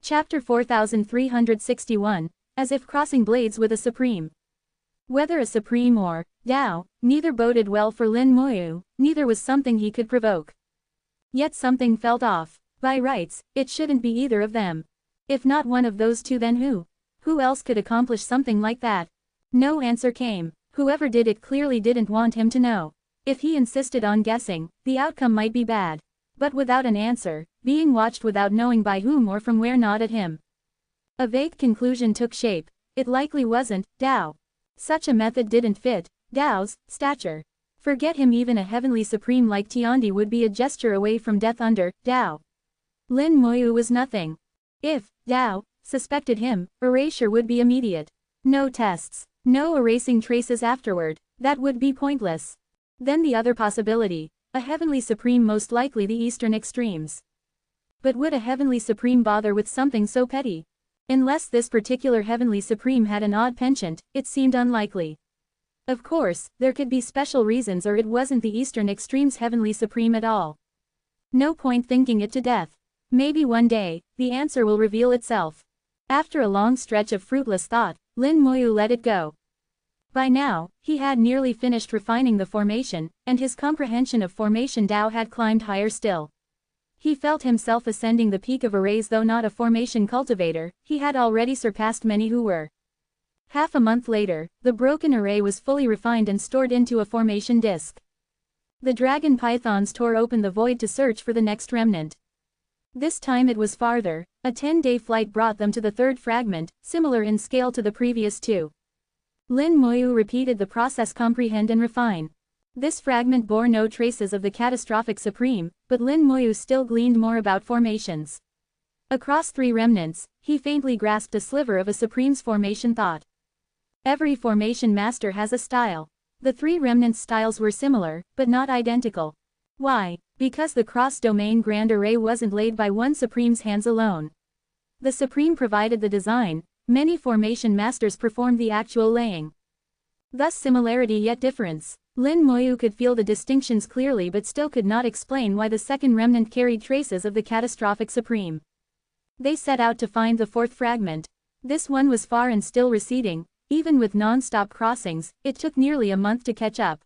Chapter 4361, As if crossing blades with a supreme. Whether a supreme or Tao, neither boded well for Lin Moyu, neither was something he could provoke. Yet something felt off. By rights, it shouldn't be either of them. If not one of those two, then who? Who else could accomplish something like that? No answer came. Whoever did it clearly didn't want him to know. If he insisted on guessing, the outcome might be bad. But without an answer, being watched without knowing by whom or from where gnawed at him. A vague conclusion took shape. It likely wasn't Tao. Such a method didn't fit Tao's stature. Forget him, even a heavenly supreme like Tiandi would be a gesture away from death under Tao. Lin Moyu was nothing. If Tao suspected him, erasure would be immediate. No tests, no erasing traces afterward. That would be pointless. Then the other possibility. A heavenly supreme, most likely the eastern extremes. But would a heavenly supreme bother with something so petty? Unless this particular heavenly supreme had an odd penchant, it seemed unlikely. Of course, there could be special reasons, or it wasn't the eastern extremes heavenly supreme at all. No point thinking it to death. Maybe one day, the answer will reveal itself. After a long stretch of fruitless thought, Lin Moyu let it go. By now, he had nearly finished refining the formation, and his comprehension of formation Tao had climbed higher still. He felt himself ascending the peak of arrays. Though not a formation cultivator, he had already surpassed many who were. Half a month later, the broken array was fully refined and stored into a formation disk. The dragon pythons tore open the void to search for the next remnant. This time it was farther. A 10-day flight brought them to the third fragment, similar in scale to the previous two. Lin Moyu repeated the process: comprehend and refine. This fragment bore no traces of the catastrophic supreme, but Lin Moyu still gleaned more about formations. Across three remnants, he faintly grasped a sliver of a supreme's formation thought. Every formation master has a style. The three remnants' styles were similar, but not identical. Why? Because the cross-domain grand array wasn't laid by one supreme's hands alone. The supreme provided the design. Many formation masters performed the actual laying. Thus similarity yet difference. Lin Moyu could feel the distinctions clearly, but still could not explain why the second remnant carried traces of the catastrophic supreme. They set out to find the fourth fragment. This one was far and still receding. Even with non-stop crossings, it took nearly a month to catch up.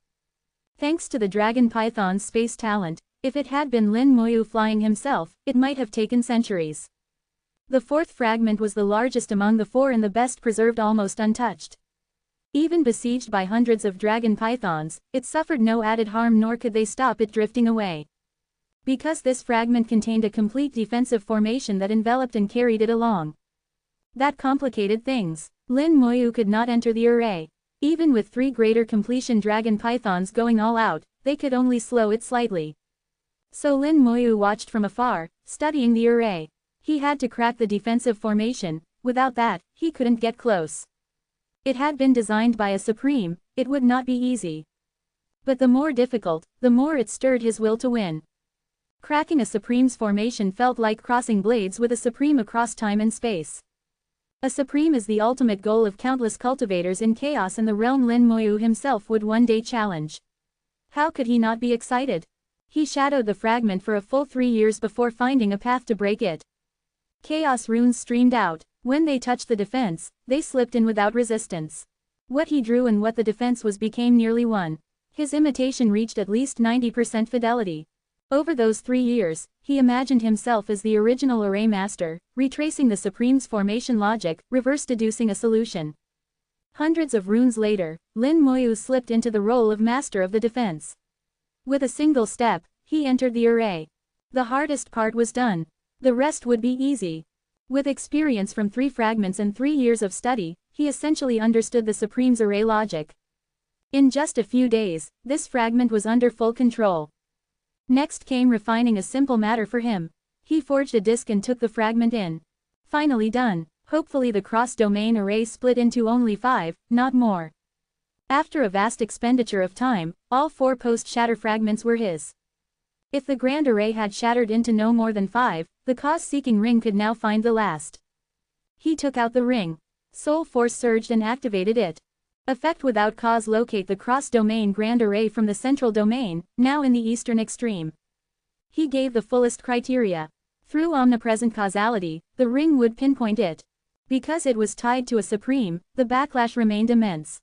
Thanks to the dragon python's space talent, if it had been Lin Moyu flying himself, it might have taken centuries. The fourth fragment was the largest among the four and the best preserved, almost untouched. Even besieged by hundreds of dragon pythons, it suffered no added harm, nor could they stop it drifting away. Because this fragment contained a complete defensive formation that enveloped and carried it along. That complicated things. Lin Moyu could not enter the array. Even with three greater completion dragon pythons going all out, they could only slow it slightly. So Lin Moyu watched from afar, studying the array. He had to crack the defensive formation. Without that, he couldn't get close. It had been designed by a supreme. It would not be easy. But the more difficult, the more it stirred his will to win. Cracking a supreme's formation felt like crossing blades with a supreme across time and space. A supreme is the ultimate goal of countless cultivators in chaos and the realm Lin Moyu himself would one day challenge. How could he not be excited? He shadowed the fragment for a full 3 years before finding a path to break it. Chaos runes streamed out. When they touched the defense, they slipped in without resistance. What he drew and what the defense was became nearly one. His imitation reached at least 90% fidelity. Over those 3 years, he imagined himself as the original array master, retracing the supreme's formation logic, reverse deducing a solution. Hundreds of runes later, Lin Moyu slipped into the role of master of the defense. With a single step, he entered the array. The hardest part was done. The rest would be easy. With experience from 3 fragments and 3 years of study, he essentially understood the supreme's array logic. In just a few days, this fragment was under full control. Next came refining, a simple matter for him. He forged a disk and took the fragment in. Finally done. Hopefully the cross-domain array split into only 5, not more. After a vast expenditure of time, all 4 post-shatter fragments were his. If the grand array had shattered into no more than 5, the cause-seeking ring could now find the last. He took out the ring. Soul force surged and activated it. Effect without cause: locate the cross-domain grand array from the central domain, now in the eastern extreme. He gave the fullest criteria. Through omnipresent causality, the ring would pinpoint it. Because it was tied to a supreme, the backlash remained immense.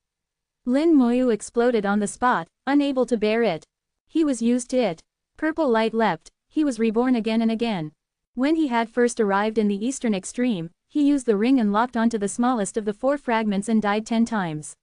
Lin Moyu exploded on the spot, unable to bear it. He was used to it. Purple light leapt, he was reborn again and again. When he had first arrived in the eastern extreme, he used the ring and locked onto the smallest of the 4 fragments and died 10 times.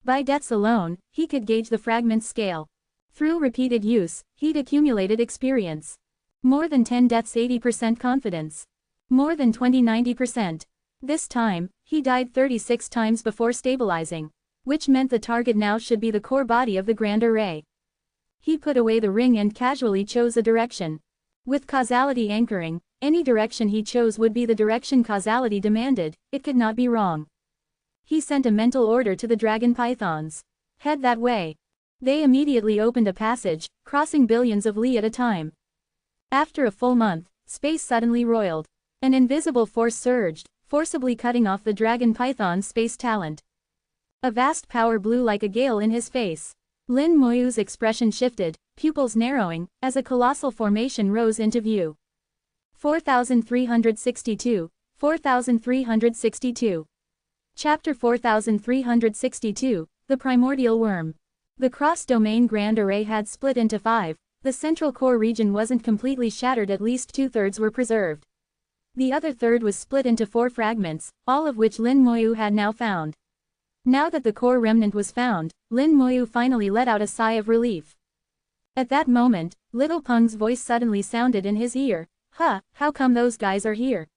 By deaths alone, he could gauge the fragment's scale. Through repeated use, he'd accumulated experience. More than 10 deaths 80% confidence. More than 20 90%. This time, he died 36 times before stabilizing. Which meant the target now should be the core body of the Grand Array. He put away the ring and casually chose a direction. With causality anchoring, any direction he chose would be the direction causality demanded, it could not be wrong. He sent a mental order to the dragon pythons. Head that way. They immediately opened a passage, crossing billions of li at a time. After a full month, space suddenly roiled. An invisible force surged, forcibly cutting off the dragon python's space talent. A vast power blew like a gale in his face. Lin Moyu's expression shifted, pupils narrowing, as a colossal formation rose into view. 4362, 4362. Chapter 4362, The Primordial Worm. The cross-domain Grand Array had split into 5, the central core region wasn't completely shattered, at least 2/3 were preserved. The other third was split into 4 fragments, all of which Lin Moyu had now found. Now that the core remnant was found, Lin Moyu finally let out a sigh of relief. At that moment, Little Peng's voice suddenly sounded in his ear. How come those guys are here?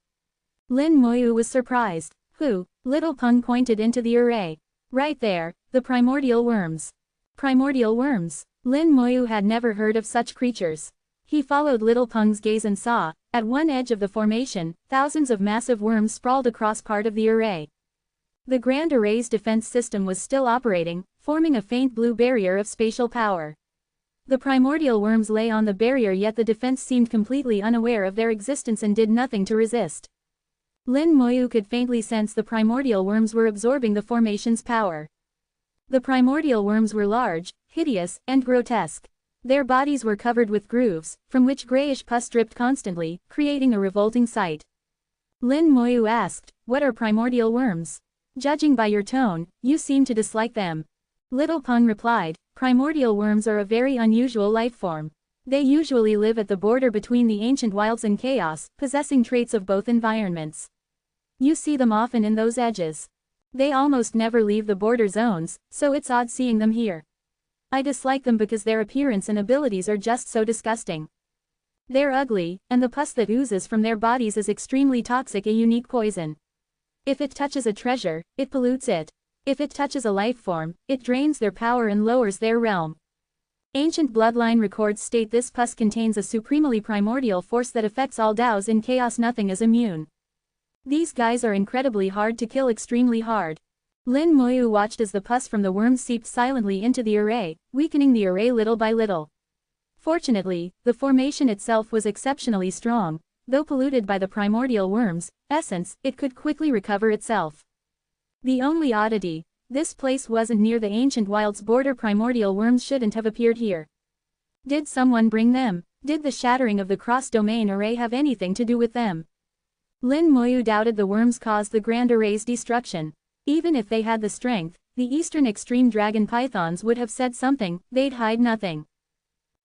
Lin Moyu was surprised. Who? Little Peng pointed into the array. Right there, the primordial worms. Primordial worms. Lin Moyu had never heard of such creatures. He followed Little Peng's gaze and saw, at one edge of the formation, thousands of massive worms sprawled across part of the array. The Grand Array's defense system was still operating, forming a faint blue barrier of spatial power. The primordial worms lay on the barrier, yet the defense seemed completely unaware of their existence and did nothing to resist. Lin Moyu could faintly sense the primordial worms were absorbing the formation's power. The primordial worms were large, hideous, and grotesque. Their bodies were covered with grooves, from which grayish pus dripped constantly, creating a revolting sight. Lin Moyu asked, "What are primordial worms? Judging by your tone, you seem to dislike them." Little Peng replied, "Primordial worms are a very unusual life form. They usually live at the border between the ancient wilds and chaos, possessing traits of both environments. You see them often in those edges. They almost never leave the border zones, so it's odd seeing them here. I dislike them because their appearance and abilities are just so disgusting. They're ugly, and the pus that oozes from their bodies is extremely toxic, a unique poison. If it touches a treasure, it pollutes it. If it touches a life form, it drains their power and lowers their realm. Ancient bloodline records state this pus contains a supremely primordial force that affects all Daos in chaos. Nothing is immune. These guys are incredibly hard to kill, extremely hard." Lin Moyu watched as the pus from the worms seeped silently into the array, weakening the array little by little. Fortunately, the formation itself was exceptionally strong. Though polluted by the primordial worms' essence, it could quickly recover itself. The only oddity, this place wasn't near the ancient wild's border. Primordial worms shouldn't have appeared here. Did someone bring them? Did the shattering of the cross-domain array have anything to do with them? Lin Moyu doubted the worms caused the Grand Array's destruction. Even if they had the strength, the eastern extreme dragon pythons would have said something. They'd hide nothing.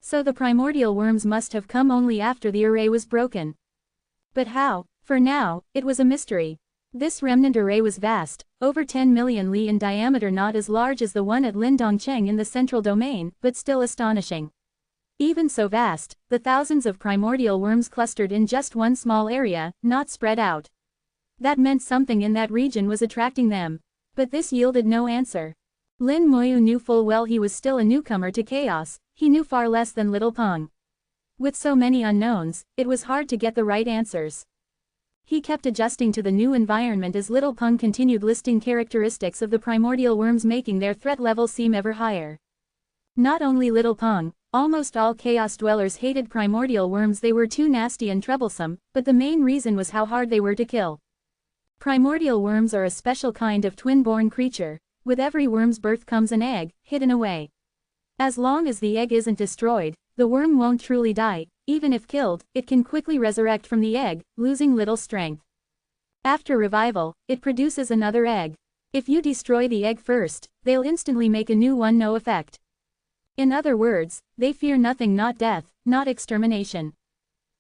So the primordial worms must have come only after the array was broken. But how? For now, it was a mystery. This remnant array was vast, over 10 million li in diameter, not as large as the one at Lindongcheng in the central domain, but still astonishing. Even so vast, the thousands of primordial worms clustered in just one small area, not spread out. That meant something in that region was attracting them. But this yielded no answer. Lin Moyu knew full well he was still a newcomer to chaos. He knew far less than Little Peng. With so many unknowns, it was hard to get the right answers. He kept adjusting to the new environment as Little Peng continued listing characteristics of the primordial worms, making their threat level seem ever higher. Not only Little Peng, almost all chaos dwellers hated primordial worms. They were too nasty and troublesome, but the main reason was how hard they were to kill. Primordial worms are a special kind of twin-born creature. With every worm's birth comes an egg, hidden away. As long as the egg isn't destroyed, the worm won't truly die, even if killed, it can quickly resurrect from the egg, losing little strength. After revival, it produces another egg. If you destroy the egg first, they'll instantly make a new one, no effect. In other words, they fear nothing, not death, not extermination.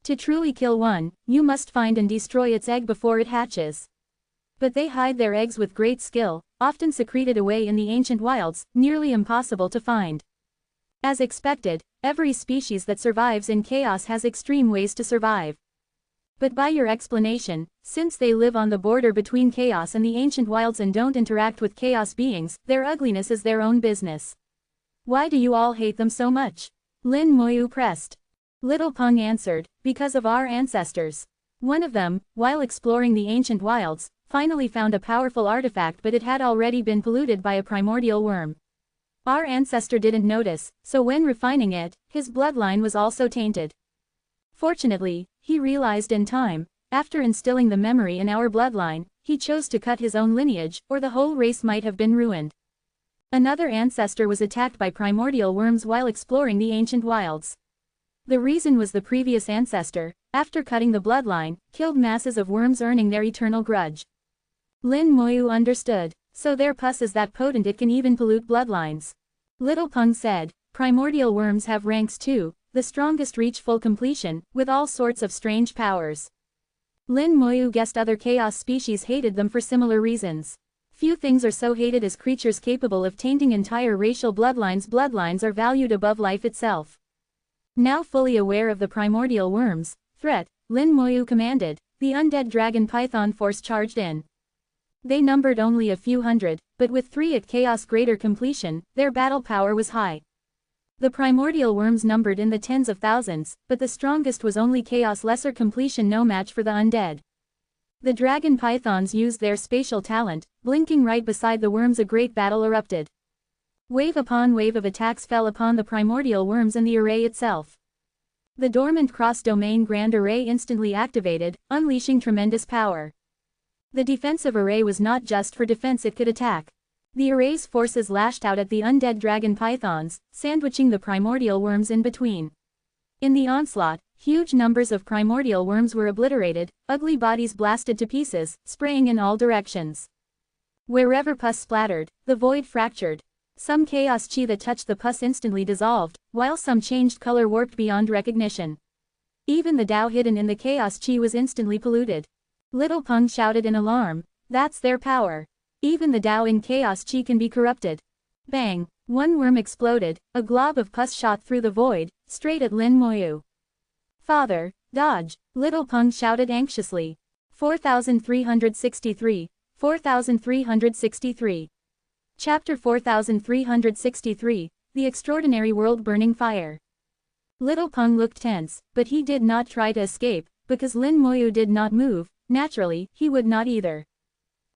To truly kill one, you must find and destroy its egg before it hatches. But they hide their eggs with great skill, often secreted away in the ancient wilds, nearly impossible to find. As expected, every species that survives in chaos has extreme ways to survive. But by your explanation, since they live on the border between chaos and the ancient wilds and don't interact with chaos beings, their ugliness is their own business. Why do you all hate them so much? Lin Moyu pressed. Little Peng answered, because of our ancestors. One of them, while exploring the ancient wilds, finally found a powerful artifact, but it had already been polluted by a primordial worm. Our ancestor didn't notice, so when refining it, his bloodline was also tainted. Fortunately, he realized in time, after instilling the memory in our bloodline, he chose to cut his own lineage, or the whole race might have been ruined. Another ancestor was attacked by primordial worms while exploring the ancient wilds. The reason was the previous ancestor, after cutting the bloodline, killed masses of worms, earning their eternal grudge. Lin Moyu understood. So their pus is that potent it can even pollute bloodlines. Little Peng said, primordial worms have ranks too, the strongest reach full completion, with all sorts of strange powers. Lin Moyu guessed other chaos species hated them for similar reasons. Few things are so hated as creatures capable of tainting entire racial bloodlines. Bloodlines are valued above life itself. Now fully aware of the primordial worms' threat, Lin Moyu commanded, the undead dragon python force charged in. They numbered only a few hundred, but with 3 at chaos greater completion, their battle power was high. The primordial worms numbered in the tens of thousands, but the strongest was only chaos lesser completion, no match for the undead. The dragon pythons used their spatial talent, blinking right beside the worms. A great battle erupted. Wave upon wave of attacks fell upon the primordial worms and the array itself. The dormant cross-domain grand array instantly activated, unleashing tremendous power. The defensive array was not just for defense, it could attack. The array's forces lashed out at the undead dragon pythons, sandwiching the primordial worms in between. In the onslaught, huge numbers of primordial worms were obliterated, ugly bodies blasted to pieces, spraying in all directions. Wherever pus splattered, the void fractured. Some chaos chi that touched the pus instantly dissolved, while some changed color, warped beyond recognition. Even the Tao hidden in the chaos chi was instantly polluted. Little Peng shouted in alarm, that's their power. Even the Tao in chaos chi can be corrupted. Bang! One worm exploded, a glob of pus shot through the void, straight at Lin Moyu. Father, dodge! Little Peng shouted anxiously. 4363, 4363. Chapter 4363, The Extraordinary World-Burning Fire. Little Peng looked tense, but he did not try to escape, because Lin Moyu did not move. Naturally, he would not either.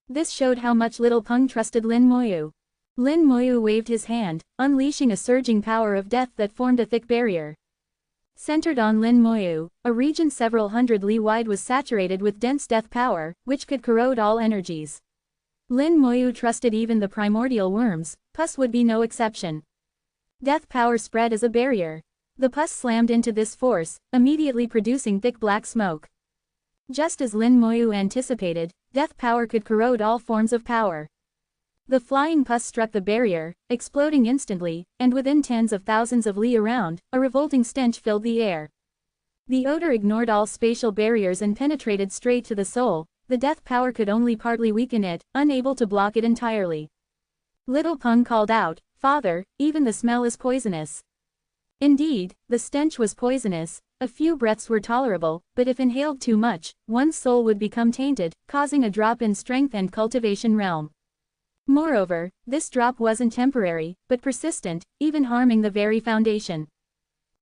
This showed how much Little Peng trusted Lin Moyu. Lin Moyu waved his hand, unleashing a surging power of death that formed a thick barrier. Centered on Lin Moyu, a region several hundred li wide was saturated with dense death power, which could corrode all energies. Lin Moyu trusted even the primordial worms, pus would be no exception. Death power spread as a barrier. The pus slammed into this force, immediately producing thick black smoke. Just as Lin Moyu anticipated, death power could corrode all forms of power. The flying pus struck the barrier, exploding instantly, and within tens of thousands of li around, a revolting stench filled the air. The odor ignored all spatial barriers and penetrated straight to the soul. The death power could only partly weaken it, unable to block it entirely. Little Peng called out, "Father, even the smell is poisonous." Indeed, the stench was poisonous. A few breaths were tolerable, but if inhaled too much, one's soul would become tainted, causing a drop in strength and cultivation realm. Moreover, this drop wasn't temporary, but persistent, even harming the very foundation.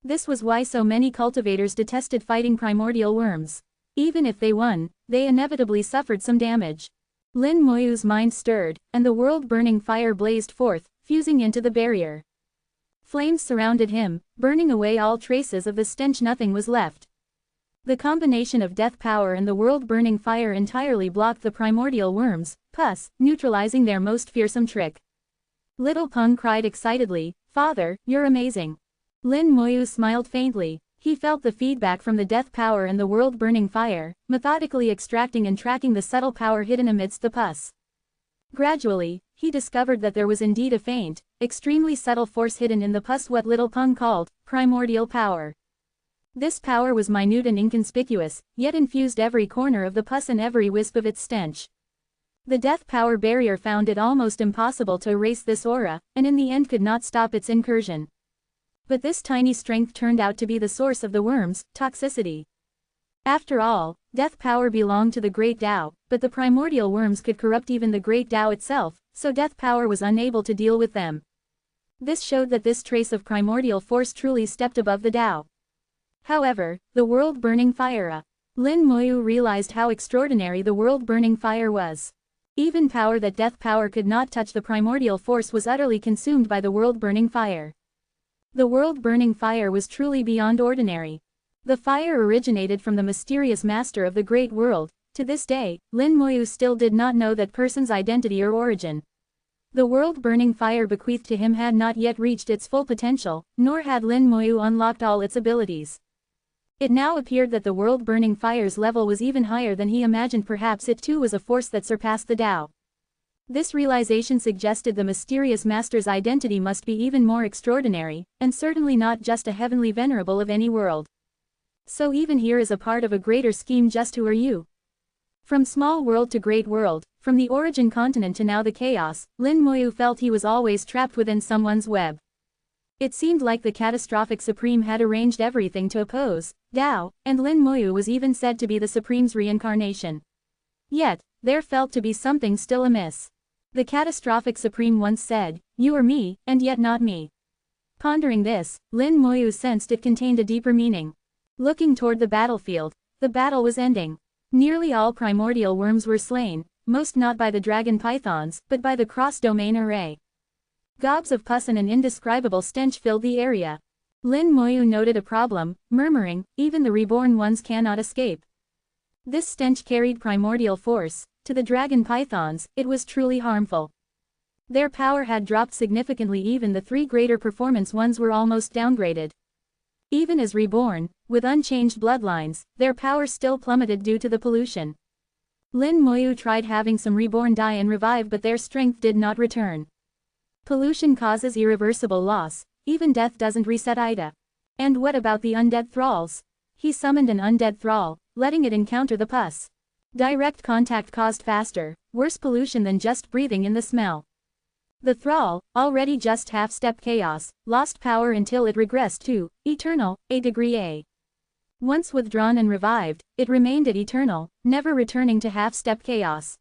This was why so many cultivators detested fighting primordial worms. Even if they won, they inevitably suffered some damage. Lin Moyu's mind stirred, and the world-burning fire blazed forth, fusing into the barrier. Flames surrounded him, burning away all traces of the stench. Nothing was left. The combination of death power and the world-burning fire entirely blocked the primordial worms, pus, neutralizing their most fearsome trick. Little Peng cried excitedly, "Father, you're amazing." Lin Moyu smiled faintly. He felt the feedback from the death power and the world-burning fire, methodically extracting and tracking the subtle power hidden amidst the pus. Gradually, he discovered that there was indeed a faint, extremely subtle force hidden in the pus, what little Peng called primordial power. This power was minute and inconspicuous, yet infused every corner of the pus and every wisp of its stench. The death power barrier found it almost impossible to erase this aura, and in the end could not stop its incursion. But this tiny strength turned out to be the source of the worm's toxicity. After all, death power belonged to the Great Tao, but the primordial worms could corrupt even the Great Tao itself, so death power was unable to deal with them. This showed that this trace of primordial force truly stepped above the Tao. However, the world-burning fire. Lin Moyu realized how extraordinary the world-burning fire was. Even power that death power could not touch, the primordial force was utterly consumed by the world-burning fire. The world-burning fire was truly beyond ordinary. The fire originated from the mysterious master of the great world. To this day, Lin Moyu still did not know that person's identity or origin. The world-burning fire bequeathed to him had not yet reached its full potential, nor had Lin Moyu unlocked all its abilities. It now appeared that the world-burning fire's level was even higher than he imagined. Perhaps it too was a force that surpassed the Tao. This realization suggested the mysterious master's identity must be even more extraordinary, and certainly not just a heavenly venerable of any world. So even here is a part of a greater scheme. Just who are you? From small world to great world, from the origin continent to now the chaos, Lin Moyu felt he was always trapped within someone's web. It seemed like the catastrophic Supreme had arranged everything to oppose Tao, and Lin Moyu was even said to be the Supreme's reincarnation. Yet, there felt to be something still amiss. The catastrophic Supreme once said, "You are me, and yet not me." Pondering this, Lin Moyu sensed it contained a deeper meaning. Looking toward the battlefield, the battle was ending. Nearly all primordial worms were slain, most not by the dragon pythons, but by the cross-domain array. Gobs of pus and an indescribable stench filled the area. Lin Moyu noted a problem, murmuring, "Even the reborn ones cannot escape." This stench carried primordial force. To the dragon pythons, it was truly harmful. Their power had dropped significantly. Even the three greater performance ones were almost downgraded. Even as reborn, with unchanged bloodlines, their power still plummeted due to the pollution. Lin Moyu tried having some reborn die and revive, but their strength did not return. Pollution causes irreversible loss, even death doesn't reset Ida. And what about the undead thralls? He summoned an undead thrall, letting it encounter the pus. Direct contact caused faster, worse pollution than just breathing in the smell. The thrall, already just half-step chaos, lost power until it regressed to eternal, a degree A. Once withdrawn and revived, it remained at eternal, never returning to half-step chaos.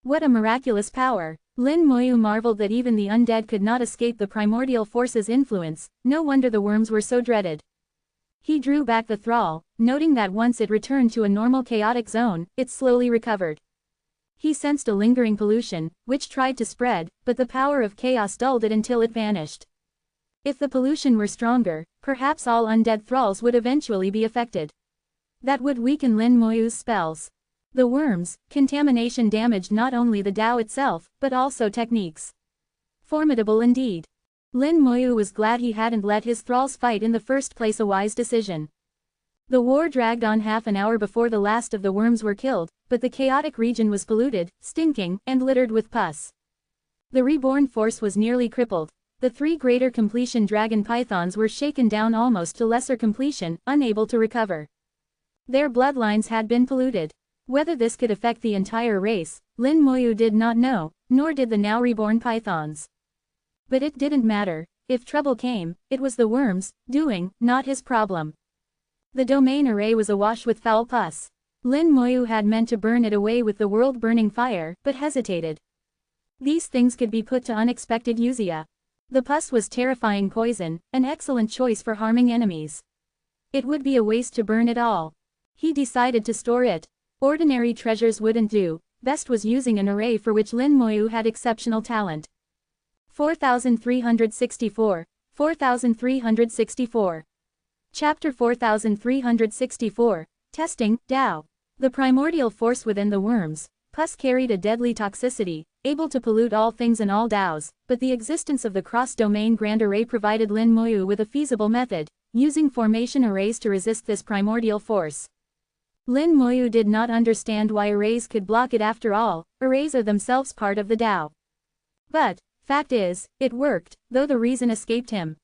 What a miraculous power! Lin Moyu marveled that even the undead could not escape the primordial force's influence. No wonder the worms were so dreaded. He drew back the thrall, noting that once it returned to a normal chaotic zone, it slowly recovered. He sensed a lingering pollution, which tried to spread, but the power of chaos dulled it until it vanished. If the pollution were stronger, perhaps all undead thralls would eventually be affected. That would weaken Lin Moyu's spells. The worms' contamination damaged not only the Tao itself, but also techniques. Formidable indeed. Lin Moyu was glad he hadn't let his thralls fight in the first place, a wise decision. The war dragged on half an hour before the last of the worms were killed, but the chaotic region was polluted, stinking, and littered with pus. The reborn force was nearly crippled. The three greater completion dragon pythons were shaken down almost to lesser completion, unable to recover. Their bloodlines had been polluted. Whether this could affect the entire race, Lin Moyu did not know, nor did the now reborn pythons. But it didn't matter. If trouble came, it was the worms' doing, not his problem. The domain array was awash with foul pus. Lin Moyu had meant to burn it away with the world-burning fire, but hesitated. These things could be put to unexpected use. The pus was terrifying poison, an excellent choice for harming enemies. It would be a waste to burn it all. He decided to store it. Ordinary treasures wouldn't do. Best was using an array for which Lin Moyu had exceptional talent. 4364. 4364. Chapter 4364. Testing, Tao. The primordial force within the worms' pus carried a deadly toxicity, able to pollute all things and all Taos, but the existence of the cross-domain grand array provided Lin Moyu with a feasible method. using formation arrays to resist this primordial force. Lin Moyu did not understand why arrays could block it after all, arrays are themselves part of the Tao. But, fact is, it worked, though the reason escaped him.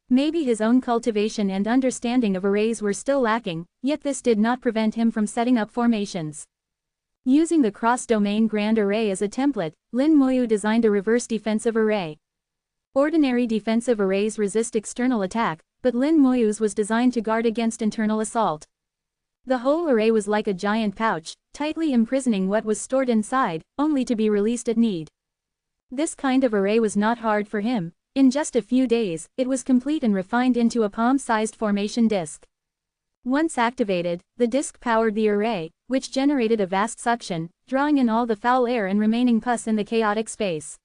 Maybe his own cultivation and understanding of arrays were still lacking, yet this did not prevent him from setting up formations. Using the cross-domain grand array as a template, Lin Moyu designed a reverse defensive array. Ordinary defensive arrays resist external attack, but Lin Moyu's was designed to guard against internal assault. The whole array was like a giant pouch, tightly imprisoning what was stored inside, only to be released at need. This kind of array was not hard for him. In just a few days, it was complete and refined into a palm-sized formation disk. Once activated, the disk powered the array, which generated a vast suction, drawing in all the foul air and remaining pus in the chaotic space.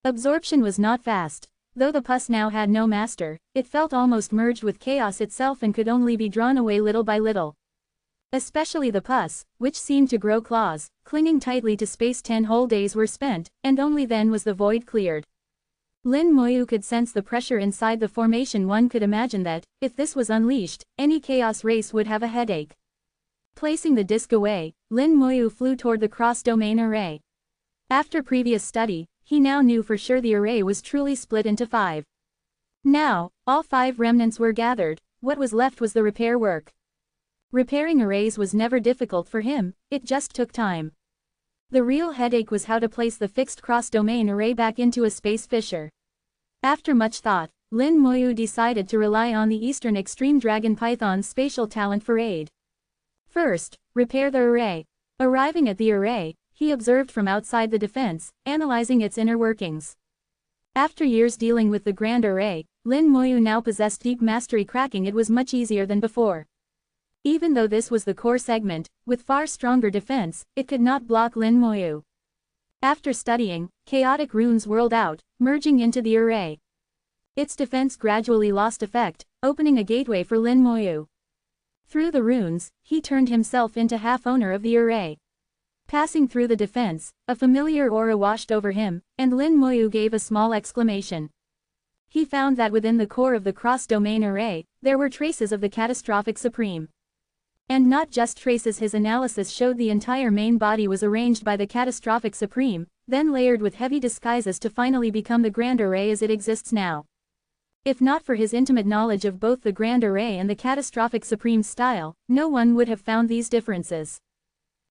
Absorption was not fast. Though the pus now had no master, it felt almost merged with chaos itself and could only be drawn away little by little. Especially the pus, which seemed to grow claws, clinging tightly to space. 10 whole days were spent, and only then was the void cleared. Lin Moyu could sense the pressure inside the formation. One could imagine that, if this was unleashed, any chaos race would have a headache. Placing the disk away, Lin Moyu flew toward the cross-domain array. After previous study, he now knew for sure the array was truly split into 5. Now, all 5 remnants were gathered, what was left was the repair work. Repairing arrays was never difficult for him, it just took time. The real headache was how to place the fixed cross-domain array back into a space fissure. After much thought, Lin Moyu decided to rely on the Eastern Extreme Dragon Python's spatial talent for aid. First, repair the array. Arriving at the array, he observed from outside the defense, analyzing its inner workings. After years dealing with the Grand Array, Lin Moyu now possessed deep mastery. Cracking it was much easier than before. Even though this was the core segment, with far stronger defense, it could not block Lin Moyu. After studying, chaotic runes whirled out, merging into the array. Its defense gradually lost effect, opening a gateway for Lin Moyu. Through the runes, he turned himself into half-owner of the array. Passing through the defense, a familiar aura washed over him, and Lin Moyu gave a small exclamation. He found that within the core of the cross-domain array, there were traces of the catastrophic supreme. And not just traces. His analysis showed the entire main body was arranged by the catastrophic supreme, then layered with heavy disguises to finally become the Grand Array as it exists now. If not for his intimate knowledge of both the Grand Array and the catastrophic supreme style, no one would have found these differences.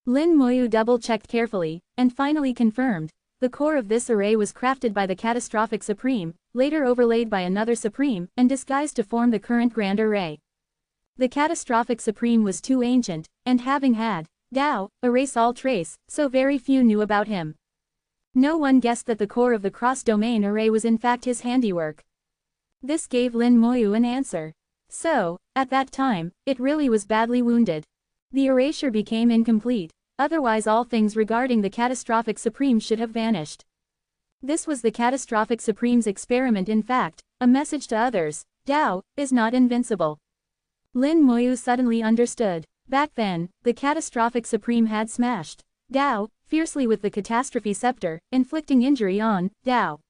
Lin Moyu double-checked carefully, and finally confirmed. The core of this array was crafted by the catastrophic supreme, later overlaid by another supreme, and disguised to form the current Grand Array. The catastrophic supreme was too ancient, and having had Tao erase all trace, so very few knew about him. No one guessed that the core of the cross-domain array was in fact his handiwork. This gave Lin Moyu an answer. So, at that time, it really was badly wounded. The erasure became incomplete, otherwise all things regarding the catastrophic supreme should have vanished. This was the catastrophic supreme's experiment. In fact, a message to others: Tao is not invincible. Lin Moyu suddenly understood. Back then, the catastrophic supreme had smashed Tao fiercely with the catastrophe scepter, inflicting injury on Tao.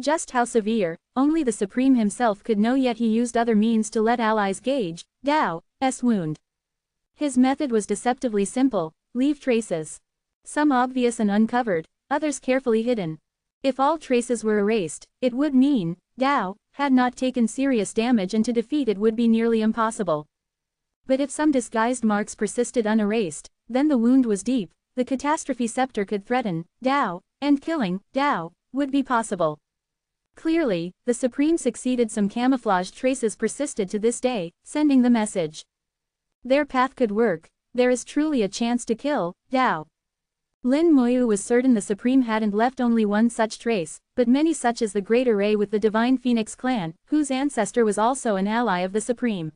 Just how severe, only the supreme himself could know, yet he used other means to let allies gauge Tao's wound. His method was deceptively simple: leave traces. Some obvious and uncovered, others carefully hidden. If all traces were erased, it would mean Tao had not taken serious damage, and to defeat it would be nearly impossible. But if some disguised marks persisted unerased, then the wound was deep, the catastrophe scepter could threaten Tao, and killing Tao would be possible. Clearly, the Supreme succeeded. Some camouflaged traces persisted to this day, sending the message. Their path could work, there is truly a chance to kill Tao. Lin Moyu was certain the Supreme hadn't left only one such trace, but many such as the Great Array with the Divine Phoenix clan, whose ancestor was also an ally of the Supreme.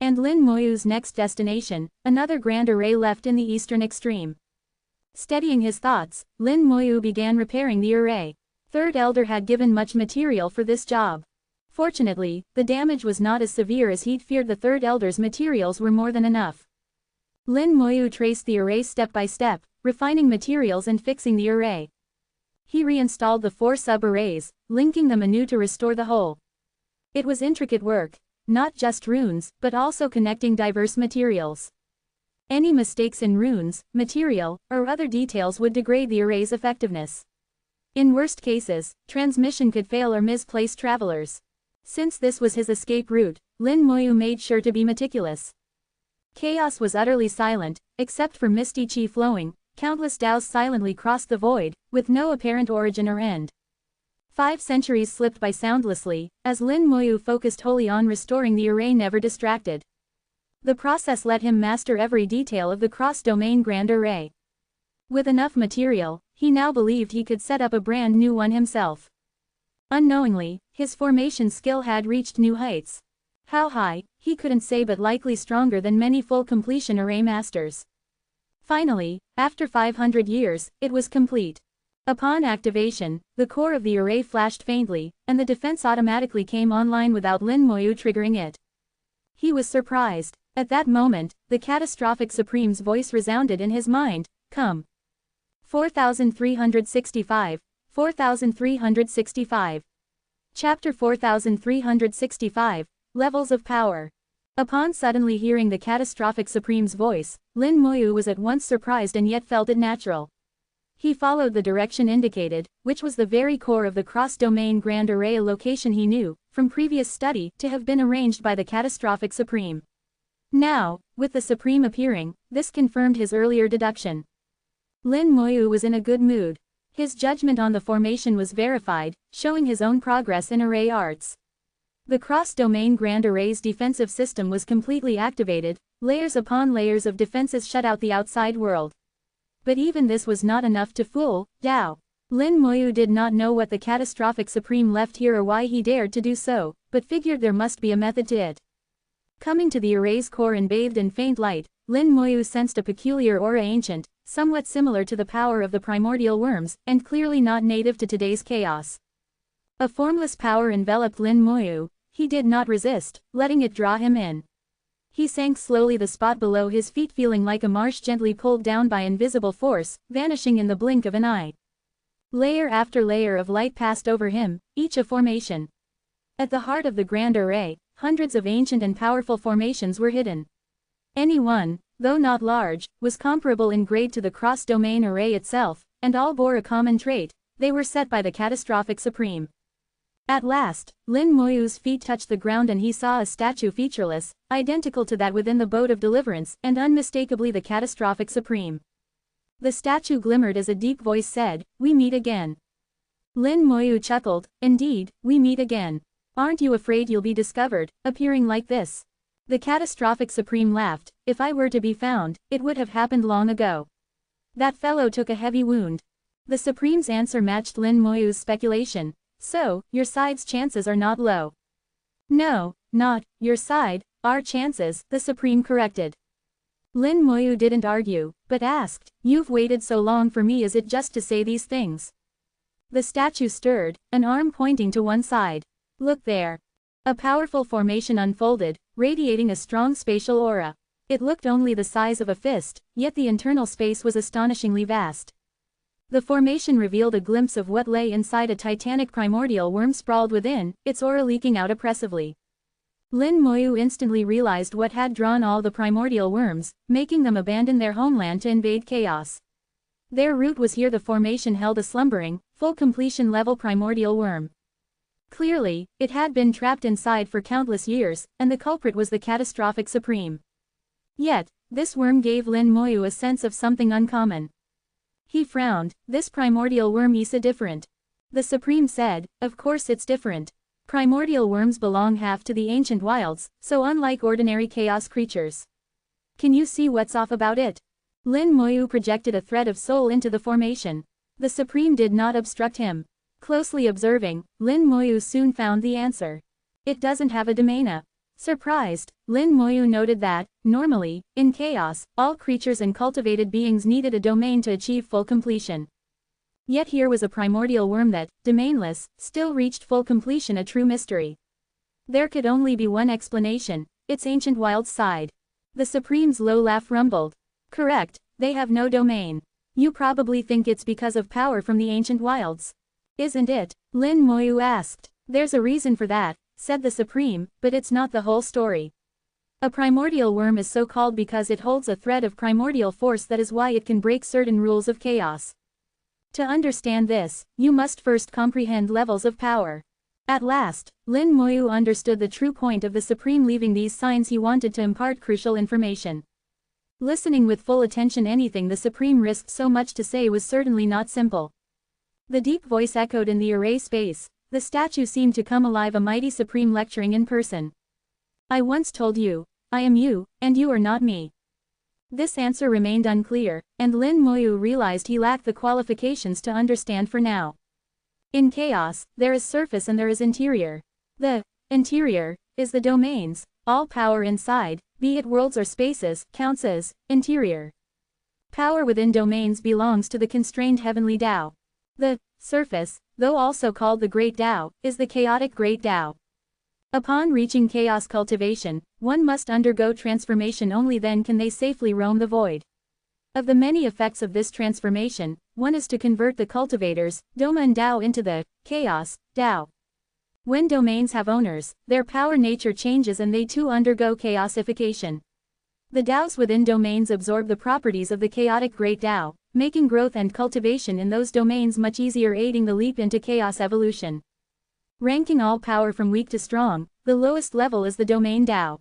And Lin Moyu's next destination, another Grand Array left in the eastern extreme. Steadying his thoughts, Lin Moyu began repairing the array. Third Elder had given much material for this job. Fortunately, the damage was not as severe as he'd feared. The Third Elder's materials were more than enough. Lin Moyu traced the array step by step, refining materials and fixing the array. He reinstalled the 4 sub-arrays, linking them anew to restore the whole. It was intricate work, not just runes, but also connecting diverse materials. Any mistakes in runes, material, or other details would degrade the array's effectiveness. In worst cases, transmission could fail or misplace travelers. Since this was his escape route, Lin Moyu made sure to be meticulous. Chaos was utterly silent, except for misty chi flowing. Countless Taos silently crossed the void, with no apparent origin or end. 5 centuries slipped by soundlessly, as Lin Moyu focused wholly on restoring the array, never distracted. The process let him master every detail of the cross-domain grand array. With enough material, he now believed he could set up a brand new one himself. Unknowingly, his formation skill had reached new heights. How high, he couldn't say, but likely stronger than many full completion array masters. Finally, after 500 years, it was complete. Upon activation, the core of the array flashed faintly, and the defense automatically came online without Lin Moyu triggering it. He was surprised. At that moment, the catastrophic Supreme's voice resounded in his mind, "Come." 4365, 4365. Chapter 4365, Levels of Power. Upon suddenly hearing the catastrophic Supreme's voice, Lin Moyu was at once surprised and yet felt it natural. He followed the direction indicated, which was the very core of the cross-domain grand array, a location he knew, from previous study, to have been arranged by the catastrophic Supreme. Now, with the Supreme appearing, this confirmed his earlier deduction. Lin Moyu was in a good mood. His judgment on the formation was verified, showing his own progress in array arts. The cross-domain grand array's defensive system was completely activated, layers upon layers of defenses shut out the outside world. But even this was not enough to fool Dao. Lin Moyu did not know what the catastrophic Supreme left here or why he dared to do so, but figured there must be a method to it. Coming to the array's core and bathed in faint light, Lin Moyu sensed a peculiar aura, ancient, somewhat similar to the power of the primordial worms, and clearly not native to today's chaos. A formless power enveloped Lin Moyu. He did not resist, letting it draw him in. He sank slowly, the spot below his feet feeling like a marsh gently pulled down by invisible force, vanishing in the blink of an eye. Layer after layer of light passed over him, each a formation. At the heart of the grand array, hundreds of ancient and powerful formations were hidden. Any one, though not large, was comparable in grade to the cross-domain array itself, and all bore a common trait: they were set by the catastrophic Supreme. At last, Lin Moyu's feet touched the ground and he saw a statue featureless, identical to that within the boat of deliverance, and unmistakably the catastrophic Supreme. The statue glimmered as a deep voice said, "We meet again." Lin Moyu chuckled, "Indeed, we meet again. Aren't you afraid you'll be discovered, appearing like this?" The catastrophic Supreme laughed, "If I were to be found, it would have happened long ago. That fellow took a heavy wound." The Supreme's answer matched Lin Moyu's speculation. "So, your side's chances are not low." "No, not your side, our chances," the Supreme corrected. Lin Moyu didn't argue, but asked, "You've waited so long for me, is it just to say these things?" The statue stirred, an arm pointing to one side. "Look there." A powerful formation unfolded, radiating a strong spatial aura. It looked only the size of a fist, yet the internal space was astonishingly vast. The formation revealed a glimpse of what lay inside a titanic primordial worm sprawled within, its aura leaking out oppressively. Lin Moyu instantly realized what had drawn all the primordial worms, making them abandon their homeland to invade chaos. Their root was here. The formation held a slumbering, full completion level primordial worm. Clearly, it had been trapped inside for countless years, and the culprit was the catastrophic Supreme. Yet, this worm gave Lin Moyu a sense of something uncommon. He frowned. "This primordial worm is different." The Supreme said, "Of course it's different. Primordial worms belong half to the ancient wilds, so unlike ordinary chaos creatures. Can you see what's off about it?" Lin Moyu projected a thread of soul into the formation. The Supreme did not obstruct him. Closely observing, Lin Moyu soon found the answer. It doesn't have a domena. Surprised, Lin Moyu noted that, normally, in chaos, all creatures and cultivated beings needed a domain to achieve full completion. Yet here was a primordial worm that, domainless, still reached full completion, a true mystery. There could only be one explanation: its ancient wild side. The Supreme's low laugh rumbled. "Correct, they have no domain. You probably think it's because of power from the ancient wilds. Isn't it?" Lin Moyu asked. "There's a reason for that. said the Supreme, but it's not the whole story. A primordial worm is so called because it holds a thread of primordial force, that is why it can break certain rules of chaos. To understand this, you must first comprehend levels of power. At last, Lin Moyu understood the true point of the Supreme leaving these signs. He wanted to impart crucial information. Listening with full attention, anything the Supreme risked so much to say was certainly not simple. The deep voice echoed in the array space. The statue seemed to come alive, a mighty Supreme lecturing in person. I once told you, I am you, and you are not me. This answer remained unclear, and Lin Moyu realized he lacked the qualifications to understand for now. In chaos, there is surface and there is interior. The interior is the domains. All power inside, be it worlds or spaces, counts as interior. Power within domains belongs to the constrained heavenly Tao. The surface, though also called the Great Tao, is the chaotic Great Tao. Upon reaching chaos cultivation, one must undergo transformation. Only then can they safely roam the void. Of the many effects of this transformation, one is to convert the cultivators, Doma and Tao, into the chaos, Tao. When domains have owners, their power nature changes and they too undergo chaosification. The Taos within domains absorb the properties of the chaotic Great Tao, making growth and cultivation in those domains much easier, aiding the leap into chaos evolution. Ranking all power from weak to strong, the lowest level is the domain Tao.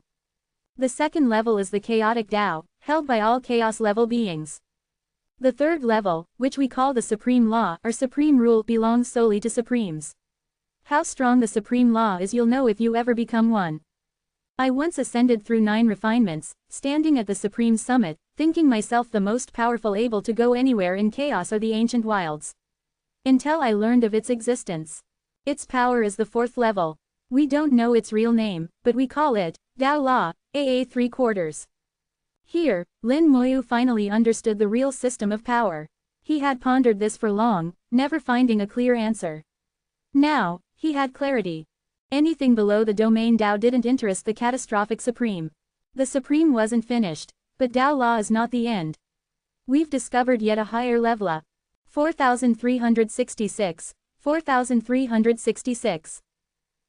The second level is the chaotic Tao, held by all chaos level beings. The third level, which we call the Supreme Law or Supreme Rule, belongs solely to Supremes. How strong the Supreme Law is you'll know if you ever become one. I once ascended through 9 refinements, standing at the Supreme Summit, thinking myself the most powerful, able to go anywhere in chaos or the ancient wilds. Until I learned of its existence. Its power is the 4th level. We don't know its real name, but we call it Tao Law, AA 3/4. Here, Lin Moyu finally understood the real system of power. He had pondered this for long, never finding a clear answer. Now, he had clarity. Anything below the domain Tao didn't interest the catastrophic Supreme. The Supreme wasn't finished, but Tao Law is not the end. We've discovered yet a higher level. 4366, 4366.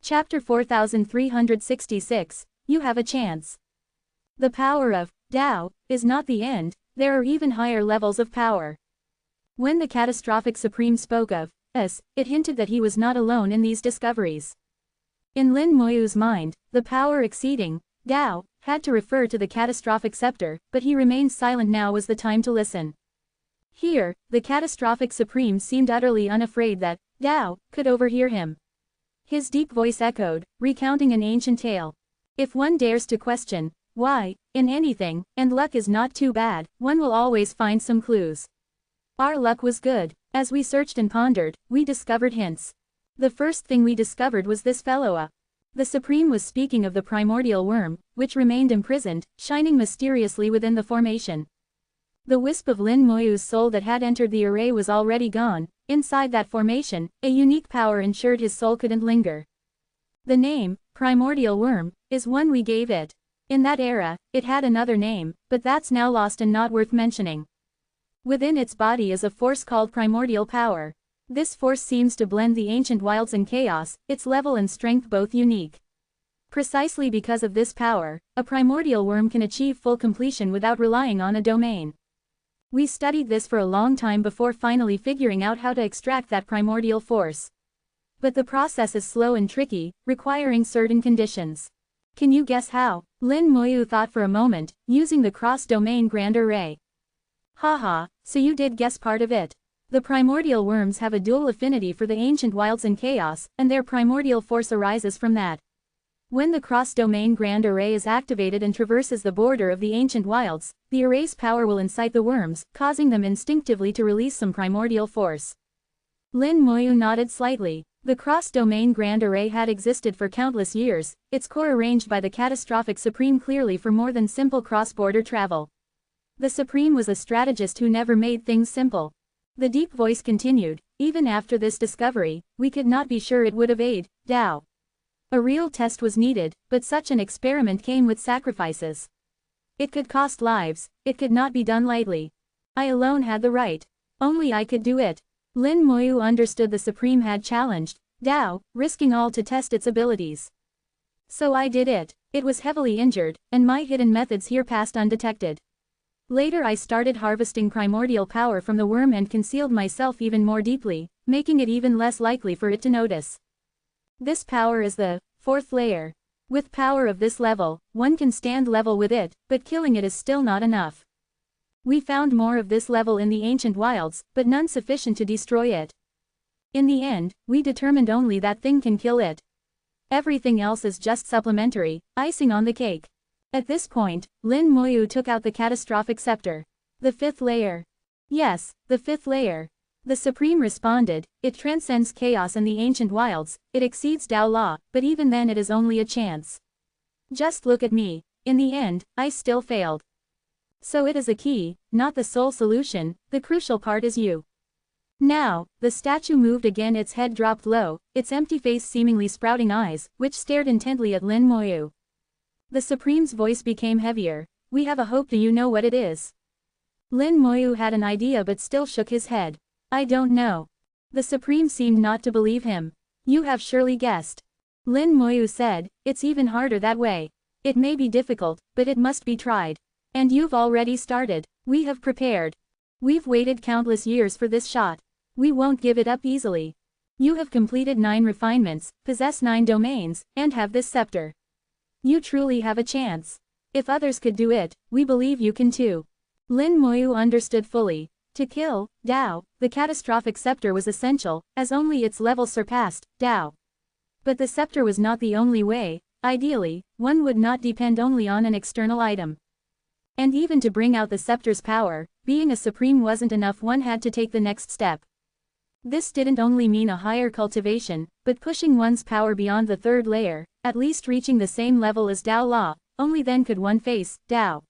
Chapter 4366, You Have a Chance. The power of Tao is not the end, there are even higher levels of power. When the catastrophic Supreme spoke of us, it hinted that he was not alone in these discoveries. In Lin Moyu's mind, the power exceeding Tao had to refer to the catastrophic scepter, but he remained silent. Now was the time to listen. Here, the catastrophic Supreme seemed utterly unafraid that Tao could overhear him. His deep voice echoed, recounting an ancient tale. If one dares to question why, in anything, and luck is not too bad, one will always find some clues. Our luck was good. As we searched and pondered, we discovered hints. The first thing we discovered was this fellow. The Supreme was speaking of the primordial worm, which remained imprisoned, shining mysteriously within the formation. The wisp of Lin Moyu's soul that had entered the array was already gone. Inside that formation, a unique power ensured his soul couldn't linger. The name, primordial worm, is one we gave it. In that era, it had another name, but that's now lost and not worth mentioning. Within its body is a force called primordial power. This force seems to blend the ancient wilds and chaos, its level and strength both unique. Precisely because of this power, a primordial worm can achieve full completion without relying on a domain. We studied this for a long time before finally figuring out how to extract that primordial force. But the process is slow and tricky, requiring certain conditions. Can you guess how? Lin Moyu thought for a moment, using the cross-domain grand array. Haha, so you did guess part of it. The primordial worms have a dual affinity for the ancient wilds and chaos, and their primordial force arises from that. When the cross-domain grand array is activated and traverses the border of the ancient wilds, the array's power will incite the worms, causing them instinctively to release some primordial force. Lin Moyu nodded slightly. The cross-domain grand array had existed for countless years, its core arranged by the catastrophic Supreme clearly for more than simple cross-border travel. The Supreme was a strategist who never made things simple. The deep voice continued, even after this discovery, we could not be sure it would evade Tao. A real test was needed, but such an experiment came with sacrifices. It could cost lives, it could not be done lightly. I alone had the right. Only I could do it. Lin Moyu understood the Supreme had challenged Tao, risking all to test its abilities. So I did it. It was heavily injured, and my hidden methods here passed undetected. Later I started harvesting primordial power from the worm and concealed myself even more deeply, making it even less likely for it to notice. This power is the 4th layer. With power of this level, one can stand level with it, but killing it is still not enough. We found more of this level in the ancient wilds, but none sufficient to destroy it. In the end, we determined only that thing can kill it. Everything else is just supplementary, icing on the cake. At this point, Lin Moyu took out the catastrophic scepter. The 5th layer. Yes, the 5th layer. The Supreme responded, it transcends chaos and the ancient wilds, it exceeds Tao law, but even then it is only a chance. Just look at me. In the end, I still failed. So it is a key, not the sole solution, the crucial part is you. Now, the statue moved again, its head dropped low, its empty face seemingly sprouting eyes, which stared intently at Lin Moyu. The Supreme's voice became heavier. We have a hope. Do you know what it is? Lin Moyu had an idea but still shook his head. I don't know. The Supreme seemed not to believe him. You have surely guessed. Lin Moyu said, it's even harder that way. It may be difficult, but it must be tried. And you've already started. We have prepared. We've waited countless years for this shot. We won't give it up easily. You have completed 9 refinements, possess 9 domains, and have this scepter. You truly have a chance. If others could do it, we believe you can too. Lin Moyu understood fully. To kill Tao, the catastrophic scepter was essential, as only its level surpassed Tao. But the scepter was not the only way. Ideally, one would not depend only on an external item. And even to bring out the scepter's power, being a supreme wasn't enough, one had to take the next step. This didn't only mean a higher cultivation, but pushing one's power beyond the 3rd layer, at least reaching the same level as Tao law, only then could one face Tao.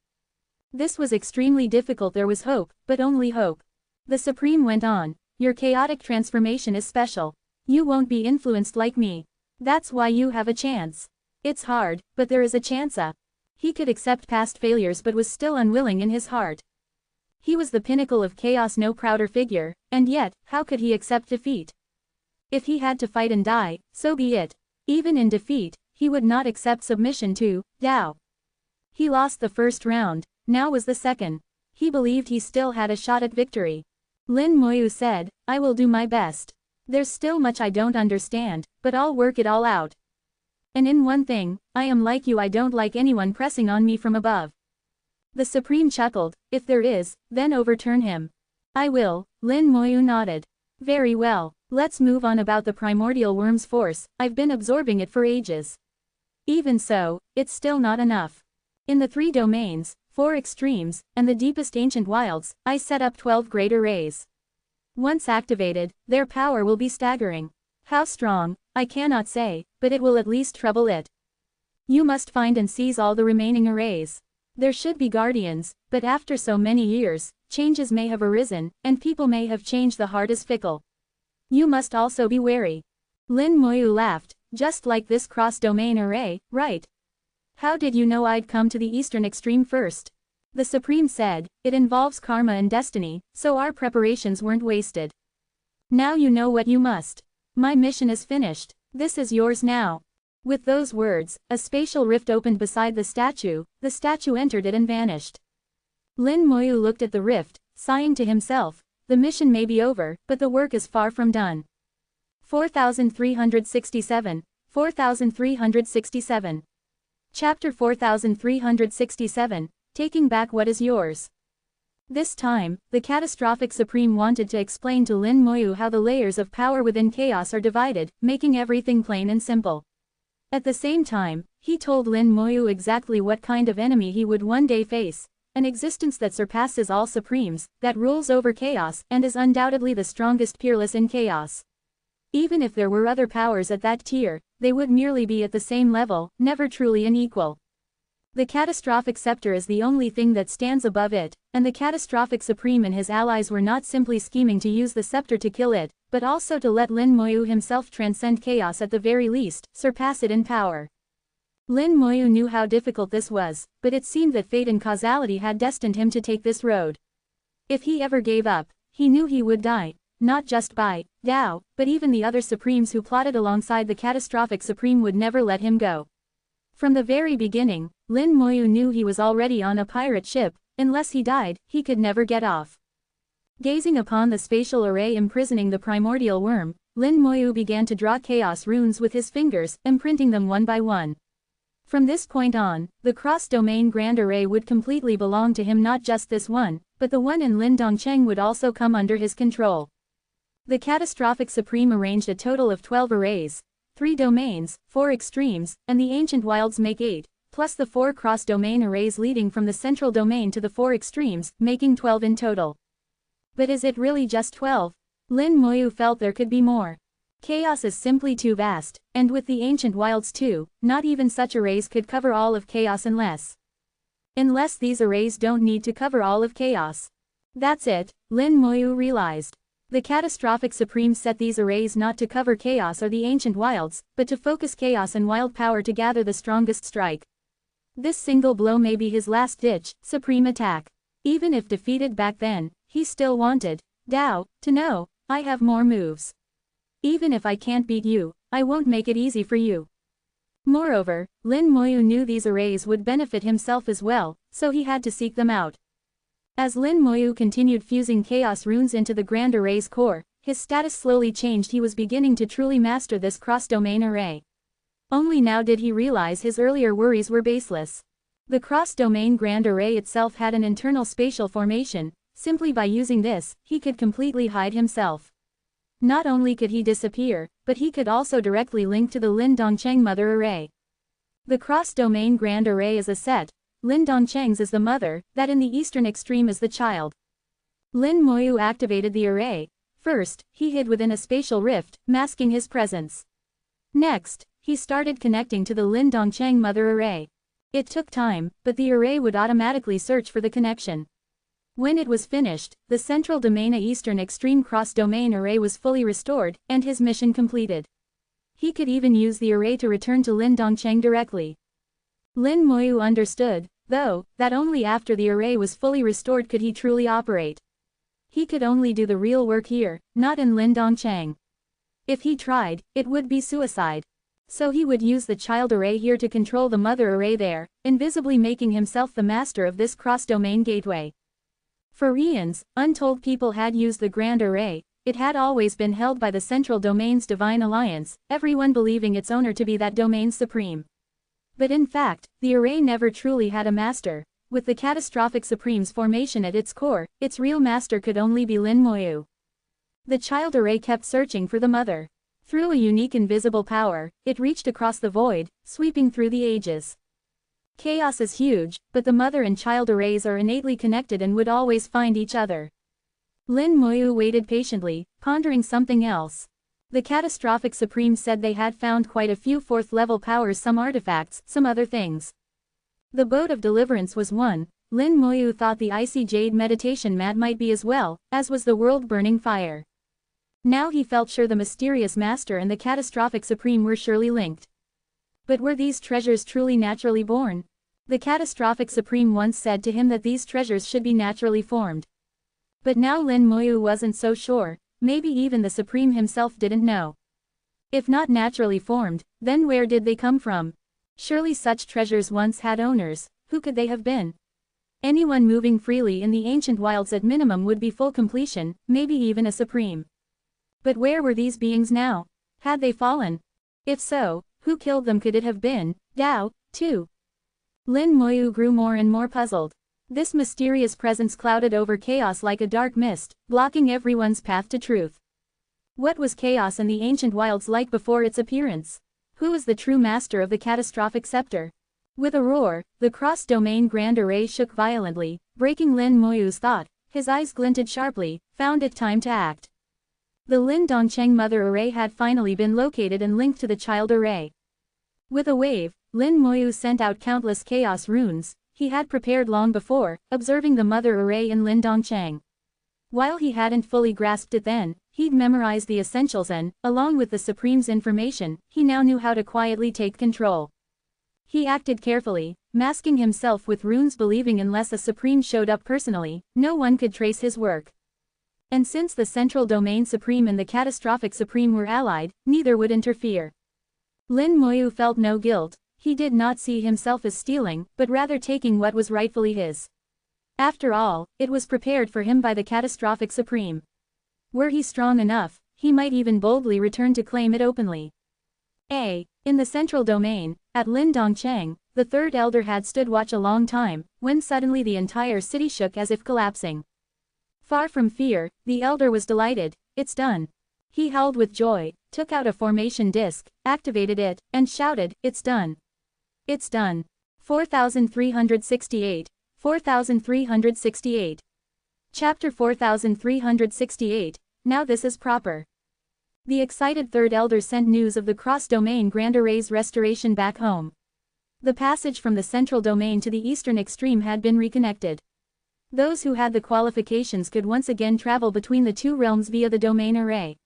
This was extremely difficult. There was hope, but only hope. The Supreme went on, your chaotic transformation is special. You won't be influenced like me. That's why you have a chance. It's hard, but there is a chance. He could accept past failures but was still unwilling in his heart. He was the pinnacle of chaos, no prouder figure, and yet, how could he accept defeat? If he had to fight and die, so be it. Even in defeat, he would not accept submission to Tao. He lost the 1st round, now was the 2nd. He believed he still had a shot at victory. Lin Moyu said, I will do my best. There's still much I don't understand, but I'll work it all out. And in one thing, I am like you, I don't like anyone pressing on me from above. The Supreme chuckled, if there is, then overturn him. I will. Lin Moyu nodded. Very well, let's move on. About the primordial worm's force, I've been absorbing it for ages. Even so, it's still not enough. In the 3 domains, 4 extremes, and the deepest ancient wilds, I set up 12 great arrays. Once activated, their power will be staggering. How strong, I cannot say, but it will at least treble it. You must find and seize all the remaining arrays. There should be guardians, but after so many years, changes may have arisen, and people may have changed. The heart is fickle. You must also be wary. Lin Moyu laughed, just like this cross-domain array, right? How did you know I'd come to the eastern extreme first? The Supreme said, it involves karma and destiny, so our preparations weren't wasted. Now you know what you must. My mission is finished. This is yours now. With those words, a spatial rift opened beside the statue entered it and vanished. Lin Moyu looked at the rift, sighing to himself, the mission may be over, but the work is far from done. 4367, 4367. Chapter 4367, Taking Back What Is Yours. This time, the catastrophic Supreme wanted to explain to Lin Moyu how the layers of power within chaos are divided, making everything plain and simple. At the same time, he told Lin Moyu exactly what kind of enemy he would one day face, an existence that surpasses all supremes, that rules over chaos, and is undoubtedly the strongest peerless in chaos. Even if there were other powers at that tier, they would merely be at the same level, never truly an equal. The catastrophic scepter is the only thing that stands above it, and the catastrophic Supreme and his allies were not simply scheming to use the scepter to kill it, but also to let Lin Moyu himself transcend chaos, at the very least, surpass it in power. Lin Moyu knew how difficult this was, but it seemed that fate and causality had destined him to take this road. If he ever gave up, he knew he would die, not just by Tao, but even the other Supremes who plotted alongside the catastrophic Supreme would never let him go. From the very beginning, Lin Moyu knew he was already on a pirate ship. Unless he died, he could never get off. Gazing upon the spatial array imprisoning the primordial worm, Lin Moyu began to draw chaos runes with his fingers, imprinting them one by one. From this point on, the cross-domain grand array would completely belong to him. Not just this one, but the one in Lin Dongcheng would also come under his control. The Catastrophic Supreme arranged a total of 12 arrays, 3 domains, 4 extremes, and the Ancient Wilds make 8, plus the 4 cross-domain arrays leading from the central domain to the 4 extremes, making 12 in total. But is it really just 12? Lin Moyu felt there could be more. Chaos is simply too vast, and with the Ancient Wilds too, not even such arrays could cover all of chaos unless these arrays don't need to cover all of chaos. That's it, Lin Moyu realized. The Catastrophic Supreme set these arrays not to cover chaos or the Ancient Wilds, but to focus chaos and wild power to gather the strongest strike. This single blow may be his last-ditch, supreme attack. Even if defeated back then, he still wanted Dao to know, I have more moves. Even if I can't beat you, I won't make it easy for you. Moreover, Lin Moyu knew these arrays would benefit himself as well, so he had to seek them out. As Lin Moyu continued fusing chaos runes into the Grand Array's core, his status slowly changed. He was beginning to truly master this cross-domain array. Only now did he realize his earlier worries were baseless. The cross-domain Grand Array itself had an internal spatial formation. Simply by using this, he could completely hide himself. Not only could he disappear, but he could also directly link to the Lin Dongcheng Mother Array. The cross-domain Grand Array is a set. Lin Dongcheng's is the mother, that in the eastern extreme is the child. Lin Moyu activated the array. First, he hid within a spatial rift, masking his presence. Next, he started connecting to the Lin Dongcheng Mother Array. It took time, but the array would automatically search for the connection. When it was finished, the central domain Eastern Extreme Cross-Domain Array was fully restored, and his mission completed. He could even use the array to return to Lin Dongcheng directly. Lin Moyu understood, though, that only after the array was fully restored could he truly operate. He could only do the real work here, not in Lin Dongcheng. If he tried, it would be suicide. So he would use the child array here to control the mother array there, invisibly making himself the master of this cross-domain gateway. For eons, untold people had used the Grand Array. It had always been held by the Central Domain's Divine Alliance, everyone believing its owner to be that domain's supreme. But in fact, the array never truly had a master. With the Catastrophic Supreme's formation at its core, its real master could only be Lin Moyu. The child array kept searching for the mother. Through a unique invisible power, it reached across the void, sweeping through the ages. Chaos is huge, but the mother and child arrays are innately connected and would always find each other. Lin Moyu waited patiently, pondering something else. The Catastrophic Supreme said they had found quite a few 4th-level powers, some artifacts, some other things. The Boat of Deliverance was one. Lin Moyu thought the Icy Jade meditation mat might be as well, as was the World-Burning Fire. Now he felt sure the Mysterious Master and the Catastrophic Supreme were surely linked. But were these treasures truly naturally born? The Catastrophic Supreme once said to him that these treasures should be naturally formed. But now Lin Moyu wasn't so sure, maybe even the Supreme himself didn't know. If not naturally formed, then where did they come from? Surely such treasures once had owners. Who could they have been? Anyone moving freely in the ancient wilds at minimum would be full completion, maybe even a Supreme. But where were these beings now? Had they fallen? If so, who killed them? Could it have been Dao, too? Lin Moyu grew more and more puzzled. This mysterious presence clouded over chaos like a dark mist, blocking everyone's path to truth. What was chaos and the ancient wilds like before its appearance? Who was the true master of the Catastrophic Scepter? With a roar, the cross-domain Grand Array shook violently, breaking Lin Moyu's thought. His eyes glinted sharply, found it time to act. The Lin Dongcheng Mother Array had finally been located and linked to the Child Array. With a wave, Lin Moyu sent out countless chaos runes he had prepared long before, observing the Mother Array in Lin Dongcheng. While he hadn't fully grasped it then, he'd memorized the essentials and, along with the Supreme's information, he now knew how to quietly take control. He acted carefully, masking himself with runes, believing unless a Supreme showed up personally, no one could trace his work. And since the Central Domain Supreme and the Catastrophic Supreme were allied, neither would interfere. Lin Moyu felt no guilt. he did not see himself as stealing, but rather taking what was rightfully his. After all, it was prepared for him by the catastrophic supreme. Were he strong enough, he might even boldly return to claim it openly. In the central domain, at Lindongcheng, the third elder had stood watch a long time, when suddenly the entire city shook as if collapsing. Far from fear, the elder was delighted. It's done. He howled with joy, took out a formation disc, activated it, and shouted, "It's done. It's done." 4368. 4368. Chapter 4368, Now this is proper. The excited third elder sent news of the cross-domain grand array's restoration back home. The passage from the central domain to the eastern extreme had been reconnected. Those who had the qualifications could once again travel between the two realms via the domain array.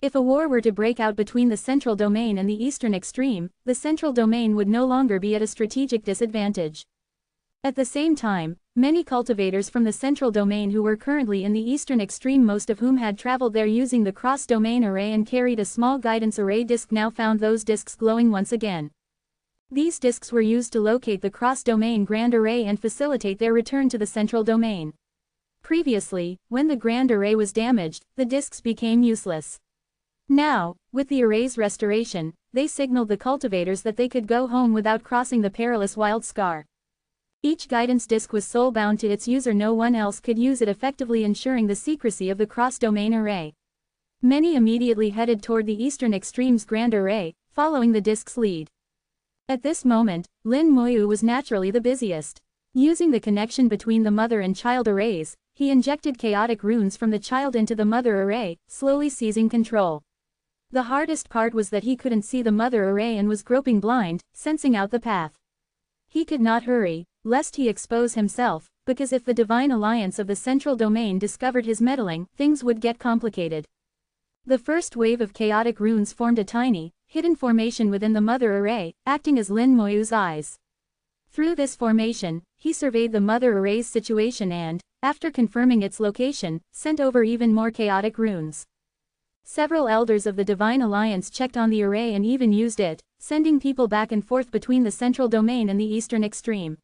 If a war were to break out between the central domain and the eastern extreme, the central domain would no longer be at a strategic disadvantage. At the same time, many cultivators from the central domain who were currently in the eastern extreme, most of whom had traveled there using the cross-domain array and carried a small guidance array disc, now found those discs glowing once again. These discs were used to locate the cross-domain grand array and facilitate their return to the central domain. Previously, when the grand array was damaged, the discs became useless. Now, with the array's restoration, they signaled the cultivators that they could go home without crossing the perilous wild scar. Each guidance disc was soul-bound to its user. No one else could use it effectively, ensuring the secrecy of the cross-domain array. Many immediately headed toward the eastern extreme's grand array, following the disc's lead. At this moment, Lin Moyu was naturally the busiest. Using the connection between the mother and child arrays, he injected chaotic runes from the child into the mother array, slowly seizing control. The hardest part was that he couldn't see the mother array and was groping blind, sensing out the path. He could not hurry, lest he expose himself, because if the Divine Alliance of the Central Domain discovered his meddling, things would get complicated. The first wave of chaotic runes formed a tiny, hidden formation within the mother array, acting as Lin Moyu's eyes. Through this formation, he surveyed the mother array's situation and, after confirming its location, sent over even more chaotic runes. Several elders of the Divine Alliance checked on the array and even used it, sending people back and forth between the central domain and the eastern extreme.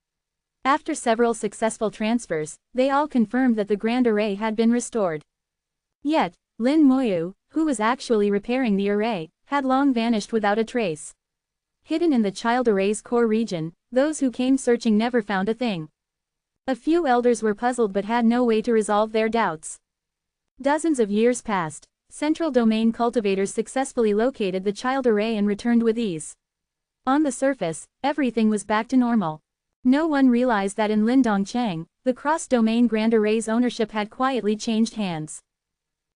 After several successful transfers, they all confirmed that the grand array had been restored. Yet, Lin Moyu, who was actually repairing the array, had long vanished without a trace. Hidden in the child array's core region, those who came searching never found a thing. A few elders were puzzled but had no way to resolve their doubts. Dozens of years passed. Central domain cultivators successfully located the child array and returned with ease. On the surface, everything was back to normal. No one realized that in Lindongcheng, the cross-domain grand array's ownership had quietly changed hands.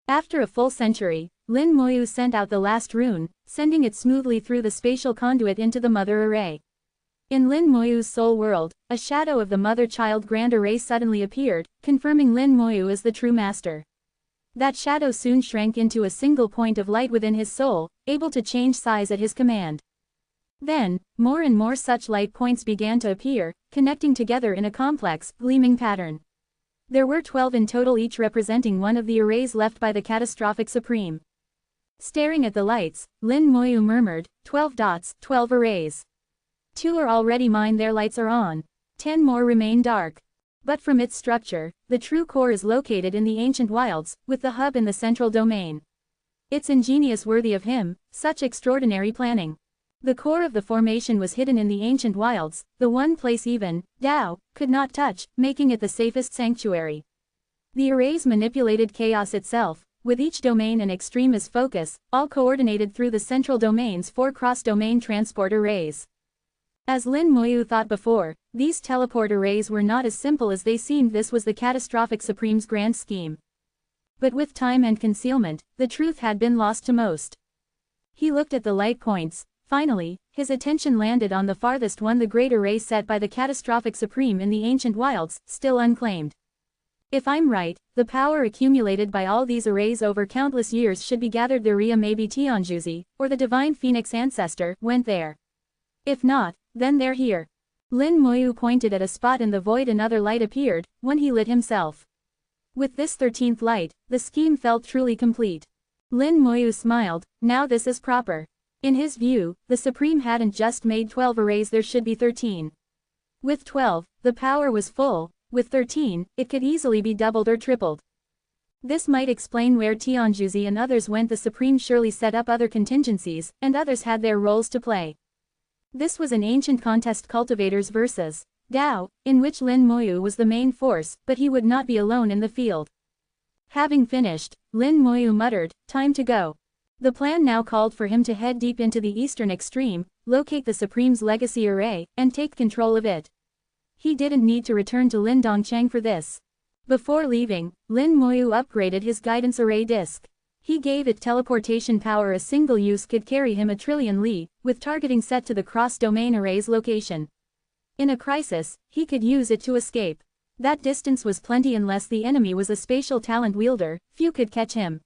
After a full century, Lin Moyu sent out the last rune, sending it smoothly through the spatial conduit into the mother array. In Lin Moyu's soul world, a shadow of the mother-child grand array suddenly appeared, confirming Lin Moyu as the true master. That shadow soon shrank into a single point of light within his soul, able to change size at his command. Then, more and more such light points began to appear, connecting together in a complex, gleaming pattern. There were 12 in total, each representing one of the arrays left by the catastrophic supreme. Staring at the lights, Lin Moyu murmured, 12 dots, 12 arrays. 2 are already mine, their lights are on. 10 more remain dark. But from its structure, the true core is located in the ancient wilds, with the hub in the central domain. It's ingenious, worthy of him, such extraordinary planning. The core of the formation was hidden in the ancient wilds, the one place even Tao could not touch, making it the safest sanctuary. The arrays manipulated chaos itself, with each domain and extreme as focus, all coordinated through the central domain's 4 cross-domain transport arrays. As Lin Moyu thought before, these teleport arrays were not as simple as they seemed. This was the catastrophic supreme's grand scheme. But with time and concealment, the truth had been lost to most. He looked at the light points. Finally, his attention landed on the farthest one, the great array set by the catastrophic supreme in the ancient wilds, still unclaimed. If I'm right, the power accumulated by all these arrays over countless years should be gathered there. Maybe Tianjuzi, or the divine phoenix ancestor, went there. If not, then they're here. Lin Moyu pointed at a spot in the void. Another light appeared, one he lit himself. With this 13th light, the scheme felt truly complete. Lin Moyu smiled, now this is proper. In his view, the Supreme hadn't just made 12 arrays, there should be 13. With 12, the power was full, with 13, it could easily be doubled or tripled. This might explain where Tianjuzi and others went. The Supreme surely set up other contingencies, and others had their roles to play. This was an ancient contest, cultivators versus Dao, in which Lin Moyu was the main force, but he would not be alone in the field. Having finished, Lin Moyu muttered, "Time to go." The plan now called for him to head deep into the eastern extreme, locate the Supreme's legacy array, and take control of it. He didn't need to return to Lin Dongchang for this. Before leaving, Lin Moyu upgraded his guidance array disc. He gave it teleportation power. A single use could carry him a trillion li, with targeting set to the cross-domain array's location. In a crisis, he could use it to escape. That distance was plenty. Unless the enemy was a spatial talent wielder, few could catch him.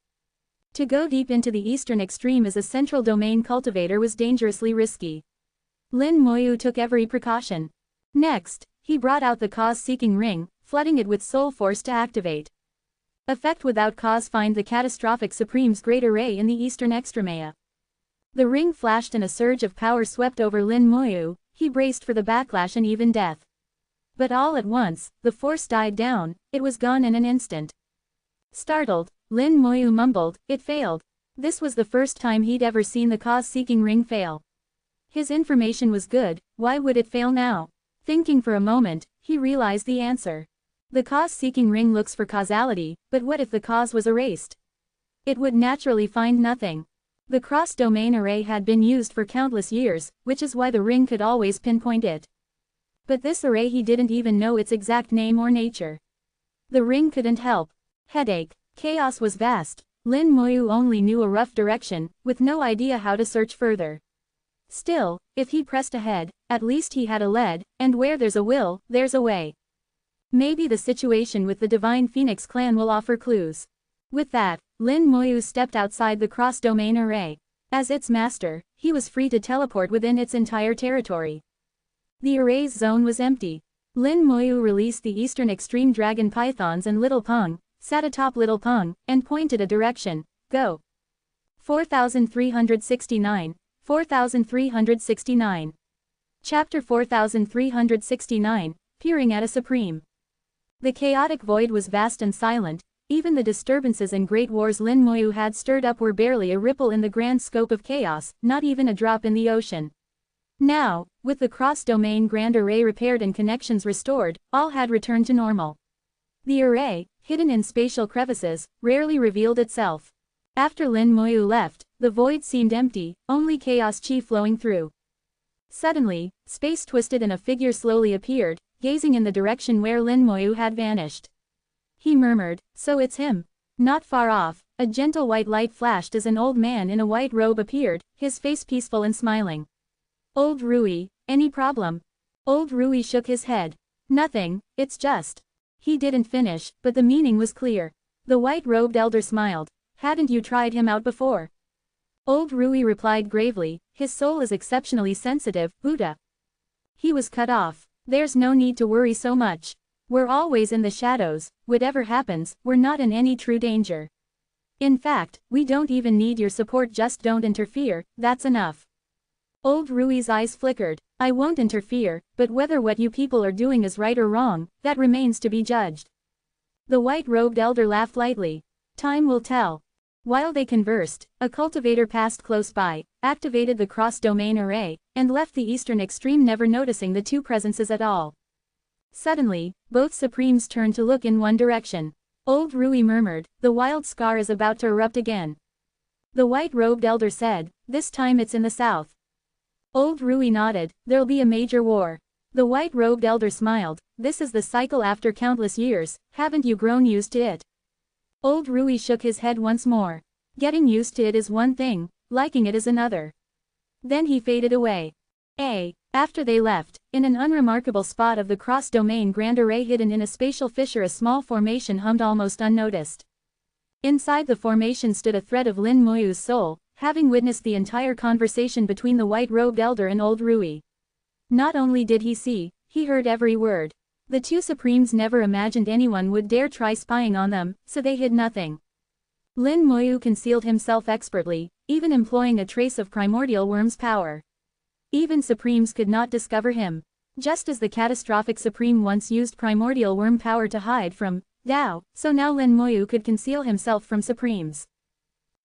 To go deep into the eastern extreme as a central domain cultivator was dangerously risky. Lin Moyu took every precaution. Next, he brought out the cause-seeking ring, flooding it with soul force to activate. Effect without cause. Find the catastrophic Supreme's great array in the eastern extremea. The ring flashed and a surge of power swept over Lin Moyu. He braced for the backlash and even death. But all at once, the force died down, it was gone in an instant. Startled, Lin Moyu mumbled, "It failed." This was the first time he'd ever seen the cause-seeking ring fail. His information was good, why would it fail now? Thinking for a moment, he realized the answer. The cause-seeking ring looks for causality, but what if the cause was erased? It would naturally find nothing. The cross-domain array had been used for countless years, which is why the ring could always pinpoint it. But this array, he didn't even know its exact name or nature. The ring couldn't help. Headache. Chaos was vast. Lin Moyu only knew a rough direction, with no idea how to search further. Still, if he pressed ahead, at least he had a lead, and where there's a will, there's a way. Maybe the situation with the Divine Phoenix clan will offer clues. With that, Lin Moyu stepped outside the cross-domain array. As its master, he was free to teleport within its entire territory. The array's zone was empty. Lin Moyu released the eastern extreme dragon pythons and Little Peng, sat atop Little Peng, and pointed a direction. Go. 4369, 4369. Chapter 4369, Peering at a Supreme. The chaotic void was vast and silent. Even the disturbances and great wars Lin Moyu had stirred up were barely a ripple in the grand scope of chaos, not even a drop in the ocean. Now, with the cross-domain grand array repaired and connections restored, all had returned to normal. The array, hidden in spatial crevices, rarely revealed itself. After Lin Moyu left, the void seemed empty, only chaos chi flowing through. Suddenly, space twisted and a figure slowly appeared, gazing in the direction where Lin Moyu had vanished. He murmured, "So it's him." Not far off, a gentle white light flashed as an old man in a white robe appeared, his face peaceful and smiling. "Old Rui, any problem?" Old Rui shook his head. "Nothing, it's just." He didn't finish, but the meaning was clear. The white-robed elder smiled. "Hadn't you tried him out before?" Old Rui replied gravely, "His soul is exceptionally sensitive, Buddha." He was cut off. "There's no need to worry so much. We're always in the shadows, whatever happens, we're not in any true danger. In fact, we don't even need your support, just don't interfere, that's enough." Old Rui's eyes flickered. "I won't interfere, but whether what you people are doing is right or wrong, that remains to be judged." The white-robed elder laughed lightly. "Time will tell." While they conversed, a cultivator passed close by, activated the cross-domain array, and left the eastern extreme, never noticing the two presences at all. Suddenly, both Supremes turned to look in one direction. Old Rui murmured, "The wild scar is about to erupt again." The white-robed elder said, "This time it's in the south." Old Rui nodded, "There'll be a major war." The white-robed elder smiled, "This is the cycle after countless years, haven't you grown used to it?" Old Rui shook his head once more. "Getting used to it is one thing, liking it is another." Then he faded away. After they left, in an unremarkable spot of the cross-domain grand array hidden in a spatial fissure, a small formation hummed almost unnoticed. Inside the formation stood a thread of Lin Moyu's soul, having witnessed the entire conversation between the white-robed elder and old Rui. Not only did he see, he heard every word. The two Supremes never imagined anyone would dare try spying on them, so they hid nothing. Lin Moyu concealed himself expertly, even employing a trace of primordial worm's power. Even Supremes could not discover him. Just as the catastrophic Supreme once used primordial worm power to hide from Dao, so now Lin Moyu could conceal himself from Supremes.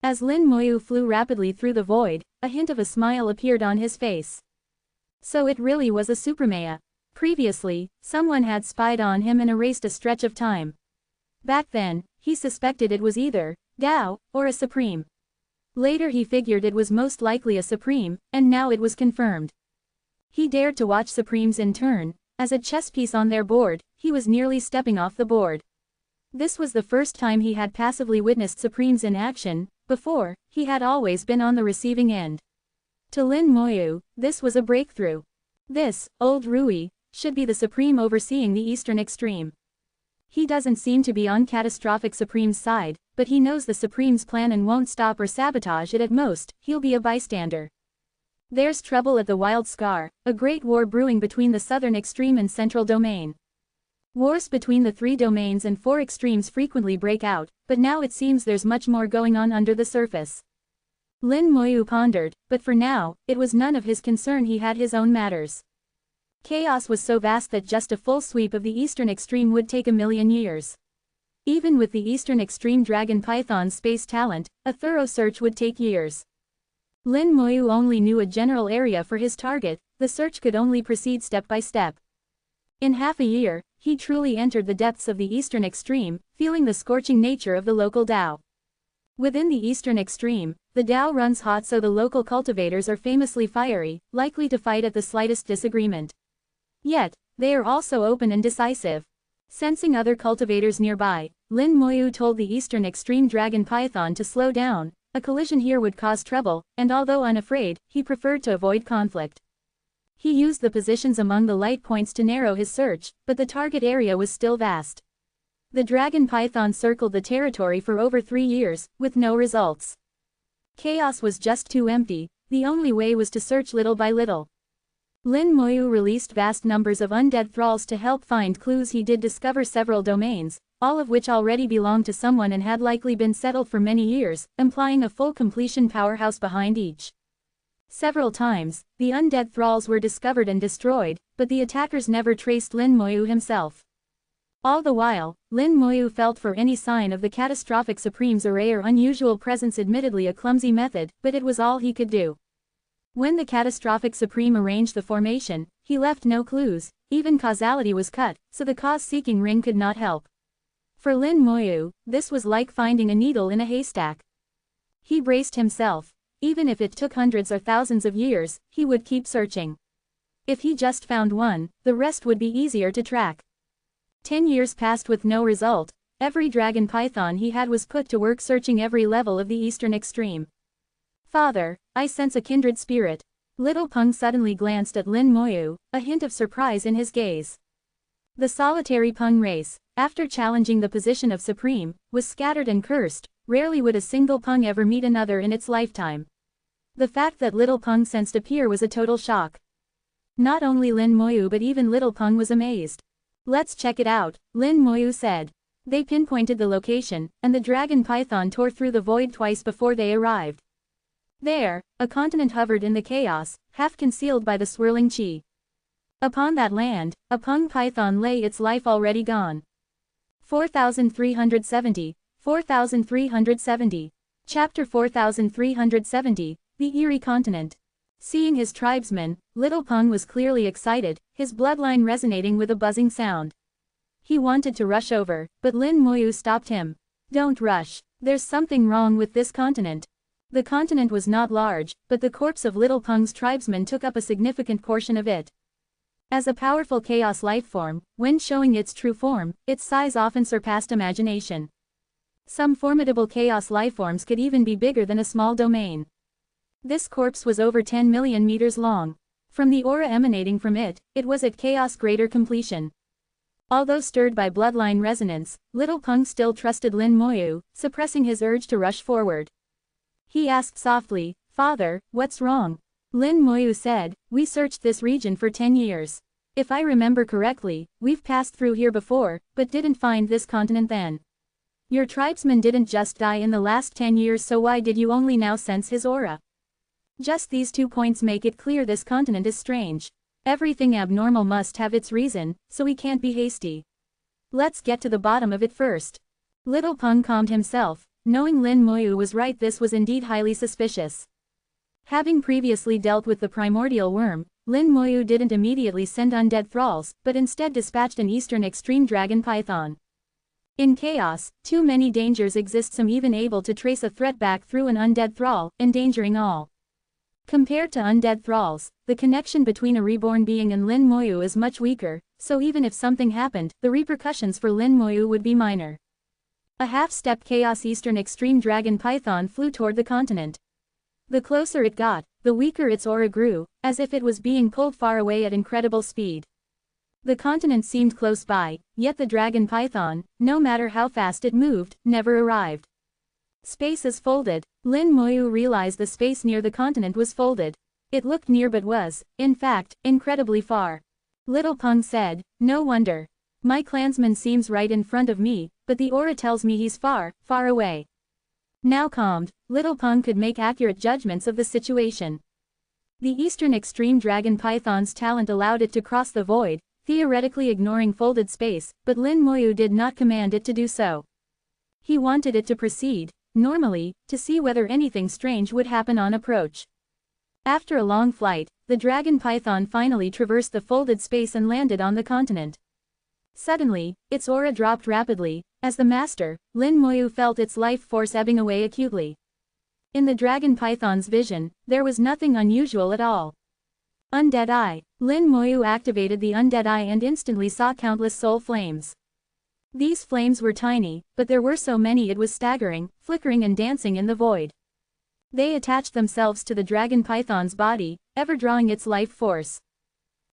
As Lin Moyu flew rapidly through the void, a hint of a smile appeared on his face. So it really was a Supremaya. Previously, someone had spied on him and erased a stretch of time. Back then, he suspected it was either Dao or a Supreme. Later he figured it was most likely a Supreme, and now it was confirmed. He dared to watch Supremes in turn. As a chess piece on their board, he was nearly stepping off the board. This was the first time he had passively witnessed Supremes in action. Before, he had always been on the receiving end. To Lin Moyu, this was a breakthrough. This, old Rui, should be the Supreme overseeing the Eastern Extreme. He doesn't seem to be on catastrophic Supreme's side, but he knows the Supreme's plan and won't stop or sabotage it. At most, he'll be a bystander. There's trouble at the Wild Scar, a great war brewing between the Southern Extreme and Central Domain. Wars between the 3 domains and 4 extremes frequently break out, but now it seems there's much more going on under the surface. Lin Moyu pondered, but for now, it was none of his concern. He had his own matters. Chaos was so vast that just a full sweep of the Eastern Extreme would take 1,000,000 years. Even with the Eastern Extreme Dragon Python's space talent, a thorough search would take years. Lin Moyu only knew a general area for his target. The search could only proceed step by step. In half a year, he truly entered the depths of the Eastern Extreme, feeling the scorching nature of the local Dao. Within the Eastern Extreme, the Dao runs hot, so the local cultivators are famously fiery, likely to fight at the slightest disagreement. Yet, they are also open and decisive. Sensing other cultivators nearby, Lin Moyu told the Eastern Extreme Dragon Python to slow down. A collision here would cause trouble, and although unafraid, he preferred to avoid conflict. He used the positions among the light points to narrow his search, but the target area was still vast. The Dragon Python circled the territory for over 3 years, with no results. Chaos was just too empty. The only way was to search little by little. Lin Moyu released vast numbers of undead thralls to help find clues. He did discover several domains, all of which already belonged to someone and had likely been settled for many years, implying a full completion powerhouse behind each. Several times, the undead thralls were discovered and destroyed, but the attackers never traced Lin Moyu himself. All the while, Lin Moyu felt for any sign of the catastrophic Supreme's array or unusual presence. Admittedly a clumsy method, but it was all he could do. When the catastrophic Supreme arranged the formation, he left no clues. Even causality was cut, so the cause-seeking ring could not help. For Lin Moyu, this was like finding a needle in a haystack. He braced himself. Even if it took hundreds or thousands of years, he would keep searching. If he just found one, the rest would be easier to track. 10 years passed with no result. Every dragon python he had was put to work searching every level of the Eastern Extreme. "Father, I sense a kindred spirit." Little Peng suddenly glanced at Lin Moyu, a hint of surprise in his gaze. The solitary Peng race, after challenging the position of Supreme, was scattered and cursed. Rarely would a single Peng ever meet another in its lifetime. The fact that Little Peng sensed appear was a total shock. Not only Lin Moyu but even Little Peng was amazed. "Let's check it out," Lin Moyu said. They pinpointed the location, and the dragon python tore through the void twice before they arrived. There, a continent hovered in the chaos, half concealed by the swirling qi. Upon that land, a Peng python lay, its life already gone. 4370, 4370. Chapter 4370, The Eerie Continent. Seeing his tribesmen, Little Peng was clearly excited, his bloodline resonating with a buzzing sound. He wanted to rush over, but Lin Moyu stopped him. "Don't rush. There's something wrong with this continent." The continent was not large, but the corpse of Little Peng's tribesmen took up a significant portion of it. As a powerful chaos lifeform, when showing its true form, its size often surpassed imagination. Some formidable chaos lifeforms could even be bigger than a small domain. This corpse was over 10 million meters long. From the aura emanating from it, it was at chaos greater completion. Although stirred by bloodline resonance, Little Peng still trusted Lin Moyu, suppressing his urge to rush forward. He asked softly, "Father, what's wrong?" Lin Moyu said, "We searched this region for 10 years. If I remember correctly, we've passed through here before, but didn't find this continent then." Your tribesman didn't just die in the last 10 years, so why did you only now sense his aura? Just these 2 points make it clear this continent is strange. Everything abnormal must have its reason, so we can't be hasty. Let's get to the bottom of it first. Little Peng calmed himself, knowing Lin Moyu was right, this was indeed highly suspicious. Having previously dealt with the primordial worm, Lin Moyu didn't immediately send undead thralls, but instead dispatched an eastern extreme dragon python. In chaos, too many dangers exist, some even able to trace a threat back through an undead thrall, endangering all. Compared to undead thralls, the connection between a reborn being and Lin Moyu is much weaker, so even if something happened, the repercussions for Lin Moyu would be minor. A half-step chaos eastern extreme dragon python flew toward the continent. The closer it got, the weaker its aura grew, as if it was being pulled far away at incredible speed. The continent seemed close by, yet the dragon python, no matter how fast it moved, never arrived. Space is folded. Lin Moyu realized the space near the continent was folded. It looked near but was, in fact, incredibly far. Little Peng said, no wonder. My clansman seems right in front of me, but the aura tells me he's far, far away. Now calmed, Little Peng could make accurate judgments of the situation. The eastern extreme dragon python's talent allowed it to cross the void, theoretically ignoring folded space, but Lin Moyu did not command it to do so. He wanted it to proceed, normally, to see whether anything strange would happen on approach. After a long flight, the dragon python finally traversed the folded space and landed on the continent. Suddenly, its aura dropped rapidly. As the master, Lin Moyu felt its life force ebbing away acutely. In the dragon python's vision, there was nothing unusual at all. Undead Eye. Lin Moyu activated the Undead Eye and instantly saw countless soul flames. These flames were tiny, but there were so many it was staggering, flickering and dancing in the void. They attached themselves to the dragon python's body, ever drawing its life force.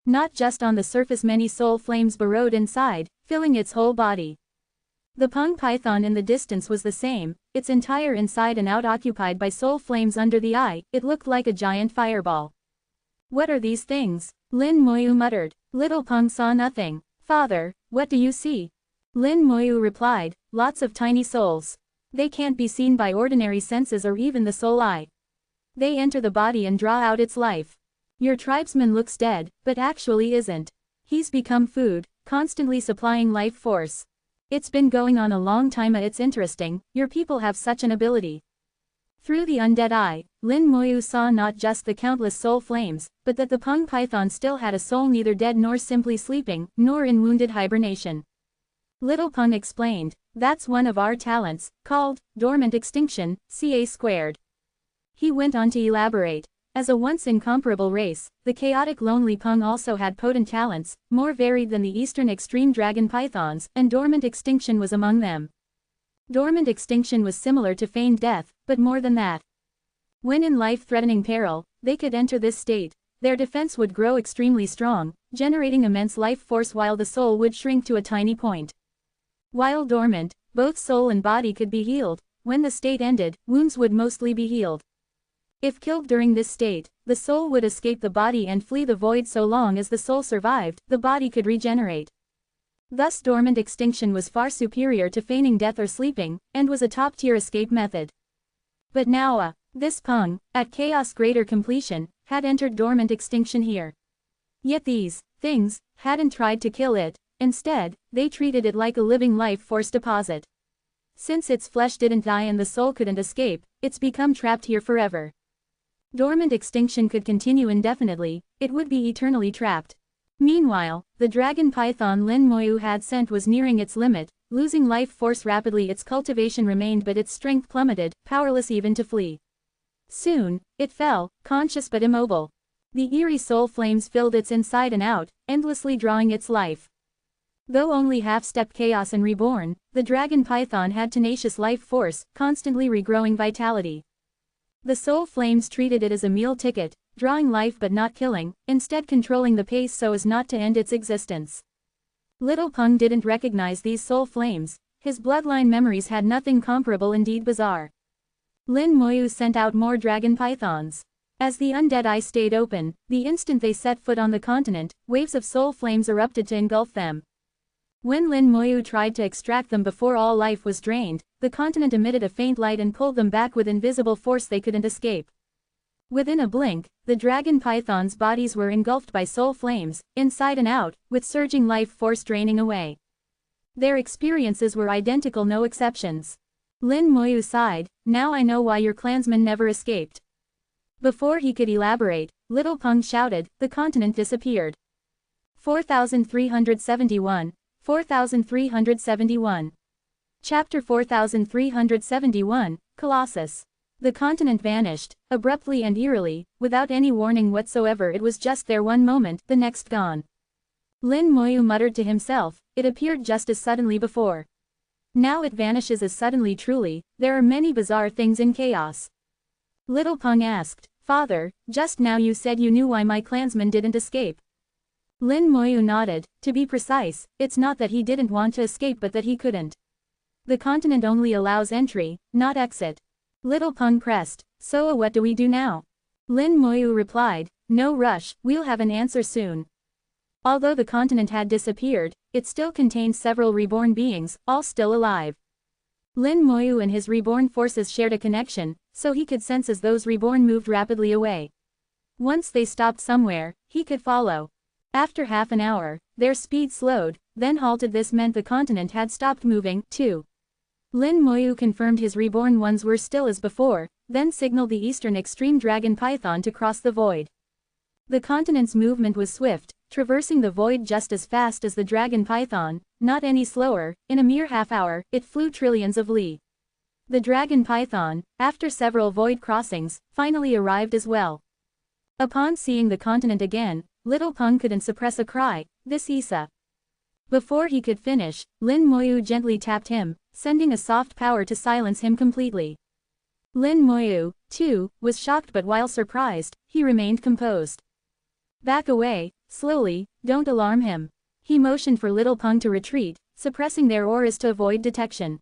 Not just on the surface, many soul flames burrowed inside, filling its whole body. The Peng python in the distance was the same, its entire inside and out occupied by soul flames. Under the eye, it looked like a giant fireball. What are these things? Lin Moyu muttered. Little Peng saw nothing. Father, what do you see? Lin Moyu replied, lots of tiny souls. They can't be seen by ordinary senses or even the soul eye. They enter the body and draw out its life. Your tribesman looks dead, but actually isn't. He's become food, constantly supplying life force. It's been going on a long time. It's interesting, your people have such an ability. Through the undead eye, Lin Moyu saw not just the countless soul flames, but that the Peng python still had a soul, neither dead nor simply sleeping, nor in wounded hibernation. Little Peng explained, that's one of our talents, called dormant extinction, ca². He went on to elaborate. As a once incomparable race, the chaotic lonely Peng also had potent talents, more varied than the eastern extreme dragon pythons, and dormant extinction was among them. Dormant extinction was similar to feigned death, but more than that. When in life-threatening peril, they could enter this state. Their defense would grow extremely strong, generating immense life force while the soul would shrink to a tiny point. While dormant, both soul and body could be healed. When the state ended, wounds would mostly be healed. If killed during this state, the soul would escape the body and flee the void. So long as the soul survived, the body could regenerate. Thus dormant extinction was far superior to feigning death or sleeping, and was a top-tier escape method. But now this Peng, at chaos greater completion, had entered dormant extinction here. Yet these things hadn't tried to kill it. Instead, they treated it like a living life force deposit. Since its flesh didn't die and the soul couldn't escape, it's become trapped here forever. Dormant extinction could continue indefinitely, it would be eternally trapped. Meanwhile, the dragon python Lin Moyu had sent was nearing its limit, losing life force rapidly. Its cultivation remained but its strength plummeted, powerless even to flee. Soon, it fell, conscious but immobile. The eerie soul flames filled its inside and out, endlessly drawing its life. Though only half-step chaos and reborn, the dragon python had tenacious life force, constantly regrowing vitality. The soul flames treated it as a meal ticket, drawing life but not killing, instead controlling the pace so as not to end its existence. Little Peng didn't recognize these soul flames. His bloodline memories had nothing comparable, indeed bizarre. Lin Moyu sent out more dragon pythons. As the undead eye stayed open, the instant they set foot on the continent, waves of soul flames erupted to engulf them. When Lin Moyu tried to extract them before all life was drained, the continent emitted a faint light and pulled them back with invisible force they couldn't escape. Within a blink, the dragon pythons' bodies were engulfed by soul flames, inside and out, with surging life force draining away. Their experiences were identical, no exceptions. Lin Moyu sighed, now I know why your clansmen never escaped. Before he could elaborate, Little Peng shouted, the continent disappeared. 4371, 4371. Chapter 4371, Colossus. The continent vanished, abruptly and eerily, without any warning whatsoever. It was just there one moment, the next gone. Lin Moyu muttered to himself, it appeared just as suddenly before. Now it vanishes as suddenly. Truly, there are many bizarre things in chaos. Little Peng asked, Father, just now you said you knew why my clansmen didn't escape. Lin Moyu nodded, to be precise, it's not that he didn't want to escape but that he couldn't. The continent only allows entry, not exit. Little Peng pressed, so what do we do now? Lin Moyu replied, no rush, we'll have an answer soon. Although the continent had disappeared, it still contained several reborn beings, all still alive. Lin Moyu and his reborn forces shared a connection, so he could sense as those reborn moved rapidly away. Once they stopped somewhere, he could follow. After half an hour, their speed slowed, then halted. This meant the continent had stopped moving, too. Lin Moyu confirmed his reborn ones were still as before, then signaled the eastern extreme dragon python to cross the void. The continent's movement was swift, traversing the void just as fast as the dragon python, not any slower. In a mere half hour, it flew trillions of li. The dragon python, after several void crossings, finally arrived as well. Upon seeing the continent again, Little Peng couldn't suppress a cry, this Isa. Before he could finish, Lin Moyu gently tapped him, sending a soft power to silence him completely. Lin Moyu, too, was shocked, but while surprised, he remained composed. Back away, slowly, don't alarm him. He motioned for Little Peng to retreat, suppressing their auras to avoid detection.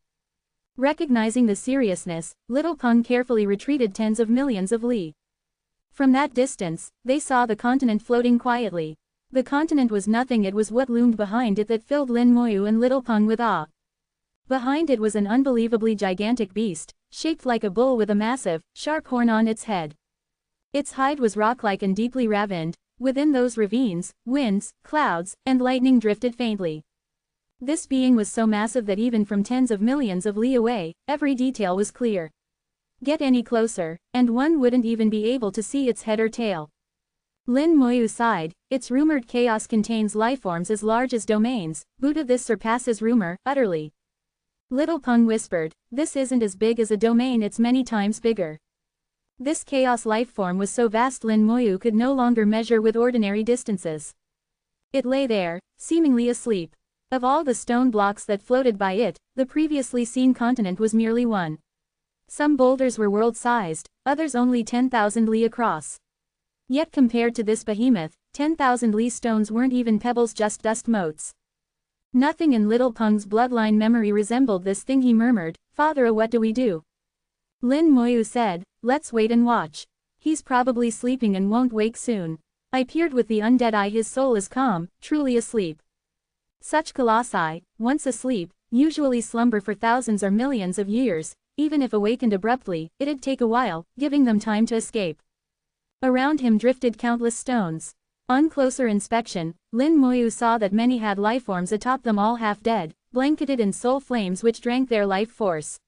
Recognizing the seriousness, Little Peng carefully retreated tens of millions of li. From that distance, they saw the continent floating quietly. The continent was nothing, it was what loomed behind it that filled Lin Moyu and Little Peng with awe. Behind it was an unbelievably gigantic beast, shaped like a bull with a massive, sharp horn on its head. Its hide was rock-like and deeply ravined. Within those ravines, winds, clouds, and lightning drifted faintly. This being was so massive that even from tens of millions of li away, every detail was clear. Get any closer, and one wouldn't even be able to see its head or tail. Lin Moyu sighed, its rumored chaos contains lifeforms as large as domains, Buddha, this surpasses rumor, utterly. Little Peng whispered, this isn't as big as a domain, it's many times bigger. This chaos lifeform was so vast Lin Moyu could no longer measure with ordinary distances. It lay there, seemingly asleep. Of all the stone blocks that floated by it, the previously seen continent was merely one. Some boulders were world-sized, others only 10,000 li across. Yet compared to this behemoth, 10,000 li stones weren't even pebbles, just dust motes. Nothing in Little Peng's bloodline memory resembled this thing. He murmured, Father, what do we do? Lin Moyu said, let's wait and watch. He's probably sleeping and won't wake soon. I peered with the undead eye, his soul is calm, truly asleep. Such colossi, once asleep, usually slumber for thousands or millions of years. Even if awakened abruptly, it'd take a while, giving them time to escape. Around him drifted countless stones. On closer inspection, Lin Moyu saw that many had lifeforms atop them, all half dead, blanketed in soul flames which drank their life force.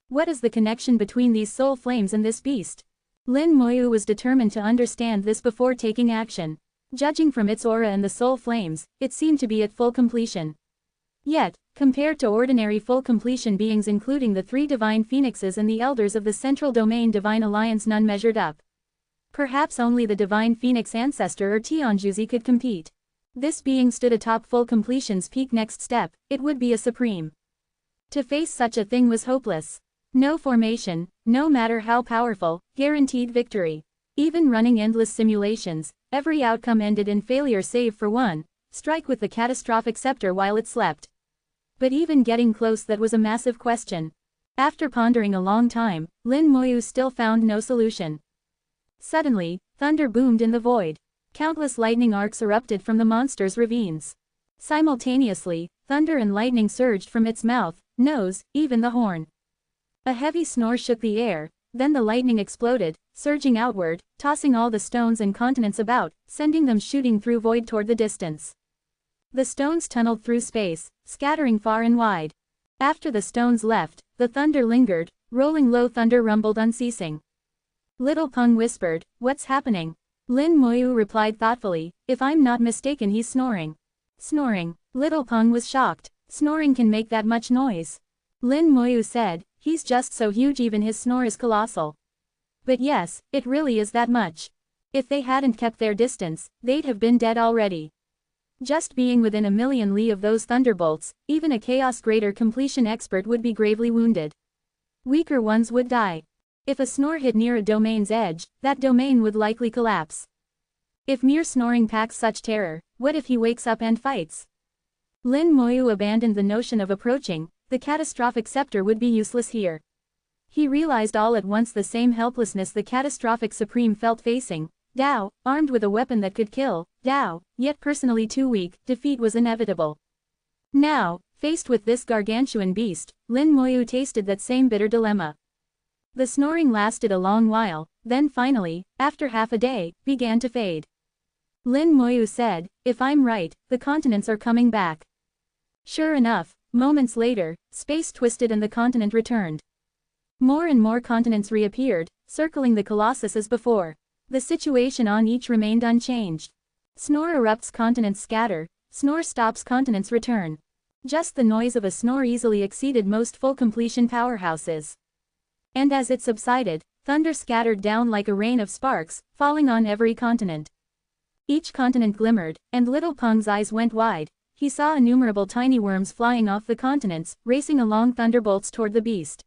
What is the connection between these soul flames and this beast? Lin Moyu was determined to understand this before taking action. Judging from its aura and the soul flames, it seemed to be at full completion. Yet, compared to ordinary full completion beings including the three divine phoenixes and the elders of the Central Domain Divine Alliance, none measured up. Perhaps only the divine phoenix ancestor or Tianjuzi could compete. This being stood atop full completion's peak. Next step, it would be a supreme. To face such a thing was hopeless. No formation, no matter how powerful, guaranteed victory. Even running endless simulations, every outcome ended in failure save for one, strike with the catastrophic scepter while it slept. But even getting close, that was a massive question. After pondering a long time, Lin Moyu still found no solution. Suddenly, thunder boomed in the void. Countless lightning arcs erupted from the monster's ravines. Simultaneously, thunder and lightning surged from its mouth, nose, even the horn. A heavy snore shook the air, then the lightning exploded, surging outward, tossing all the stones and continents about, sending them shooting through void toward the distance. The stones tunneled through space, scattering far and wide. After the stones left, the thunder lingered, rolling low thunder rumbled unceasing. Little Peng whispered, "What's happening?" Lin Moyu replied thoughtfully, "If I'm not mistaken, he's snoring." Snoring. Little Peng was shocked. Snoring can make that much noise. Lin Moyu said, "He's just so huge, even his snore is colossal." But yes, it really is that much. If they hadn't kept their distance, they'd have been dead already. Just being within a million li of those thunderbolts, even a chaos greater completion expert would be gravely wounded. Weaker ones would die. If a snore hit near a domain's edge, that domain would likely collapse. If mere snoring packs such terror, what if he wakes up and fights? Lin Moyu abandoned the notion of approaching. The catastrophic scepter would be useless here. He realized all at once the same helplessness the catastrophic supreme felt facing Dao, armed with a weapon that could kill Dao, yet personally too weak. Defeat was inevitable. Now, faced with this gargantuan beast, Lin Moyu tasted that same bitter dilemma. The snoring lasted a long while, then finally, after half a day, began to fade. Lin Moyu said, "If I'm right, the continents are coming back." Sure enough, moments later, space twisted and the continent returned. More and more continents reappeared, circling the Colossus as before. The situation on each remained unchanged. Snore erupts, continents scatter; snore stops, continents return. Just the noise of a snore easily exceeded most full completion powerhouses. And as it subsided, thunder scattered down like a rain of sparks, falling on every continent. Each continent glimmered, and Little Peng's eyes went wide. He saw innumerable tiny worms flying off the continents, racing along thunderbolts toward the beast.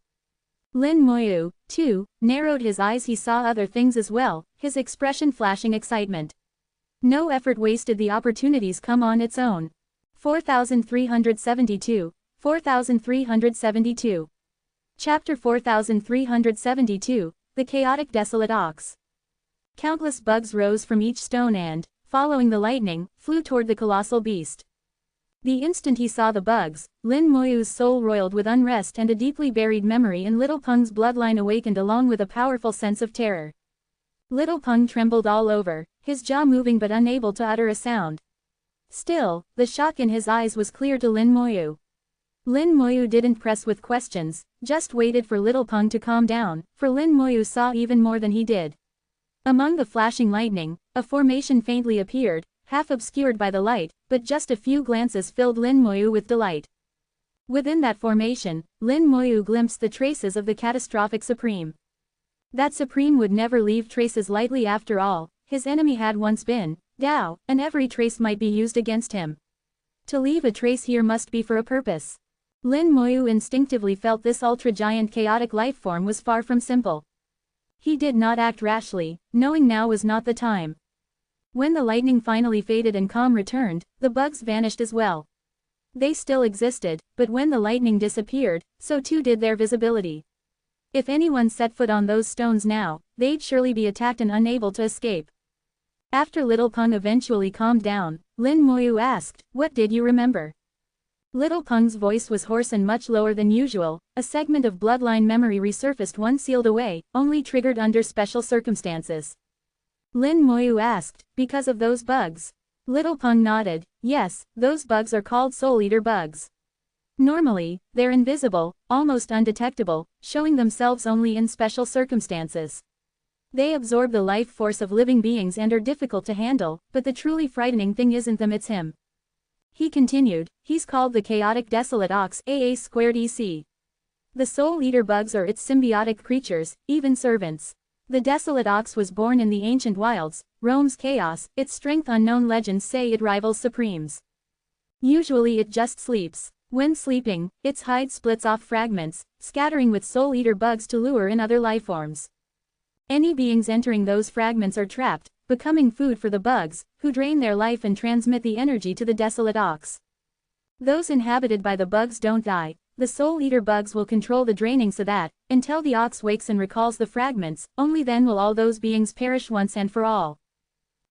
Lin Moyu, too, narrowed his eyes. He saw other things as well, his expression flashing excitement. No effort wasted, the opportunities come on its own. 4372, 4372. Chapter 4372, The Chaotic Desolate Ox. Countless bugs rose from each stone and, following the lightning, flew toward the colossal beast. The instant he saw the bugs, Lin Moyu's soul roiled with unrest, and a deeply buried memory in Little Peng's bloodline awakened along with a powerful sense of terror. Little Peng trembled all over, his jaw moving but unable to utter a sound. Still, the shock in his eyes was clear to Lin Moyu. Lin Moyu didn't press with questions, just waited for Little Peng to calm down, for Lin Moyu saw even more than he did. Among the flashing lightning, a formation faintly appeared, half obscured by the light, but just a few glances filled Lin Moyu with delight. Within that formation, Lin Moyu glimpsed the traces of the catastrophic supreme. That supreme would never leave traces lightly after all. His enemy had once been Dao, and every trace might be used against him. To leave a trace here must be for a purpose. Lin Moyu instinctively felt this ultra-giant chaotic lifeform was far from simple. He did not act rashly, knowing now was not the time. When the lightning finally faded and calm returned, the bugs vanished as well. They still existed, but when the lightning disappeared, so too did their visibility. If anyone set foot on those stones now, they'd surely be attacked and unable to escape. After Little Peng eventually calmed down, Lin Moyu asked, "What did you remember?" Little Peng's voice was hoarse and much lower than usual. A segment of bloodline memory resurfaced, one sealed away, only triggered under special circumstances. Lin Moyu asked, "Because of those bugs?" Little Peng nodded. "Yes, those bugs are called soul-eater bugs. Normally, they're invisible, almost undetectable, showing themselves only in special circumstances. They absorb the life force of living beings and are difficult to handle, but the truly frightening thing isn't them, it's him." He continued, "He's called the Chaotic Desolate Ox, AA²EC. The soul-eater bugs are its symbiotic creatures, even servants. The Desolate Ox was born in the ancient wilds, roams chaos, its strength unknown, legends say it rivals supremes. Usually it just sleeps. When sleeping, its hide splits off fragments, scattering with soul-eater bugs to lure in other lifeforms. Any beings entering those fragments are trapped, becoming food for the bugs, who drain their life and transmit the energy to the Desolate Ox. Those inhabited by the bugs don't die. The soul-eater bugs will control the draining so that, until the ox wakes and recalls the fragments, only then will all those beings perish once and for all."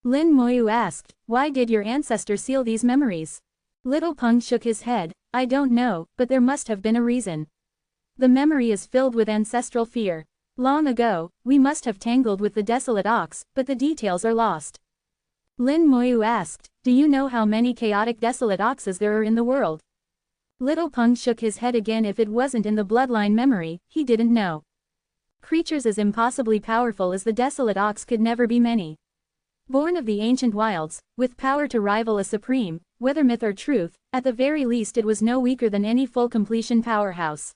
Lin Moyu asked, "Why did your ancestors seal these memories?" Little Peng shook his head. "I don't know, but there must have been a reason. The memory is filled with ancestral fear. Long ago, we must have tangled with the desolate ox, but the details are lost. Lin Moyu asked, do you know how many chaotic desolate oxes there are in the world? Little Peng shook his head again. If it wasn't in the bloodline memory, he didn't know. Creatures as impossibly powerful as the desolate ox could never be many. Born of the ancient wilds, with power to rival a supreme, whether myth or truth, at the very least it was no weaker than any full completion powerhouse.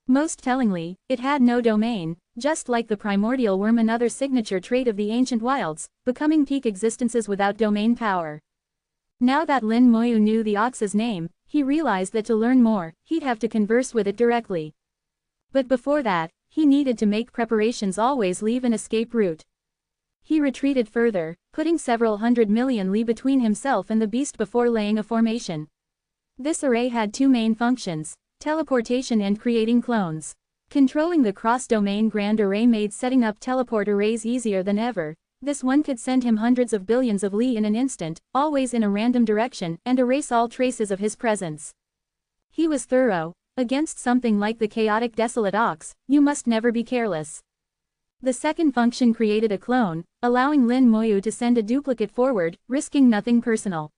Most tellingly, it had no domain, just like the primordial worm, another signature trait of the ancient wilds, becoming peak existences without domain power. Now that Lin Moyu knew the ox's name, he realized that to learn more, he'd have to converse with it directly. But before that, he needed to make preparations, always leave an escape route. He retreated further, putting several 100 million li between himself and the beast before laying a formation. This array had two main functions: teleportation and creating clones. Controlling the cross-domain grand array made setting up teleport arrays easier than ever. This one could send him hundreds of billions of li in an instant, always in a random direction, and erase all traces of his presence. He was thorough. Against something like the chaotic desolate ox, you must never be careless. The second function created a clone, allowing Lin Moyu to send a duplicate forward, risking nothing personal.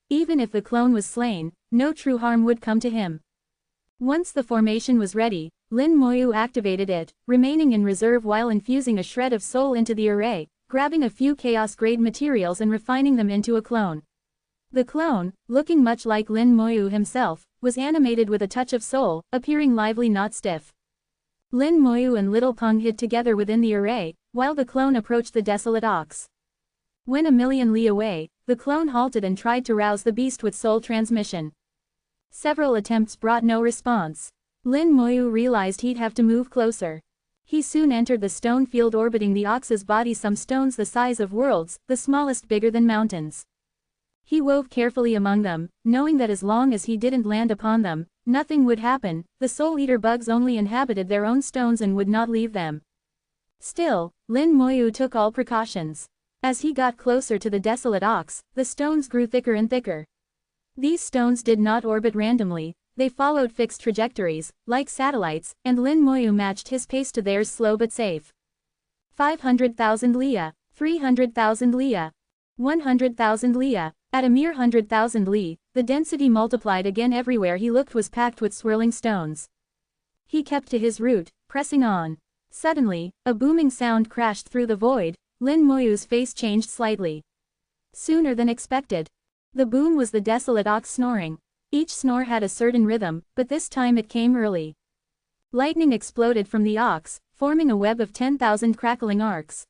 Even if the clone was slain, no true harm would come to him. Once the formation was ready, Lin Moyu activated it, remaining in reserve while infusing a shred of soul into the array, grabbing a few chaos-grade materials and refining them into a clone. The clone, looking much like Lin Moyu himself, was animated with a touch of soul, appearing lively, not stiff. Lin Moyu and Little Peng hid together within the array, while the clone approached the desolate ox. When a million li away, the clone halted and tried to rouse the beast with soul transmission. Several attempts brought no response. Lin Moyu realized he'd have to move closer. He soon entered the stone field orbiting the ox's body, some stones the size of worlds, the smallest bigger than mountains. He wove carefully among them, knowing that as long as he didn't land upon them, nothing would happen. The soul-eater bugs only inhabited their own stones and would not leave them. Still, Lin Moyu took all precautions. As he got closer to the desolate ox, the stones grew thicker and thicker. These stones did not orbit randomly, they followed fixed trajectories, like satellites, and Lin Moyu matched his pace to theirs, slow but safe. 500,000 lia, 300,000 lia, 100,000 lia. At a mere 100,000 li, the density multiplied again. Everywhere he looked was packed with swirling stones. He kept to his route, pressing on. Suddenly, a booming sound crashed through the void. Lin Moyu's face changed slightly. Sooner than expected. The boom was the desolate ox snoring. Each snore had a certain rhythm, but this time it came early. Lightning exploded from the ox, forming a web of 10,000 crackling arcs.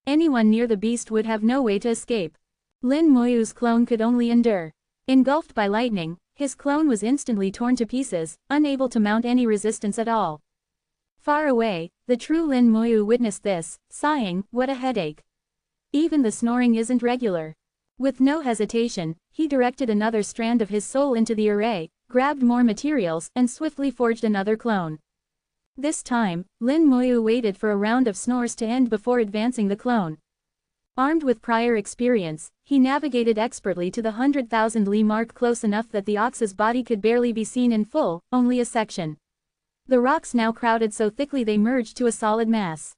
Anyone near the beast would have no way to escape. Lin Moyu's clone could only endure. Engulfed by lightning, his clone was instantly torn to pieces, unable to mount any resistance at all. Far away, the true Lin Moyu witnessed this, sighing, "What a headache. Even the snoring isn't regular." With no hesitation, he directed another strand of his soul into the array, grabbed more materials, and swiftly forged another clone. This time, Lin Moyu waited for a round of snores to end before advancing the clone. Armed with prior experience, he navigated expertly to the 100,000 li mark, close enough that the ox's body could barely be seen in full, only a section. The rocks now crowded so thickly they merged to a solid mass.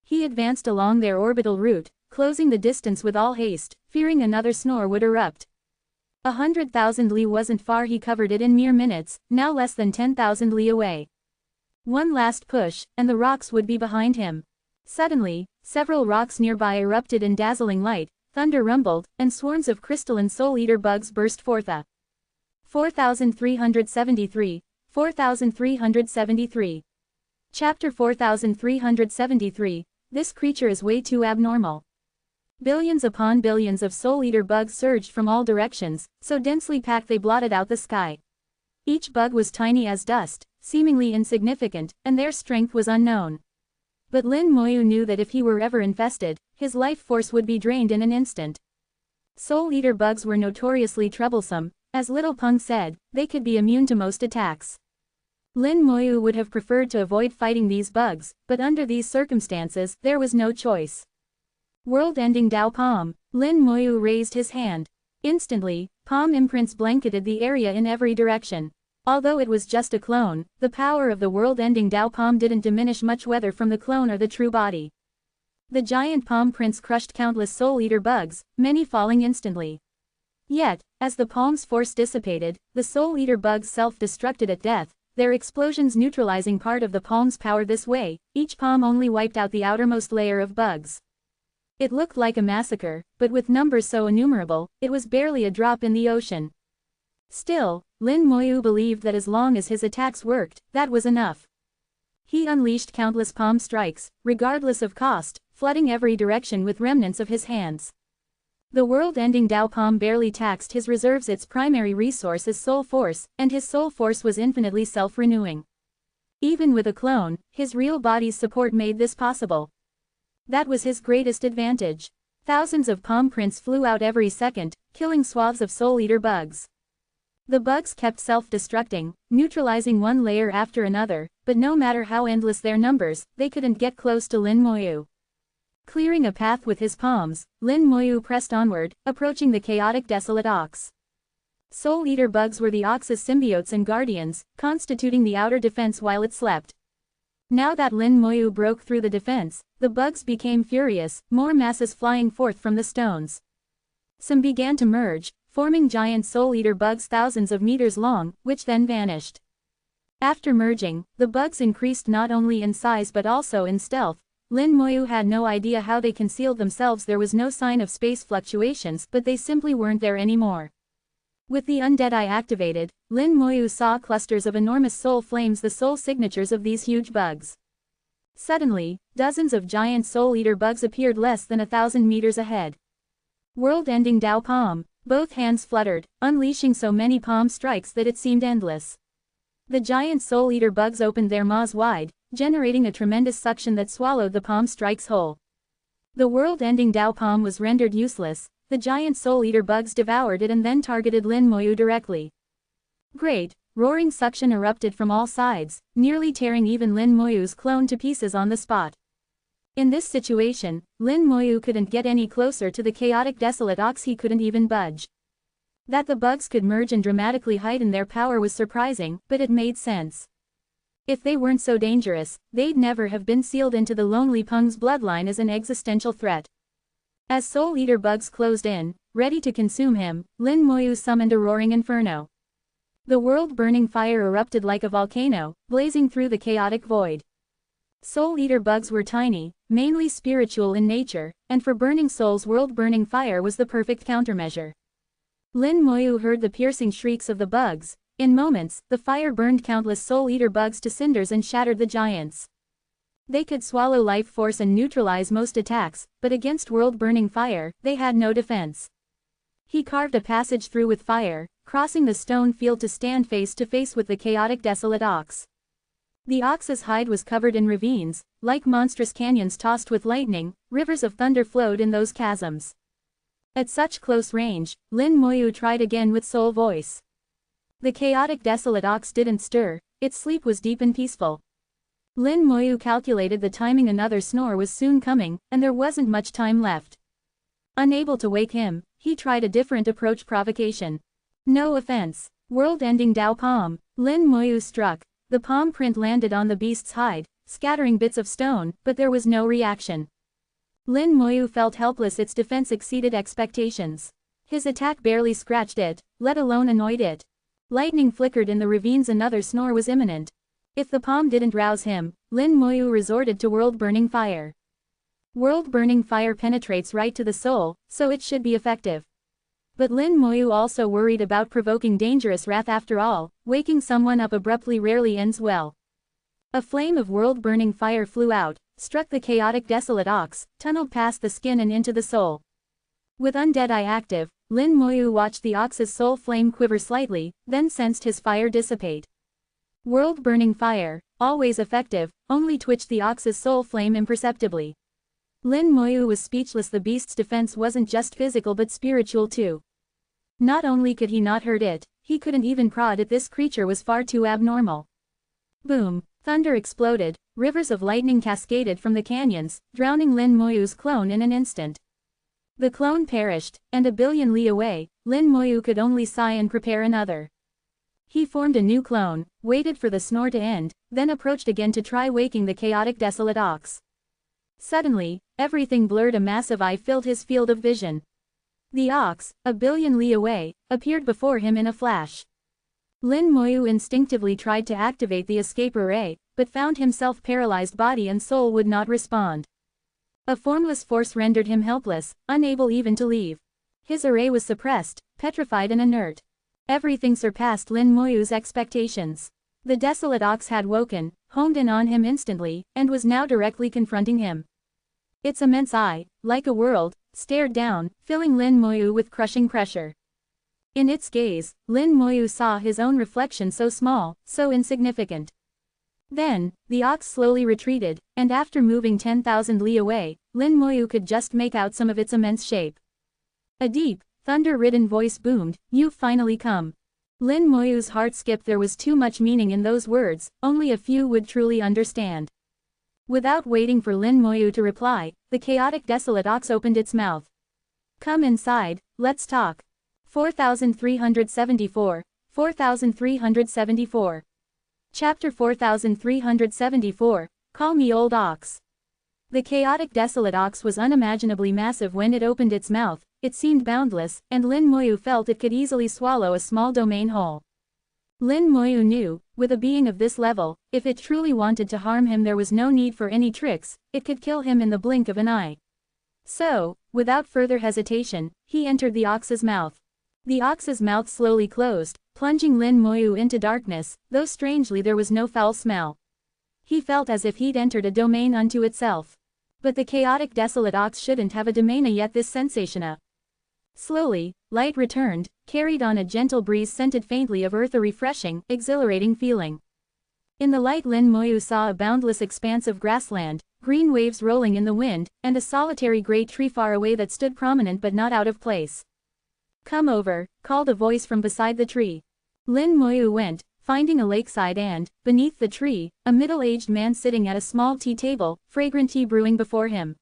He advanced along their orbital route, closing the distance with all haste, fearing another snore would erupt. 100,000 li wasn't far. He covered it in mere minutes, now less than 10,000 li away. One last push, and the rocks would be behind him. Suddenly, several rocks nearby erupted in dazzling light, thunder rumbled, and swarms of crystalline soul-eater bugs burst forth. 4373, 4373. Chapter 4373, This creature is way too abnormal. Billions upon billions of soul-eater bugs surged from all directions, so densely packed they blotted out the sky. Each bug was tiny as dust, seemingly insignificant, and their strength was unknown. But Lin Moyu knew that if he were ever infested, his life force would be drained in an instant. Soul-eater bugs were notoriously troublesome. As Little Peng said, they could be immune to most attacks. Lin Moyu would have preferred to avoid fighting these bugs, but under these circumstances, there was no choice. World-ending Dao Palm. Lin Moyu raised his hand. Instantly, palm imprints blanketed the area in every direction. Although it was just a clone, the power of the world-ending Dao palm didn't diminish much whether from the clone or the true body. The giant palm prints crushed countless soul-eater bugs, many falling instantly. Yet, as the palm's force dissipated, the soul-eater bugs self-destructed at death, their explosions neutralizing part of the palm's power. This way, each palm only wiped out the outermost layer of bugs. It looked like a massacre, but with numbers so innumerable, it was barely a drop in the ocean. Still, Lin Moyu believed that as long as his attacks worked, that was enough. He unleashed countless palm strikes, regardless of cost, flooding every direction with remnants of his hands. The world-ending Dao palm barely taxed his reserves. Its primary resource is soul force, and his soul force was infinitely self-renewing. Even with a clone, his real body's support made this possible. That was his greatest advantage. Thousands of palm prints flew out every second, killing swaths of soul-eater bugs. The bugs kept self-destructing, neutralizing one layer after another, but no matter how endless their numbers, they couldn't get close to Lin Moyu. Clearing a path with his palms, Lin Moyu pressed onward, approaching the chaotic desolate ox. Soul-eater bugs were the ox's symbiotes and guardians, constituting the outer defense while it slept. Now that Lin Moyu broke through the defense, the bugs became furious, more masses flying forth from the stones. Some began to merge, forming giant soul-eater bugs thousands of meters long, which then vanished. After merging, the bugs increased not only in size but also in stealth. Lin Moyu had no idea how they concealed themselves. There was no sign of space fluctuations, but they simply weren't there anymore. With the undead eye activated, Lin Moyu saw clusters of enormous soul flames, the soul signatures of these huge bugs. Suddenly, dozens of giant soul-eater bugs appeared less than 1,000 meters ahead. World-ending Dao palm. Both hands fluttered, unleashing so many palm strikes that it seemed endless. The giant soul-eater bugs opened their maws wide, generating a tremendous suction that swallowed the palm strikes whole. The world-ending Dao palm was rendered useless. The giant soul-eater bugs devoured it and then targeted Lin Moyu directly. Great, roaring suction erupted from all sides, nearly tearing even Lin Moyu's clone to pieces on the spot. In this situation, Lin Moyu couldn't get any closer to the chaotic desolate ox. He couldn't even budge. That the bugs could merge and dramatically heighten their power was surprising, but it made sense. If they weren't so dangerous, they'd never have been sealed into the lonely Peng's bloodline as an existential threat. As soul-eater bugs closed in, ready to consume him, Lin Moyu summoned a roaring inferno. The world-burning fire erupted like a volcano, blazing through the chaotic void. Soul-eater bugs were tiny, mainly spiritual in nature, and for burning souls, world-burning fire was the perfect countermeasure. Lin Moyu heard the piercing shrieks of the bugs. In moments, the fire burned countless soul-eater bugs to cinders and shattered the giants. They could swallow life force and neutralize most attacks, but against world-burning fire, they had no defense. He carved a passage through with fire, crossing the stone field to stand face to face with the chaotic desolate ox. The ox's hide was covered in ravines, like monstrous canyons tossed with lightning. Rivers of thunder flowed in those chasms. At such close range, Lin Moyu tried again with soul voice. The chaotic desolate ox didn't stir. Its sleep was deep and peaceful. Lin Moyu calculated the timing. Another snore was soon coming, and there wasn't much time left. Unable to wake him, he tried a different approach. Provocation. No offense. World-ending Dao palm. Lin Moyu struck. The palm print landed on the beast's hide, scattering bits of stone, but there was no reaction. Lin Moyu felt helpless. Its defense exceeded expectations. His attack barely scratched it, let alone annoyed it. Lightning flickered in the ravines. Another snore was imminent. If the palm didn't rouse him, Lin Moyu resorted to world-burning fire. World-burning fire penetrates right to the soul, so it should be effective. But Lin Moyu also worried about provoking dangerous wrath. After all, waking someone up abruptly rarely ends well. A flame of world-burning fire flew out, struck the chaotic desolate ox, tunneled past the skin and into the soul. With undead eye active, Lin Moyu watched the ox's soul flame quiver slightly, then sensed his fire dissipate. World-burning fire, always effective, only twitched the ox's soul flame imperceptibly. Lin Moyu was speechless. The beast's defense wasn't just physical but spiritual too. Not only could he not hurt it, he couldn't even prod it. This creature was far too abnormal. Boom! Thunder exploded, rivers of lightning cascaded from the canyons, drowning Lin Moyu's clone in an instant. The clone perished, and a billion li away, Lin Moyu could only sigh and prepare another. He formed a new clone, waited for the snore to end, then approached again to try waking the chaotic desolate ox. Suddenly, everything blurred. A massive eye filled his field of vision. The ox, a billion li away, appeared before him in a flash. Lin Moyu instinctively tried to activate the escape array, but found himself paralyzed. Body and soul would not respond. A formless force rendered him helpless, unable even to leave. His array was suppressed, petrified and inert. Everything surpassed Lin Moyu's expectations. The desolate ox had woken, homed in on him instantly, and was now directly confronting him. Its immense eye, like a world, stared down, filling Lin Moyu with crushing pressure. In its gaze, Lin Moyu saw his own reflection, so small, so insignificant. Then, the ox slowly retreated, and after moving 10,000 li away, Lin Moyu could just make out some of its immense shape. A deep, thunder-ridden voice boomed, "You've finally come." Lin Moyu's heart skipped. There was too much meaning in those words, only a few would truly understand. Without waiting for Lin Moyu to reply, the chaotic desolate ox opened its mouth. "Come inside, let's talk." 4374, 4374. Chapter 4374, Call Me Old Ox. The chaotic desolate ox was unimaginably massive. When it opened its mouth, it seemed boundless, and Lin Moyu felt it could easily swallow a small domain whole. Lin Moyu knew, with a being of this level, if it truly wanted to harm him there was no need for any tricks, it could kill him in the blink of an eye. So, without further hesitation, he entered the ox's mouth. The ox's mouth slowly closed, plunging Lin Moyu into darkness, though strangely there was no foul smell. He felt as if he'd entered a domain unto itself. But the chaotic desolate ox shouldn't have a domain, yet this sensation. Slowly, light returned, carried on a gentle breeze scented faintly of earth, a refreshing, exhilarating feeling. In the light Lin Moyu saw a boundless expanse of grassland, green waves rolling in the wind, and a solitary great tree far away that stood prominent but not out of place. "Come over," called a voice from beside the tree. Lin Moyu went, finding a lakeside and, beneath the tree, a middle-aged man sitting at a small tea table, fragrant tea brewing before him.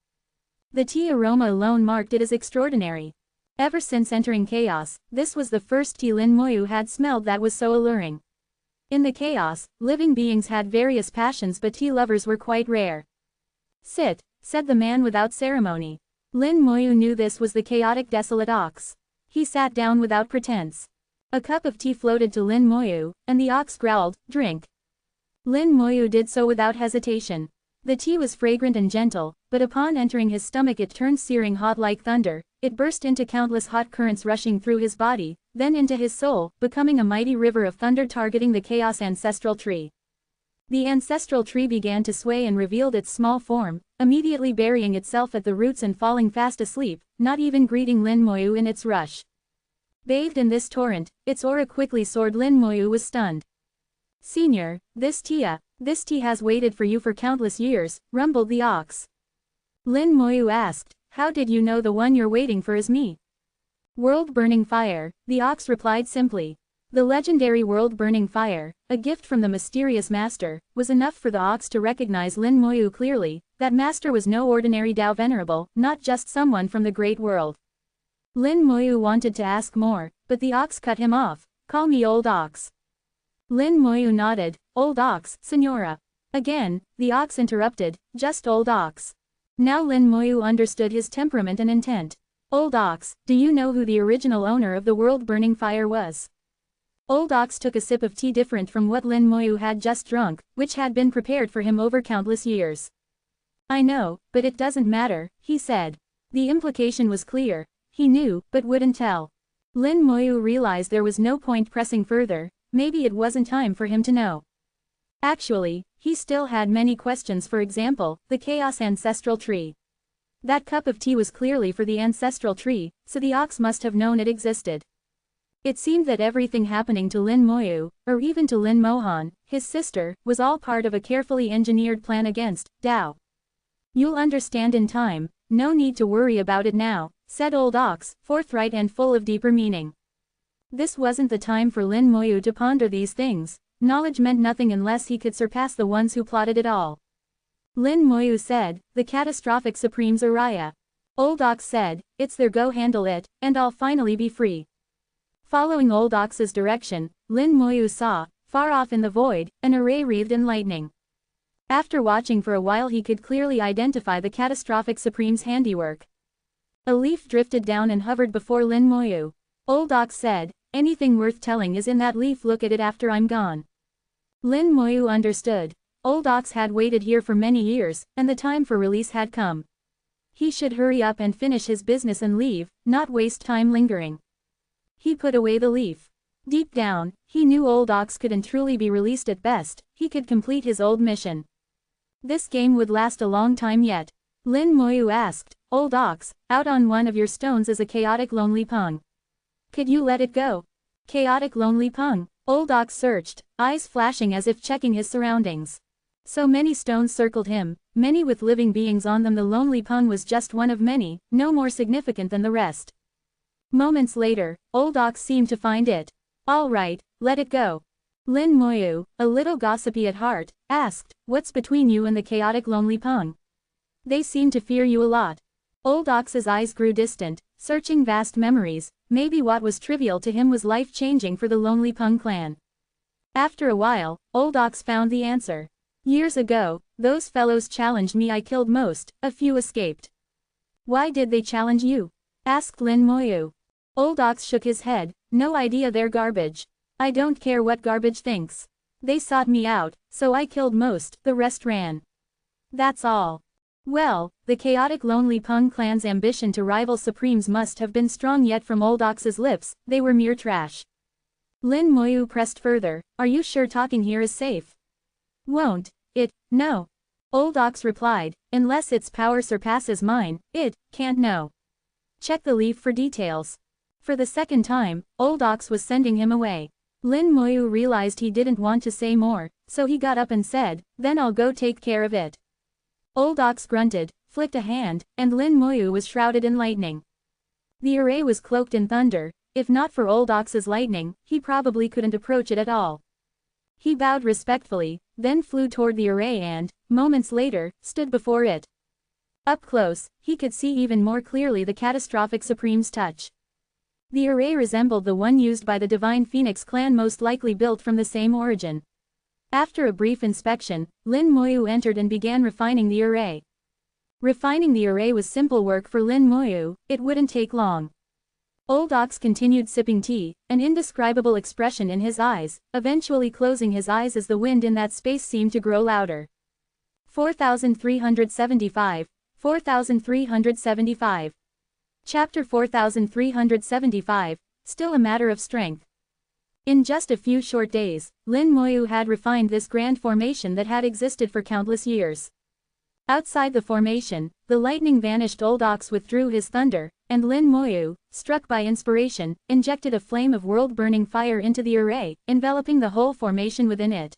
The tea aroma alone marked it as extraordinary. Ever since entering chaos, this was the first tea Lin Moyu had smelled that was so alluring. In the chaos, living beings had various passions, but tea lovers were quite rare. "Sit," said the man without ceremony. Lin Moyu knew this was the chaotic desolate ox. He sat down without pretense. A cup of tea floated to Lin Moyu, and the ox growled, "Drink." Lin Moyu did so without hesitation. The tea was fragrant and gentle, but upon entering his stomach it turned searing hot like thunder. It burst into countless hot currents rushing through his body, then into his soul, becoming a mighty river of thunder targeting the chaos ancestral tree. The ancestral tree began to sway and revealed its small form, immediately burying itself at the roots and falling fast asleep, not even greeting Lin Moyu in its rush. Bathed in this torrent, its aura quickly soared. Lin Moyu was stunned. "Senior, this tea has waited for you for countless years," rumbled the ox. Lin Moyu asked, "How did you know the one you're waiting for is me?" "World-burning fire," the ox replied simply. The legendary world-burning fire, a gift from the mysterious master, was enough for the ox to recognize Lin Moyu clearly. That master was no ordinary Tao Venerable, not just someone from the great world. Lin Moyu wanted to ask more, but the ox cut him off. "Call me old ox." Lin Moyu nodded. "Old ox, Senora." Again, the ox interrupted, "Just old ox." Now Lin Moyu understood his temperament and intent. "Old ox, do you know who the original owner of the world-burning fire was?" Old ox took a sip of tea different from what Lin Moyu had just drunk, which had been prepared for him over countless years. "I know, but it doesn't matter," he said. The implication was clear. He knew, but wouldn't tell. Lin Moyu realized there was no point pressing further. Maybe it wasn't time for him to know. Actually, he still had many questions. For example, the chaos ancestral tree. That cup of tea was clearly for the ancestral tree, so the ox must have known it existed. It seemed that everything happening to Lin Moyu, or even to Lin Mohan, his sister, was all part of a carefully engineered plan against Tao. "You'll understand in time, no need to worry about it now," said Old Ox, forthright and full of deeper meaning. This wasn't the time for Lin Moyu to ponder these things. Knowledge meant nothing unless he could surpass the ones who plotted it all. Lin Moyu said, "The catastrophic Supreme's Araya." Old Ox said, "It's their go, handle it, and I'll finally be free." Following Old Ox's direction, Lin Moyu saw, far off in the void, an array wreathed in lightning. After watching for a while he could clearly identify the catastrophic Supreme's handiwork. A leaf drifted down and hovered before Lin Moyu. Old Ox said, "Anything worth telling is in that leaf, look at it after I'm gone." Lin Moyu understood. Old Ox had waited here for many years, and the time for release had come. He should hurry up and finish his business and leave, not waste time lingering. He put away the leaf. Deep down, he knew Old Ox couldn't truly be released at best, he could complete his old mission. This game would last a long time yet. Lin Moyu asked, "Old Ox, out on one of your stones is a chaotic lonely pung. Could you let it go?" Chaotic lonely pung. Old Ox searched, eyes flashing as if checking his surroundings. So many stones circled him, many with living beings on them. The lonely pung was just one of many, no more significant than the rest. Moments later, Old Ox seemed to find it. "All right, let it go." Lin Moyu, a little gossipy at heart, asked, "What's between you and the chaotic lonely pung? They seem to fear you a lot." Old Ox's eyes grew distant, searching vast memories. Maybe what was trivial to him was life-changing for the lonely pung clan. After a while, Old Ox found the answer. "Years ago, those fellows challenged me. I killed most, a few escaped." "Why did they challenge you?" asked Lin Moyu. Old Ox shook his head. "No idea, they're garbage. I don't care what garbage thinks. They sought me out, so I killed most, the rest ran. That's all." Well, the chaotic lonely pung clan's ambition to rival Supremes must have been strong, yet from Old Ox's lips, they were mere trash. Lin Moyu pressed further, "Are you sure talking here is safe?" "Won't it? No." Old Ox replied, "Unless its power surpasses mine, it can't know. Check the leaf for details." For the second time, Old Ox was sending him away. Lin Moyu realized he didn't want to say more, so he got up and said, "Then I'll go take care of it." Old Ox grunted, flicked a hand, and Lin Moyu was shrouded in lightning. The array was cloaked in thunder. If not for Old Ox's lightning, he probably couldn't approach it at all. He bowed respectfully, then flew toward the array and, moments later, stood before it. Up close, he could see even more clearly the catastrophic Supreme's touch. The array resembled the one used by the Divine Phoenix clan, most likely built from the same origin. After a brief inspection, Lin Moyu entered and began refining the array. Refining the array was simple work for Lin Moyu, it wouldn't take long. Old Ox continued sipping tea, an indescribable expression in his eyes, eventually closing his eyes as the wind in that space seemed to grow louder. 4375, 4375. Chapter 4375, Still a Matter of Strength. In just a few short days, Lin Moyu had refined this grand formation that had existed for countless years. Outside the formation, the lightning vanished. Old Ox withdrew his thunder, and Lin Moyu, struck by inspiration, injected a flame of world-burning fire into the array, enveloping the whole formation within it.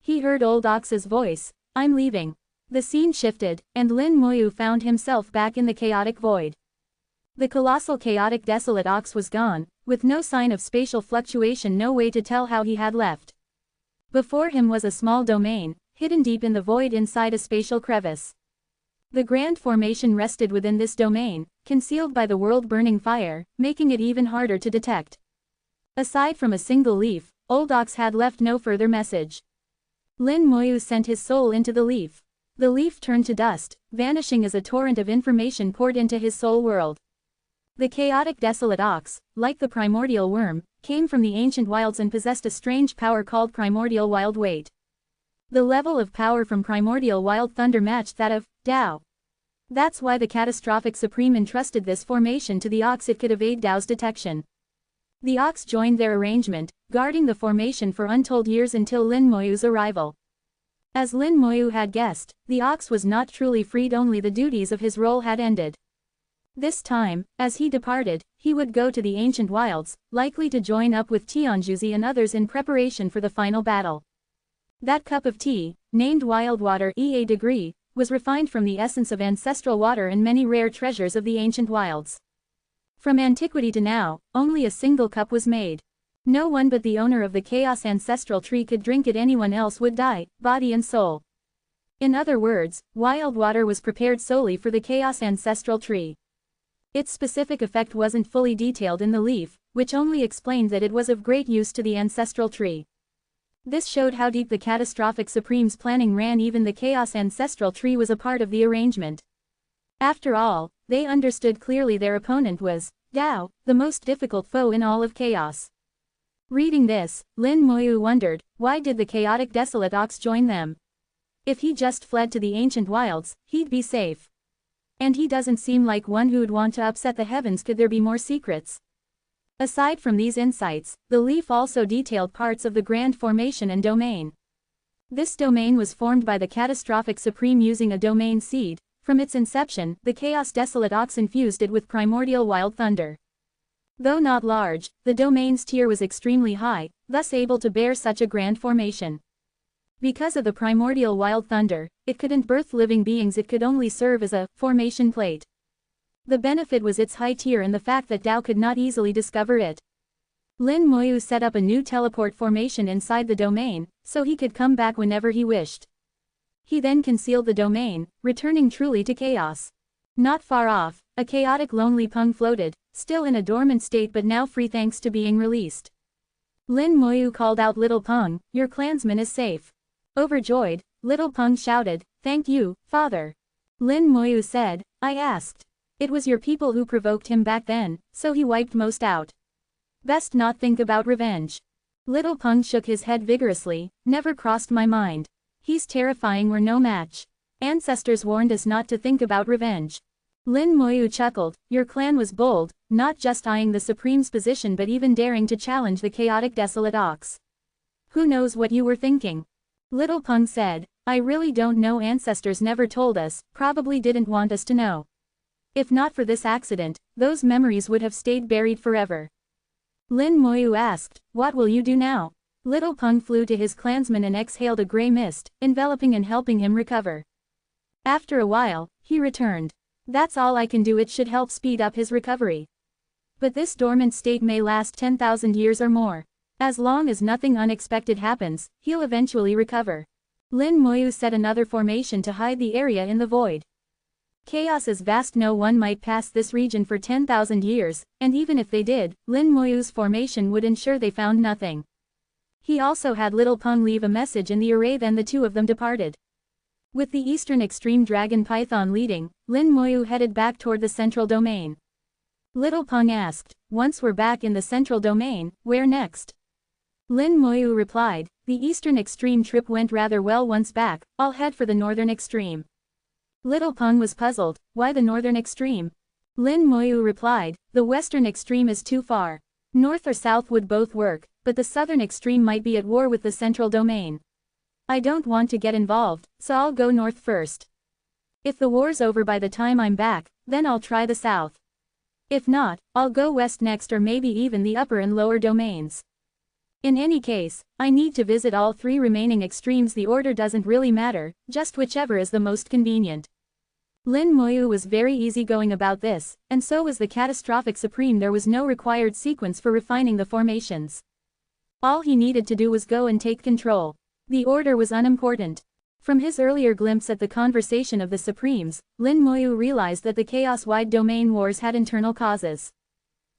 He heard Old Ox's voice, "I'm leaving." The scene shifted, and Lin Moyu found himself back in the chaotic void. The colossal chaotic desolate Ox was gone, with no sign of spatial fluctuation, no way to tell how he had left. Before him was a small domain, hidden deep in the void inside a spatial crevice. The grand formation rested within this domain, concealed by the world-burning fire, making it even harder to detect. Aside from a single leaf, Old Ox had left no further message. Lin Moyu sent his soul into the leaf. The leaf turned to dust, vanishing as a torrent of information poured into his soul world. The chaotic desolate Ox, like the primordial worm, came from the ancient wilds and possessed a strange power called primordial wild weight. The level of power from primordial wild thunder matched that of Tao. That's why the catastrophic Supreme entrusted this formation to the Ox. It could evade Tao's detection. The Ox joined their arrangement, guarding the formation for untold years until Lin Moyu's arrival. As Lin Moyu had guessed, the Ox was not truly freed, only the duties of his role had ended. This time, as he departed, he would go to the ancient wilds, likely to join up with Tianjuzi and others in preparation for the final battle. That cup of tea, named Wild Water (EA degree), was refined from the essence of ancestral water and many rare treasures of the ancient wilds. From antiquity to now, only a single cup was made. No one but the owner of the Chaos Ancestral Tree could drink it. Anyone else would die, body and soul. In other words, wild water was prepared solely for the Chaos Ancestral Tree. Its specific effect wasn't fully detailed in the leaf, which only explained that it was of great use to the ancestral tree. This showed how deep the catastrophic Supreme's planning ran. Even the Chaos ancestral tree was a part of the arrangement. After all, they understood clearly their opponent was Tao, the most difficult foe in all of Chaos. Reading this, Lin Moyu wondered, why did the chaotic desolate ox join them? If he just fled to the ancient wilds, he'd be safe. And he doesn't seem like one who'd want to upset the heavens. Could there be more secrets? Aside from these insights, the leaf also detailed parts of the Grand Formation and Domain. This domain was formed by the catastrophic Supreme using a domain seed. From its inception, the Chaos Desolate Ox infused it with primordial wild thunder. Though not large, the domain's tier was extremely high, thus able to bear such a grand formation. Because of the primordial wild thunder, it couldn't birth living beings. It could only serve as a formation plate. The benefit was its high tier and the fact that Tao could not easily discover it. Lin Moyu set up a new teleport formation inside the domain, so he could come back whenever he wished. He then concealed the domain, returning truly to chaos. Not far off, a chaotic lonely Pung floated, still in a dormant state but now free thanks to being released. Lin Moyu called out, "Little Pung, your clansman is safe." Overjoyed, Little Pung shouted, "Thank you, father." Lin Moyu said, "I asked. It was your people who provoked him back then, so he wiped most out. Best not think about revenge." Little Pung shook his head vigorously, "Never crossed my mind. He's terrifying, we're no match. Ancestors warned us not to think about revenge." Lin Moyu chuckled, "Your clan was bold, not just eyeing the Supreme's position but even daring to challenge the chaotic desolate ox. Who knows what you were thinking?" Little Pung said, "I really don't know. Ancestors never told us, probably didn't want us to know. If not for this accident, those memories would have stayed buried forever." Lin Moyu asked, "What will you do now?" Little Pung flew to his clansman and exhaled a gray mist, enveloping and helping him recover. After a while, he returned. "That's all I can do. It should help speed up his recovery. But this dormant state may last 10,000 years or more. As long as nothing unexpected happens, he'll eventually recover." Lin Moyu set another formation to hide the area in the void. Chaos is vast. No one might pass this region for 10,000 years, and even if they did, Lin Moyu's formation would ensure they found nothing. He also had Little Pung leave a message in the array, then the two of them departed. With the eastern extreme dragon python leading, Lin Moyu headed back toward the central domain. Little Pung asked, "Once we're back in the central domain, where next?" Lin Moyu replied, "The eastern extreme trip went rather well. Once back, I'll head for the northern extreme." Little Pung was puzzled, "Why the northern extreme?" Lin Moyu replied, "The western extreme is too far. North or south would both work, but the southern extreme might be at war with the central domain. I don't want to get involved, so I'll go north first. If the war's over by the time I'm back, then I'll try the south. If not, I'll go west next, or maybe even the upper and lower domains. In any case, I need to visit all three remaining extremes. The order doesn't really matter, just whichever is the most convenient." Lin Moyu was very easygoing about this, and so was the catastrophic Supreme. There was no required sequence for refining the formations. All he needed to do was go and take control. The order was unimportant. From his earlier glimpse at the conversation of the Supremes, Lin Moyu realized that the chaos-wide domain wars had internal causes.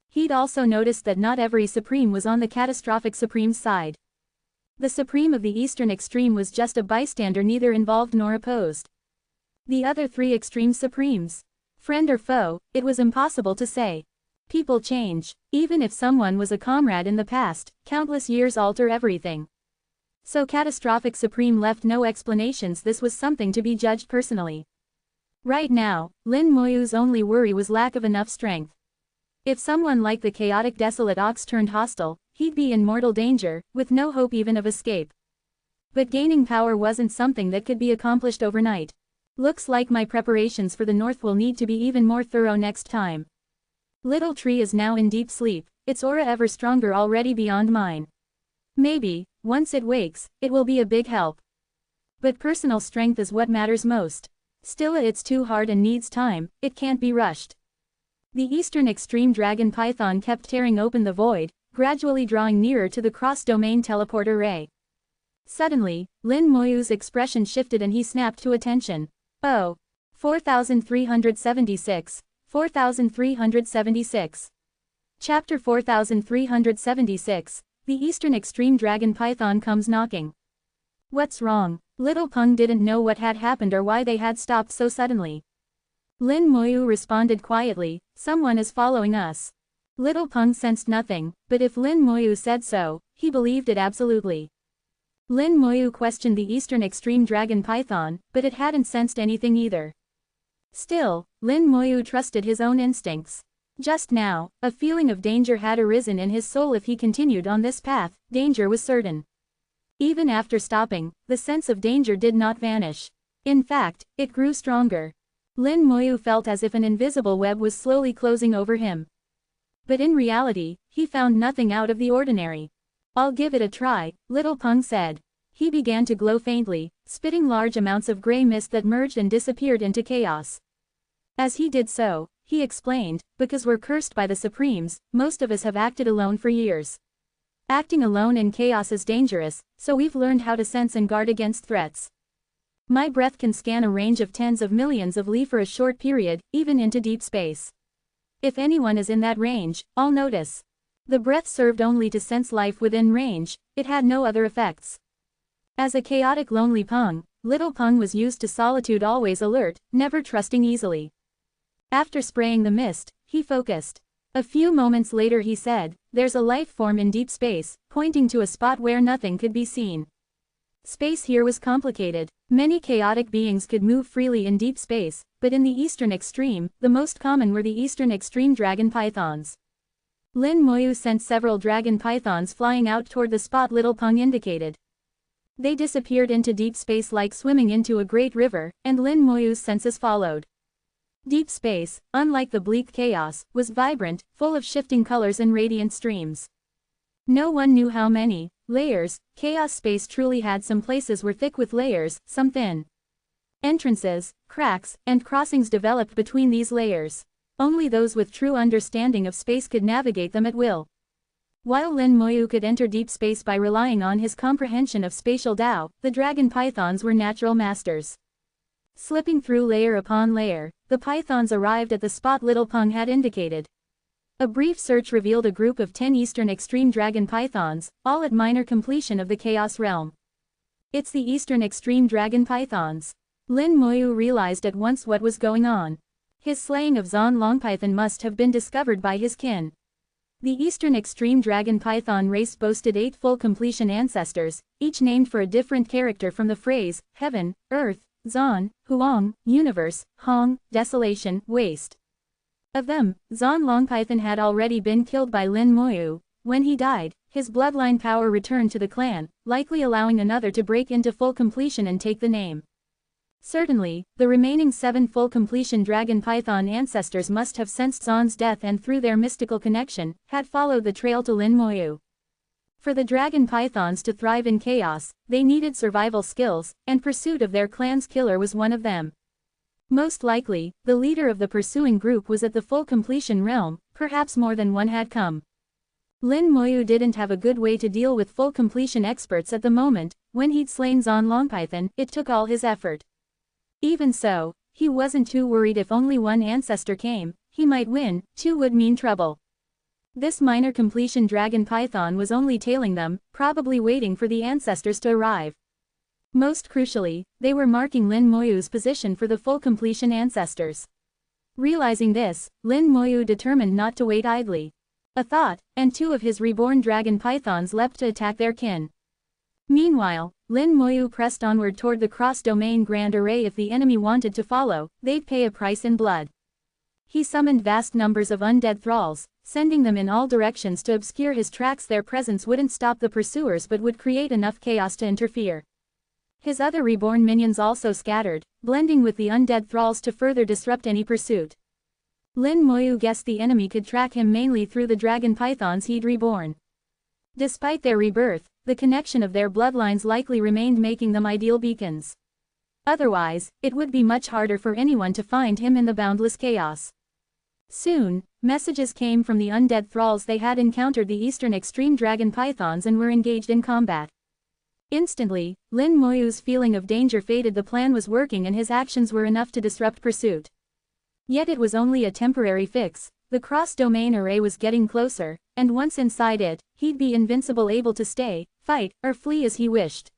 He'd also noticed that not every Supreme was on the catastrophic Supreme's side. The Supreme of the eastern extreme was just a bystander, neither involved nor opposed. The other three extreme Supremes, friend or foe, it was impossible to say. People change. Even if someone was a comrade in the past, countless years alter everything. So catastrophic Supreme left no explanations. This was something to be judged personally. Right now, Lin Moyu's only worry was lack of enough strength. If someone like the chaotic desolate ox turned hostile, he'd be in mortal danger, with no hope even of escape. But gaining power wasn't something that could be accomplished overnight. Looks like my preparations for the north will need to be even more thorough next time. Little Tree is now in deep sleep, its aura ever stronger, already beyond mine. Maybe, once it wakes, it will be a big help. But personal strength is what matters most. Still, it's too hard and needs time, it can't be rushed." The eastern extreme dragon python kept tearing open the void, gradually drawing nearer to the cross-domain teleport array. Suddenly, Lin Moyu's expression shifted and he snapped to attention. "Oh. 4376, 4376. Chapter 4376, The Eastern Extreme Dragon Python Comes Knocking. What's wrong? Little Peng didn't know what had happened or why they had stopped so suddenly. Lin Moyu responded quietly, someone is following us. Little Peng sensed nothing, but if Lin Moyu said so, he believed it absolutely. Lin Moyu questioned the Eastern Extreme Dragon Python, but it hadn't sensed anything either. Still, Lin Moyu trusted his own instincts. Just now, a feeling of danger had arisen in his soul. If he continued on this path, danger was certain. Even after stopping, the sense of danger did not vanish. In fact, it grew stronger. Lin Moyu felt as if an invisible web was slowly closing over him. But in reality, he found nothing out of the ordinary. I'll give it a try, Little Peng said. He began to glow faintly, spitting large amounts of gray mist that merged and disappeared into chaos. As he did so, he explained, because we're cursed by the Supremes, most of us have acted alone for years. Acting alone in chaos is dangerous, so we've learned how to sense and guard against threats. My breath can scan a range of tens of millions of li for a short period, even into deep space. If anyone is in that range, I'll notice. The breath served only to sense life within range, it had no other effects. As a chaotic lonely Peng, Little Peng was used to solitude, always alert, never trusting easily. After spraying the mist, he focused. A few moments later he said, there's a life form in deep space, pointing to a spot where nothing could be seen. Space here was complicated. Many chaotic beings could move freely in deep space, but in the eastern extreme, the most common were the eastern extreme dragon pythons. Lin Moyu sent several dragon pythons flying out toward the spot Little Peng indicated. They disappeared into deep space like swimming into a great river, and Lin Moyu's senses followed. Deep space, unlike the bleak chaos, was vibrant, full of shifting colors and radiant streams. No one knew how many layers. Chaos space truly had some places were thick with layers, some thin. Entrances, cracks, and crossings developed between these layers. Only those with true understanding of space could navigate them at will. While Lin Moyu could enter deep space by relying on his comprehension of spatial Tao, the dragon pythons were natural masters. Slipping through layer upon layer, the pythons arrived at the spot Little Peng had indicated. A brief search revealed a group of 10 eastern extreme dragon pythons, all at minor completion of the chaos realm. It's the eastern extreme dragon pythons. Lin Moyu realized at once what was going on. His slaying of Zon Longpython must have been discovered by his kin. The eastern extreme dragon python race boasted 8 full completion ancestors, each named for a different character from the phrase, heaven, earth, Zon, Huang, universe, Hong, desolation, waste. Of them, Zon Longpython had already been killed by Lin Moyu. When he died, his bloodline power returned to the clan, likely allowing another to break into full completion and take the name. Certainly, the remaining 7 full completion dragon python ancestors must have sensed Zon's death and through their mystical connection, had followed the trail to Lin Moyu. For the dragon pythons to thrive in chaos, they needed survival skills, and pursuit of their clan's killer was one of them. Most likely, the leader of the pursuing group was at the full completion realm, perhaps more than one had come. Lin Moyu didn't have a good way to deal with full completion experts at the moment. When he'd slain Zon Longpython, it took all his effort. Even so, he wasn't too worried. If only one ancestor came, he might win, 2 would mean trouble. This minor completion dragon python was only tailing them, probably waiting for the ancestors to arrive. Most crucially, they were marking Lin Moyu's position for the full completion ancestors. Realizing this, Lin Moyu determined not to wait idly. A thought, and 2 of his reborn dragon pythons leapt to attack their kin. Meanwhile, Lin Moyu pressed onward toward the cross-domain Grand Array. If the enemy wanted to follow, they'd pay a price in blood. He summoned vast numbers of undead thralls, sending them in all directions to obscure his tracks. Their presence wouldn't stop the pursuers but would create enough chaos to interfere. His other reborn minions also scattered, blending with the undead thralls to further disrupt any pursuit. Lin Moyu guessed the enemy could track him mainly through the dragon pythons he'd reborn. Despite their rebirth, the connection of their bloodlines likely remained, making them ideal beacons. Otherwise, it would be much harder for anyone to find him in the boundless chaos. Soon, messages came from the undead thralls. They had encountered the eastern extreme dragon pythons and were engaged in combat. Instantly, Lin Moyu's feeling of danger faded. The plan was working and his actions were enough to disrupt pursuit. Yet it was only a temporary fix. The cross-domain array was getting closer, and once inside it, he'd be invincible, able to stay, fight, or flee as he wished.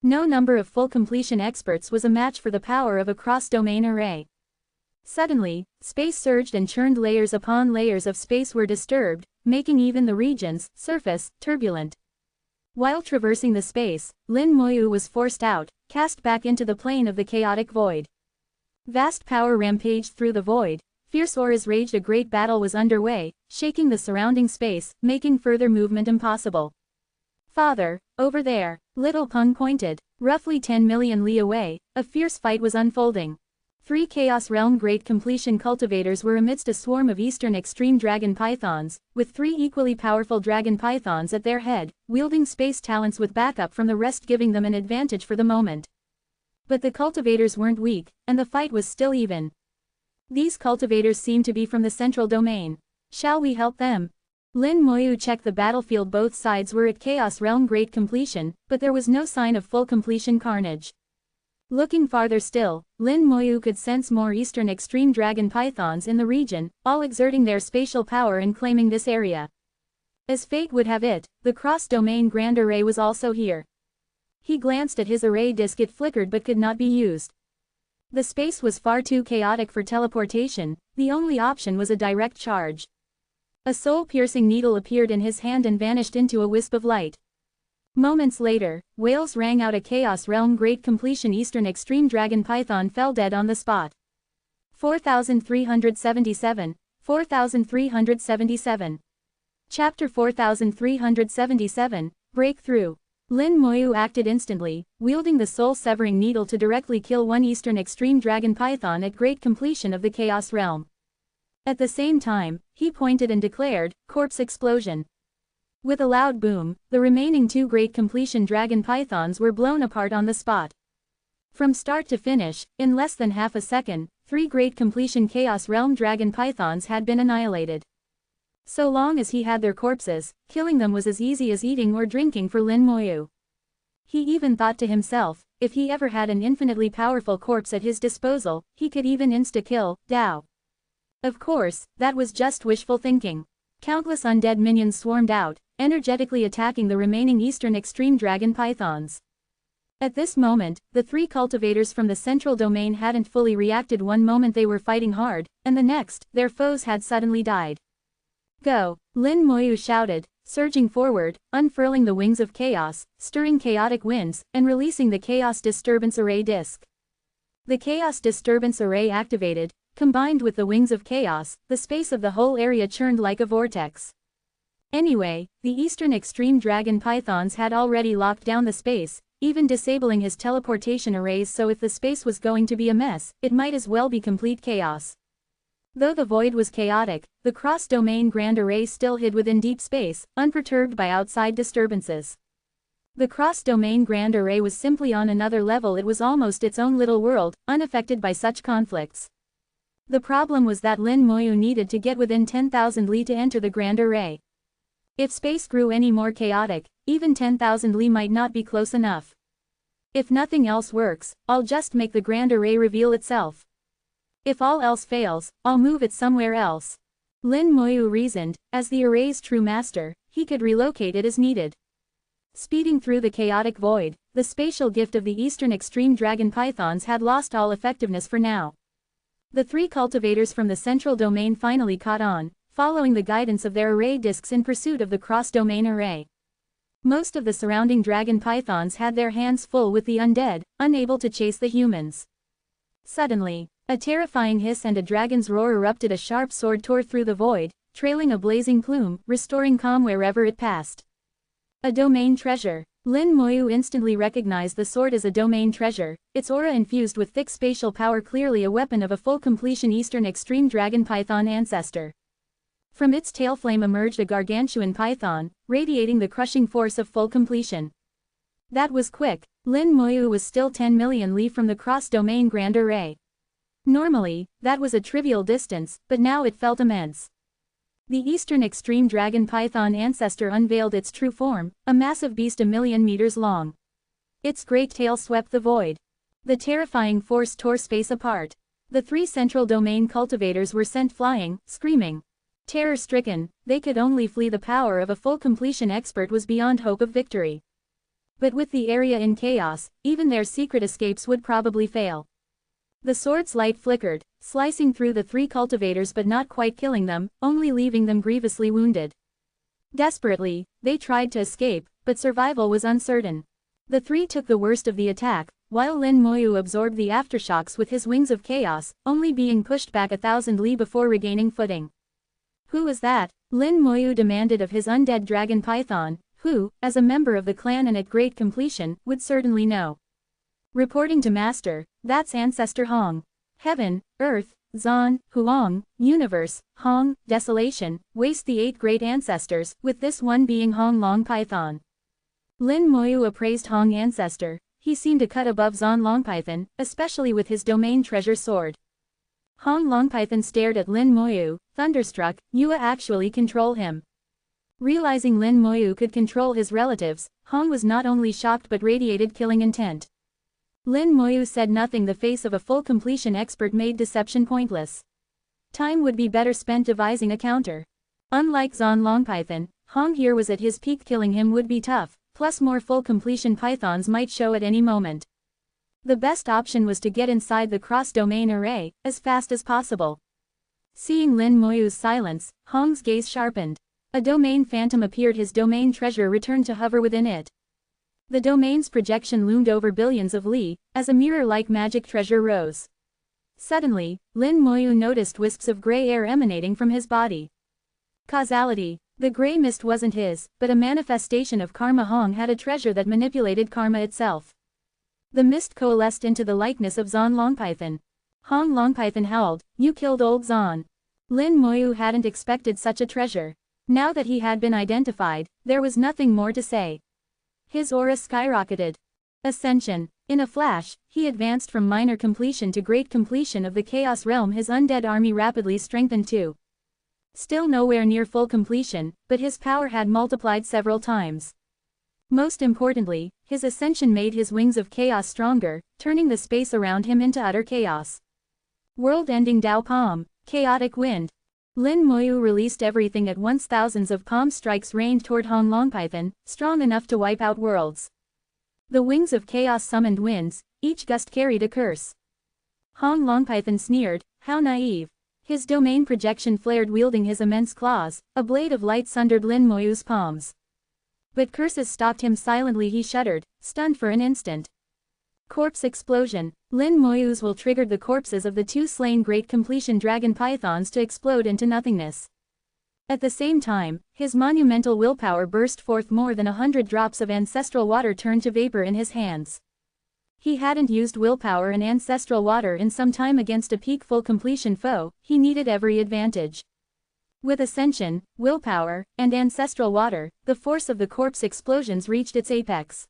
No number of full completion experts was a match for the power of a cross-domain array. Suddenly, space surged and churned. Layers upon layers of space were disturbed, making even the region's surface turbulent. While traversing the space, Lin Moyu was forced out, cast back into the plane of the chaotic void. Vast power rampaged through the void. Fierce auras raged. A great battle was underway, shaking the surrounding space, making further movement impossible. Father, over there, Little Peng pointed. Roughly 10 million li away, a fierce fight was unfolding. 3 Chaos Realm Great Completion cultivators were amidst a swarm of Eastern Extreme Dragon Pythons, with 3 equally powerful Dragon Pythons at their head, wielding space talents with backup from the rest, giving them an advantage for the moment. But the cultivators weren't weak, and the fight was still even. These cultivators seem to be from the central domain. Shall we help them? Lin Moyu checked the battlefield. Both sides were at Chaos Realm Great Completion, but there was no sign of full completion carnage. Looking farther still, Lin Moyu could sense more Eastern Extreme Dragon Pythons in the region, all exerting their spatial power and claiming this area. As fate would have it, the cross-domain Grand Array was also here. He glanced at his array disk. It flickered but could not be used. The space was far too chaotic for teleportation. The only option was a direct charge. A soul-piercing needle appeared in his hand and vanished into a wisp of light. Moments later, wails rang out. A Chaos Realm Great Completion Eastern Extreme Dragon Python fell dead on the spot. 4377, 4377. Chapter 4377, Breakthrough. Lin Moyu acted instantly, wielding the soul-severing needle to directly kill one Eastern Extreme Dragon Python at great completion of the Chaos Realm. At the same time, he pointed and declared, "Corpse explosion." With a loud boom, the remaining 2 Great Completion Dragon Pythons were blown apart on the spot. From start to finish, in less than half a second, 3 Great Completion Chaos Realm Dragon Pythons had been annihilated. So long as he had their corpses, killing them was as easy as eating or drinking for Lin Moyu. He even thought to himself, if he ever had an infinitely powerful corpse at his disposal, he could even insta-kill Dao. Of course, that was just wishful thinking. Countless undead minions swarmed out, energetically attacking the remaining Eastern Extreme Dragon Pythons. At this moment, the 3 cultivators from the central domain hadn't fully reacted. One moment they were fighting hard, and the next, their foes had suddenly died. "Go!" Lin Moyu shouted, surging forward, unfurling the wings of chaos, stirring chaotic winds, and releasing the Chaos Disturbance Array disk. The Chaos Disturbance Array activated. Combined with the wings of chaos, the space of the whole area churned like a vortex. Anyway, the Eastern Extreme Dragon Pythons had already locked down the space, even disabling his teleportation arrays, so if the space was going to be a mess, it might as well be complete chaos. Though the void was chaotic, the cross-domain Grand Array still hid within deep space, unperturbed by outside disturbances. The cross-domain Grand Array was simply on another level. It was almost its own little world, unaffected by such conflicts. The problem was that Lin Moyu needed to get within 10,000 li to enter the Grand Array. If space grew any more chaotic, even 10,000 li might not be close enough. If nothing else works, I'll just make the Grand Array reveal itself. If all else fails, I'll move it somewhere else. Lin Moyu reasoned. As the array's true master, he could relocate it as needed. Speeding through the chaotic void, the spatial gift of the Eastern Extreme Dragon Pythons had lost all effectiveness for now. The 3 cultivators from the central domain finally caught on, following the guidance of their array disks in pursuit of the cross-domain array. Most of the surrounding dragon pythons had their hands full with the undead, unable to chase the humans. Suddenly, a terrifying hiss and a dragon's roar erupted. A sharp sword tore through the void, trailing a blazing plume, restoring calm wherever it passed. A domain treasure. Lin Moyu instantly recognized the sword as a domain treasure, its aura infused with thick spatial power, clearly a weapon of a full completion Eastern Extreme Dragon Python ancestor. From its tail flame emerged a gargantuan python, radiating the crushing force of full completion. That was quick. Lin Moyu was still 10 million li from the cross-domain Grand Array. Normally, that was a trivial distance, but now it felt immense. The Eastern Extreme Dragon Python ancestor unveiled its true form, a massive beast 1,000,000 meters long. Its great tail swept the void. The terrifying force tore space apart. The 3 central domain cultivators were sent flying, screaming. Terror-stricken, they could only flee. The power of a full completion expert was beyond hope of victory. But with the area in chaos, even their secret escapes would probably fail. The sword's light flickered, slicing through the 3 cultivators but not quite killing them, only leaving them grievously wounded. Desperately, they tried to escape, but survival was uncertain. The 3 took the worst of the attack, while Lin Moyu absorbed the aftershocks with his wings of chaos, only being pushed back 1,000 li before regaining footing. Who was that? Lin Moyu demanded of his undead dragon python, who, as a member of the clan and at great completion, would certainly know. Reporting to Master, that's Ancestor Hong. Heaven, Earth, Zan, Huang, Universe, Hong, Desolation, waste the 8 great ancestors, with this one being Hong Long Python. Lin Moyu appraised Hong Ancestor. He seemed a cut above Zan Longpython, especially with his domain treasure sword. Hong Longpython stared at Lin Moyu, thunderstruck. You actually control him. Realizing Lin Moyu could control his relatives, Hong was not only shocked but radiated killing intent. Lin Moyu said nothing. The face of a full completion expert made deception pointless. Time would be better spent devising a counter. Unlike Zan Longpython, Hong here was at his peak. Killing him would be tough, plus more full completion pythons might show at any moment. The best option was to get inside the cross-domain array, as fast as possible. Seeing Lin Moyu's silence, Hong's gaze sharpened. A domain phantom appeared. His domain treasure returned to hover within it. The domain's projection loomed over billions of li, as a mirror-like magic treasure rose. Suddenly, Lin Moyu noticed wisps of gray air emanating from his body. Causality. The gray mist wasn't his, but a manifestation of karma. Hong had a treasure that manipulated karma itself. The mist coalesced into the likeness of Zan Longpython. Hong Longpython howled, "You killed old Zan." Lin Moyu hadn't expected such a treasure. Now that he had been identified, there was nothing more to say. His aura skyrocketed. Ascension. In a flash, he advanced from minor completion to great completion of the Chaos Realm. His undead army rapidly strengthened too. Still nowhere near full completion, but his power had multiplied several times. Most importantly, his ascension made his wings of chaos stronger, turning the space around him into utter chaos. World-ending Dao Palm, chaotic wind. Lin Moyu released everything at once. Thousands of palm strikes rained toward Hong Longpython, strong enough to wipe out worlds. The wings of chaos summoned winds, each gust carried a curse. Hong Longpython sneered, "How naive." His domain projection flared, wielding his immense claws. A blade of light sundered Lin Moyu's palms. But curses stalked him silently. He shuddered, stunned for an instant. Corpse explosion. Lin Moyu's will triggered the corpses of the 2 slain great completion dragon pythons to explode into nothingness. At the same time, his monumental willpower burst forth. More than 100 drops of ancestral water turned to vapor in his hands. He hadn't used willpower and ancestral water in some time against a peak full completion foe. He needed every advantage. With ascension, willpower, and ancestral water, the force of the corpse explosions reached its apex.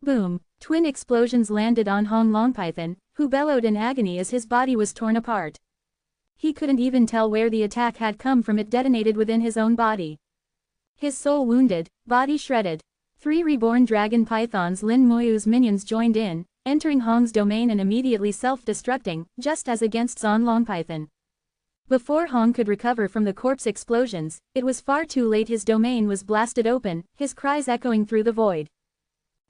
Boom! Twin explosions landed on Hong Longpython, who bellowed in agony as his body was torn apart. He couldn't even tell where the attack had come from. It detonated within his own body. His soul wounded, body shredded. 3 reborn dragon pythons, Lin Moyu's minions, joined in, entering Hong's domain and immediately self-destructing, just as against Zan Longpython. Before Hong could recover from the corpse explosions, it was far too late. His domain was blasted open, his cries echoing through the void.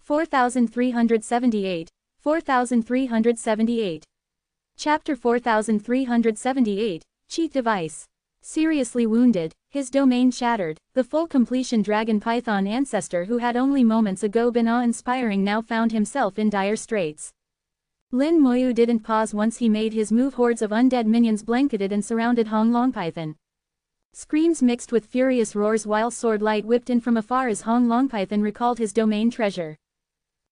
4378. 4378. Chapter 4378, Cheat Device. Seriously wounded, his domain shattered, the full completion dragon python ancestor who had only moments ago been awe-inspiring now found himself in dire straits. Lin Moyu didn't pause once he made his move. Hordes of undead minions blanketed and surrounded Hong Longpython. Screams mixed with furious roars while sword light whipped in from afar as Hong Longpython recalled his domain treasure.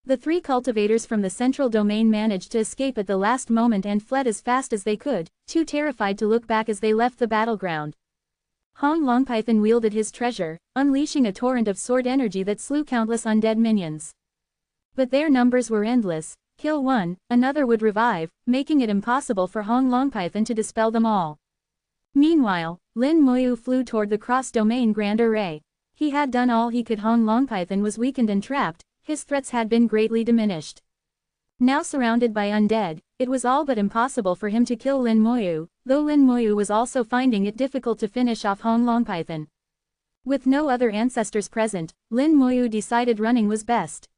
The 3 cultivators from the central domain managed to escape at the last moment and fled as fast as they could, too terrified to look back as they left the battleground. Hong Longpython wielded his treasure, unleashing a torrent of sword energy that slew countless undead minions. But their numbers were endless. Kill one, another would revive, making it impossible for Hong Longpython to dispel them all. Meanwhile, Lin Moyu flew toward the cross-domain Grand Array. He had done all he could. Hong Longpython was weakened and trapped, his threats had been greatly diminished. Now surrounded by undead, it was all but impossible for him to kill Lin Moyu, though Lin Moyu was also finding it difficult to finish off Hong Longpython. With no other ancestors present, Lin Moyu decided running was best.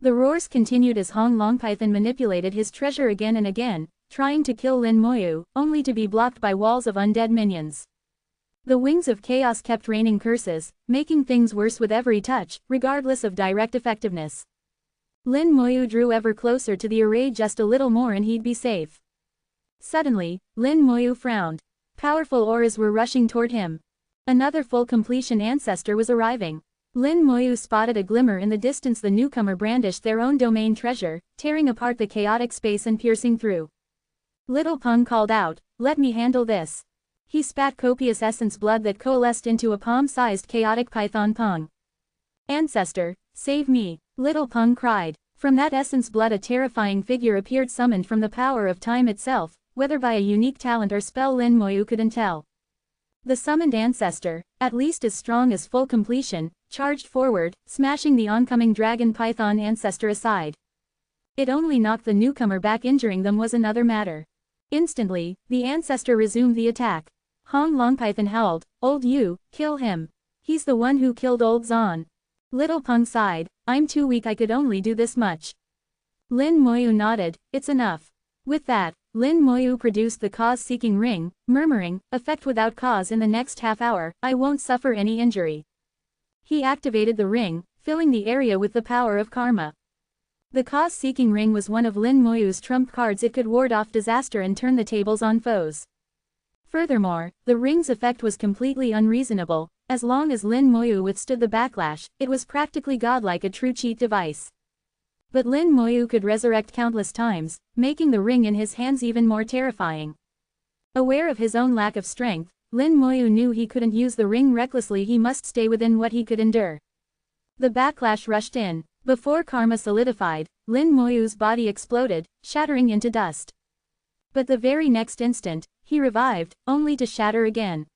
The roars continued as Hong Longpython manipulated his treasure again and again, trying to kill Lin Moyu, only to be blocked by walls of undead minions. The wings of chaos kept raining curses, making things worse with every touch, regardless of direct effectiveness. Lin Moyu drew ever closer to the array, just a little more and he'd be safe. Suddenly, Lin Moyu frowned. Powerful auras were rushing toward him. Another full completion ancestor was arriving. Lin Moyu spotted a glimmer in the distance. The newcomer brandished their own domain treasure, tearing apart the chaotic space and piercing through. Little Peng called out, "Let me handle this." He spat copious essence blood that coalesced into a palm-sized chaotic python Peng. "Ancestor, save me," Little Peng cried. From that essence blood a terrifying figure appeared, summoned from the power of time itself, whether by a unique talent or spell Lin Moyu couldn't tell. The summoned ancestor, at least as strong as full completion, charged forward, smashing the oncoming dragon python ancestor aside. It only knocked the newcomer back. Injuring them was another matter. Instantly, the ancestor resumed the attack. Hong Longpython howled, "Old you, kill him. He's the one who killed old Zan." Little Peng sighed, "I'm too weak, I could only do this much." Lin Moyu nodded, "It's enough." With that, Lin Moyu produced the cause-seeking ring, murmuring, "Effect without cause in the next half hour, I won't suffer any injury." He activated the ring, filling the area with the power of karma. The cause-seeking ring was one of Lin Moyu's trump cards. It could ward off disaster and turn the tables on foes. Furthermore, the ring's effect was completely unreasonable. As long as Lin Moyu withstood the backlash, it was practically godlike, a true cheat device. But Lin Moyu could resurrect countless times, making the ring in his hands even more terrifying. Aware of his own lack of strength, Lin Moyu knew he couldn't use the ring recklessly. He must stay within what he could endure. The backlash rushed in. Before karma solidified, Lin Moyu's body exploded, shattering into dust. But the very next instant, he revived, only to shatter again.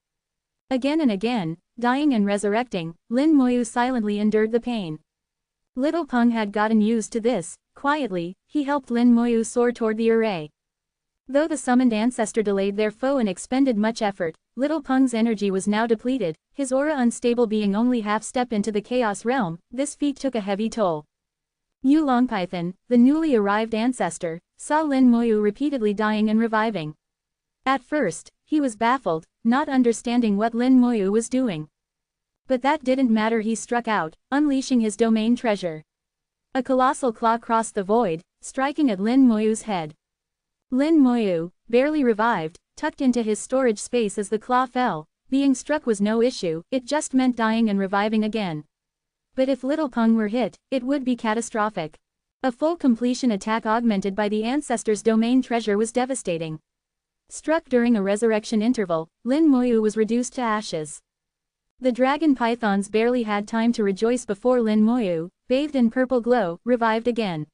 Again and again, dying and resurrecting, Lin Moyu silently endured the pain. Little Peng had gotten used to this. Quietly, he helped Lin Moyu soar toward the array. Though the summoned ancestor delayed their foe and expended much effort, Little Peng's energy was now depleted, his aura unstable. Being only half-step into the chaos realm, this feat took a heavy toll. Yu Longpython, the newly arrived ancestor, saw Lin Moyu repeatedly dying and reviving. At first, he was baffled, not understanding what Lin Moyu was doing. But that didn't matter. He struck out, unleashing his domain treasure. A colossal claw crossed the void, striking at Lin Moyu's head. Lin Moyu, barely revived, tucked into his storage space as the claw fell. Being struck was no issue, it just meant dying and reviving again. But if Little Peng were hit, it would be catastrophic. A full completion attack augmented by the ancestor's domain treasure was devastating. Struck during a resurrection interval, Lin Moyu was reduced to ashes. The dragon pythons barely had time to rejoice before Lin Moyu, bathed in purple glow, revived again.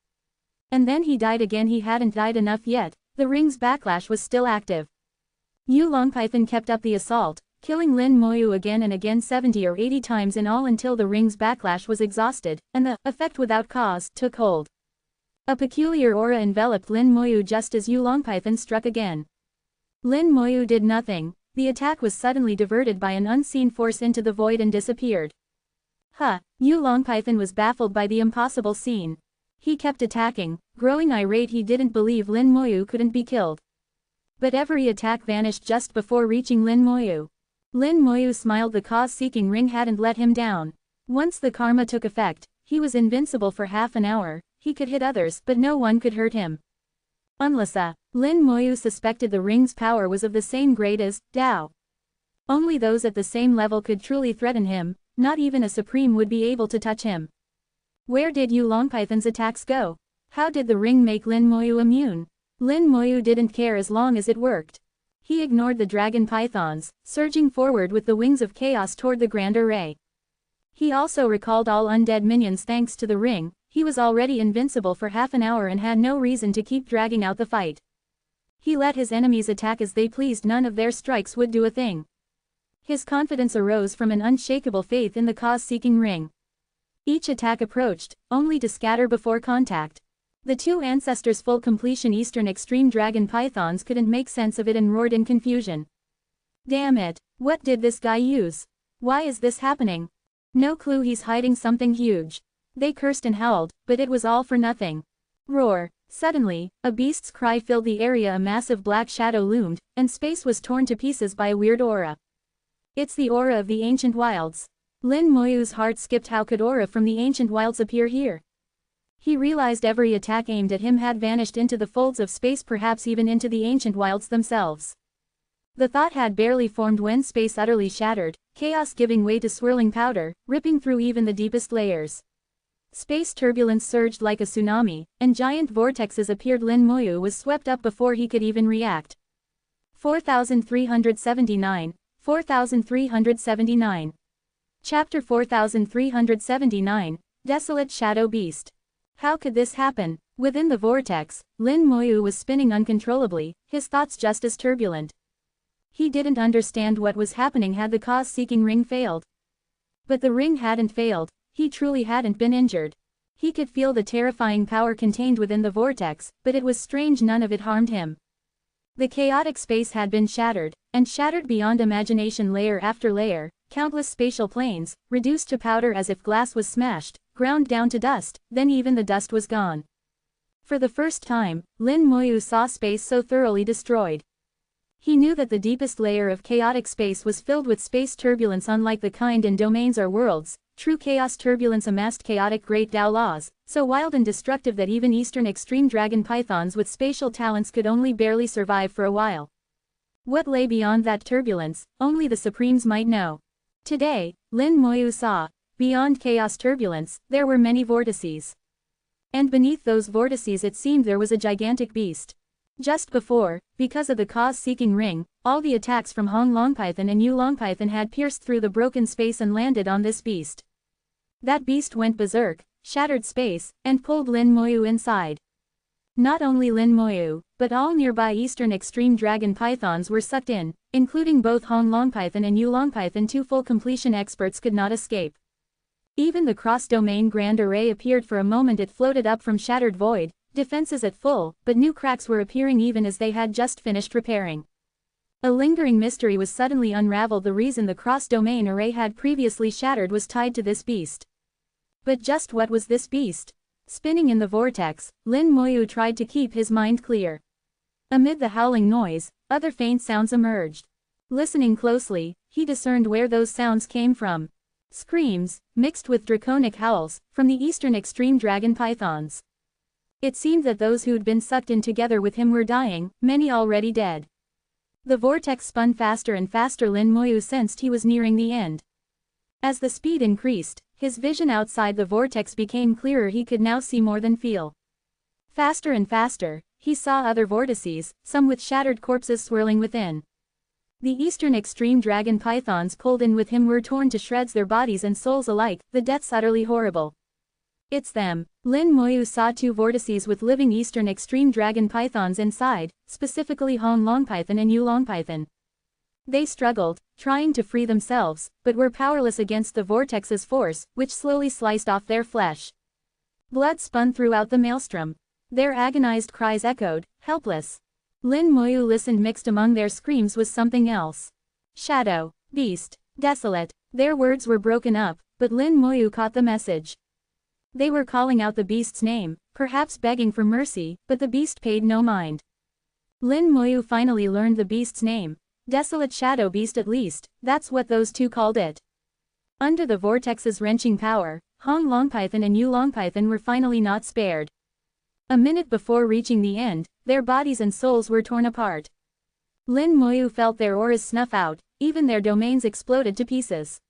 And then he died again. He hadn't died enough yet, the ring's backlash was still active. Yu Longpython kept up the assault, killing Lin Moyu again and again, 70 or 80 times in all, until the ring's backlash was exhausted, and the effect without cause took hold. A peculiar aura enveloped Lin Moyu just as Yu Longpython struck again. Lin Moyu did nothing. The attack was suddenly diverted by an unseen force into the void and disappeared. Yu Longpython was baffled by the impossible scene. He kept attacking, growing irate. He didn't believe Lin Moyu couldn't be killed. But every attack vanished just before reaching Lin Moyu. Lin Moyu smiled. The cause-seeking ring hadn't let him down. Once the karma took effect, he was invincible for half an hour. He could hit others, but no one could hurt him. Unless Lin Moyu suspected the ring's power was of the same grade as Dao. Only those at the same level could truly threaten him. Not even a supreme would be able to touch him. Where did Yu Longpython's attacks go? How did the ring make Lin Moyu immune? Lin Moyu didn't care as long as it worked. He ignored the dragon pythons, surging forward with the wings of chaos toward the grand array. He also recalled all undead minions. Thanks to the ring, he was already invincible for half an hour and had no reason to keep dragging out the fight. He let his enemies attack as they pleased. None of their strikes would do a thing. His confidence arose from an unshakable faith in the cause-seeking ring. Each attack approached, only to scatter before contact. The two ancestors' full completion Eastern Extreme Dragon Pythons couldn't make sense of it and roared in confusion. Damn it, what did this guy use? Why is this happening? No clue, he's hiding something huge. They cursed and howled, but it was all for nothing. Roar. Suddenly, a beast's cry filled the area. A massive black shadow loomed, and space was torn to pieces by a weird aura. It's the aura of the ancient wilds. Lin Moyu's heart skipped. How could aura from the ancient wilds appear here? He realized every attack aimed at him had vanished into the folds of space, perhaps even into the ancient wilds themselves. The thought had barely formed when space utterly shattered, chaos giving way to swirling powder, ripping through even the deepest layers. Space turbulence surged like a tsunami, and giant vortexes appeared. Lin Moyu was swept up before he could even react. 4379, 4379. Chapter 4379, Desolate Shadow Beast. How could this happen? Within the vortex, Lin Moyu was spinning uncontrollably, his thoughts just as turbulent. He didn't understand what was happening. Had the cause-seeking ring failed? But the ring hadn't failed. He truly hadn't been injured. He could feel the terrifying power contained within the vortex, but it was strange none of it harmed him. The chaotic space had been shattered, and shattered beyond imagination, layer after layer, countless spatial planes, reduced to powder as if glass was smashed, ground down to dust, then even the dust was gone. For the first time, Lin Moyu saw space so thoroughly destroyed. He knew that the deepest layer of chaotic space was filled with space turbulence, unlike the kind in domains or worlds. True chaos turbulence amassed chaotic great Tao laws, so wild and destructive that even Eastern Extreme Dragon Pythons with spatial talents could only barely survive for a while. What lay beyond that turbulence, only the Supremes might know. Today, Lin Moyu saw, beyond chaos turbulence, there were many vortices. And beneath those vortices it seemed there was a gigantic beast. Just before, because of the cause-seeking ring, all the attacks from Hong Longpython and Yu Longpython had pierced through the broken space and landed on this beast. That beast went berserk, shattered space, and pulled Lin Moyu inside. Not only Lin Moyu, but all nearby Eastern Extreme Dragon Pythons were sucked in, including both Hong Longpython and Yu Longpython. Two full completion experts could not escape. Even the cross-domain Grand Array appeared. For a moment it floated up from shattered void, defenses at full, but new cracks were appearing even as they had just finished repairing. A lingering mystery was suddenly unraveled. The reason the cross-domain array had previously shattered was tied to this beast. But just what was this beast? Spinning in the vortex, Lin Moyu tried to keep his mind clear. Amid the howling noise, other faint sounds emerged. Listening closely, he discerned where those sounds came from. Screams, mixed with draconic howls, from the Eastern Extreme Dragon Pythons. It seemed that those who'd been sucked in together with him were dying, many already dead. The vortex spun faster and faster. Lin Moyu sensed he was nearing the end. As the speed increased, his vision outside the vortex became clearer. He could now see more than feel. Faster and faster, he saw other vortices, some with shattered corpses swirling within. The Eastern Extreme Dragon Pythons pulled in with him were torn to shreds, their bodies and souls alike, the deaths utterly horrible. It's them. Lin Moyu saw two vortices with living Eastern Extreme Dragon Pythons inside, specifically Hong Longpython and Yu Longpython. They struggled, trying to free themselves, but were powerless against the vortex's force, which slowly sliced off their flesh. Blood spun throughout the maelstrom. Their agonized cries echoed, helpless. Lin Moyu listened. Mixed among their screams was something else. Shadow, beast, desolate. Their words were broken up, but Lin Moyu caught the message. They were calling out the beast's name, perhaps begging for mercy, but the beast paid no mind. Lin Moyu finally learned the beast's name. Desolate Shadow Beast, at least, that's what those two called it. Under the vortex's wrenching power, Hong Longpython and Yu Longpython were finally not spared. A minute before reaching the end, their bodies and souls were torn apart. Lin Moyu felt their auras snuff out, even their domains exploded to pieces.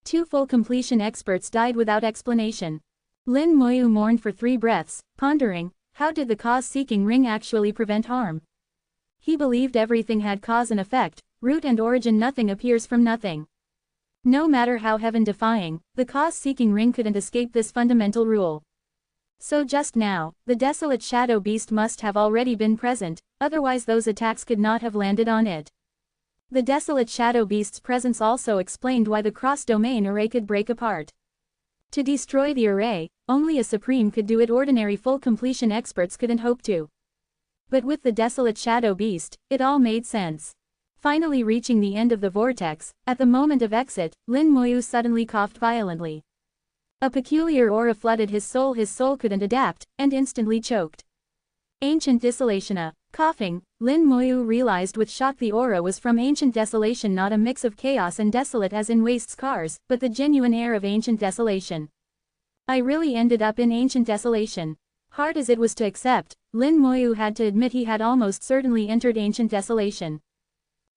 Two full completion experts died without explanation. Lin Moyu mourned for 3 breaths, pondering, how did the cause-seeking ring actually prevent harm? He believed everything had cause and effect, root and origin. Nothing appears from nothing. No matter how heaven-defying, the cause-seeking ring couldn't escape this fundamental rule. So just now, the desolate shadow beast must have already been present, otherwise those attacks could not have landed on it. The desolate shadow beast's presence also explained why the cross-domain array could break apart. To destroy the array, only a supreme could do it. Ordinary full completion experts couldn't hope to. But with the desolate shadow beast, it all made sense. Finally reaching the end of the vortex, at the moment of exit, Lin Moyu suddenly coughed violently. A peculiar aura flooded his soul couldn't adapt, and instantly choked. Ancient Desolation. Coughing, Lin Moyu realized with shock the aura was from Ancient Desolation, not a mix of chaos and desolate as in Waste Scars, but the genuine air of Ancient Desolation. I really ended up in Ancient Desolation. Hard as it was to accept, Lin Moyu had to admit he had almost certainly entered Ancient Desolation.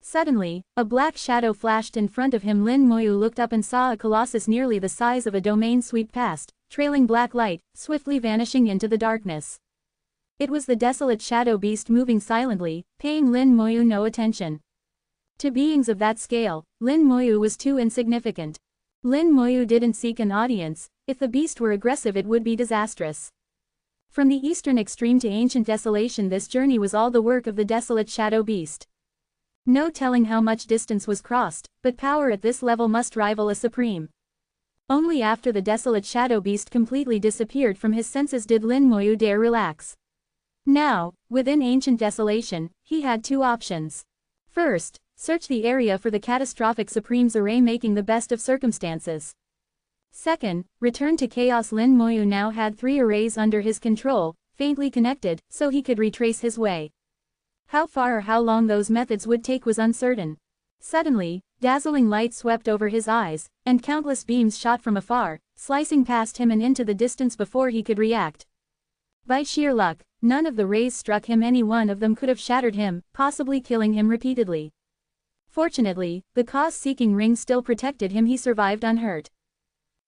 Suddenly, a black shadow flashed in front of him. Lin Moyu looked up and saw a colossus nearly the size of a domain sweep past, trailing black light, swiftly vanishing into the darkness. It was the desolate shadow beast moving silently, paying Lin Moyu no attention. To beings of that scale, Lin Moyu was too insignificant. Lin Moyu didn't seek an audience. If the beast were aggressive, it would be disastrous. From the eastern extreme to Ancient Desolation, this journey was all the work of the desolate shadow beast. No telling how much distance was crossed, but power at this level must rival a supreme. Only after the desolate shadow beast completely disappeared from his senses did Lin Moyu dare relax. Now, within Ancient Desolation, he had two options. First, search the area for the catastrophic Supreme's array, making the best of circumstances. Second, return to chaos. Lin Moyu now had 3 arrays under his control, faintly connected, so he could retrace his way. How far or how long those methods would take was uncertain. Suddenly, dazzling light swept over his eyes, and countless beams shot from afar, slicing past him and into the distance before he could react. By sheer luck, none of the rays struck him. Any one of them could have shattered him, possibly killing him repeatedly. Fortunately, the cause-seeking ring still protected him. He survived unhurt.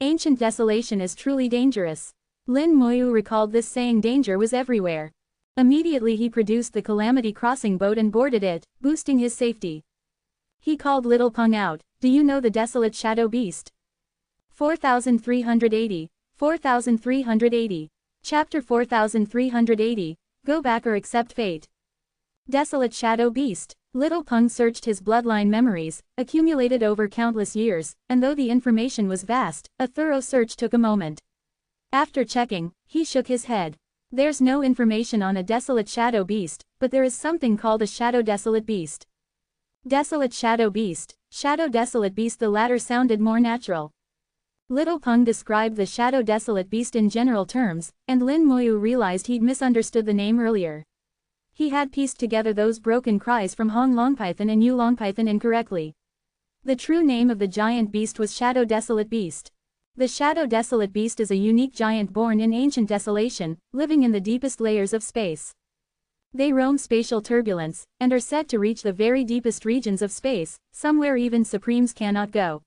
Ancient Desolation is truly dangerous. Lin Moyu recalled this saying. Danger was everywhere. Immediately he produced the Calamity crossing boat and boarded it, boosting his safety. He called Little Peng out. Do you know the desolate shadow beast? 4380. 4380. Chapter 4380. Go back or accept fate. Desolate shadow beast. Little Peng searched his bloodline memories, accumulated over countless years, and though the information was vast, a thorough search took a moment. After checking, he shook his head. There's no information on a desolate shadow beast, but there is something called a shadow desolate beast. Desolate shadow beast, shadow desolate beast, the latter sounded more natural. Little Peng described the shadow desolate beast in general terms, and Lin Moyu realized he'd misunderstood the name earlier. He had pieced together those broken cries from Hong Longpython and Yu Longpython incorrectly. The true name of the giant beast was Shadow Desolate Beast. The Shadow Desolate Beast is a unique giant born in Ancient Desolation, living in the deepest layers of space. They roam spatial turbulence, and are said to reach the very deepest regions of space, somewhere even supremes cannot go.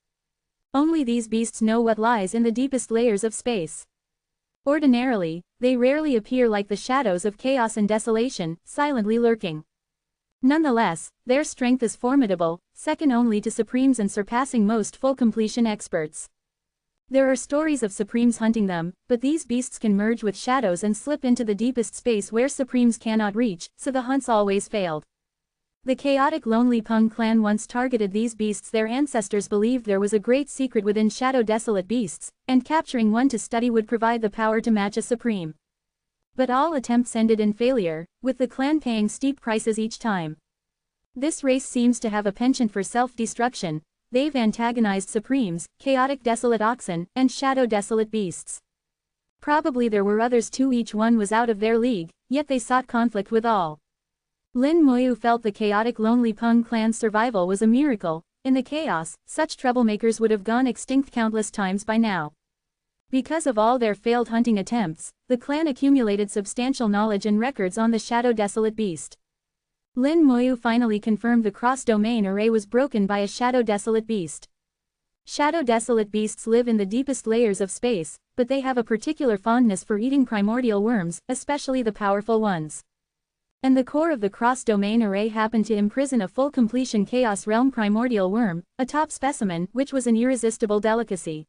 Only these beasts know what lies in the deepest layers of space. Ordinarily, they rarely appear like the shadows of chaos and desolation, silently lurking. Nonetheless, their strength is formidable, second only to supremes and surpassing most full completion experts. There are stories of supremes hunting them, but these beasts can merge with shadows and slip into the deepest space where supremes cannot reach, so the hunts always failed. The chaotic Lonely Peng clan once targeted these beasts. Their ancestors believed there was a great secret within shadow desolate beasts, and capturing one to study would provide the power to match a supreme. But all attempts ended in failure, with the clan paying steep prices each time. This race seems to have a penchant for self-destruction. They've antagonized supremes, chaotic desolate oxen, and shadow desolate beasts. Probably there were others too. Each one was out of their league, yet they sought conflict with all. Lin Moyu felt the chaotic Lonely Peng clan's survival was a miracle. In the chaos, such troublemakers would have gone extinct countless times by now. Because of all their failed hunting attempts, the clan accumulated substantial knowledge and records on the Shadow Desolate Beast. Lin Moyu finally confirmed the cross-domain array was broken by a Shadow Desolate Beast. Shadow Desolate Beasts live in the deepest layers of space, but they have a particular fondness for eating primordial worms, especially the powerful ones. And the core of the cross-domain array happened to imprison a full completion Chaos Realm primordial worm, a top specimen, which was an irresistible delicacy.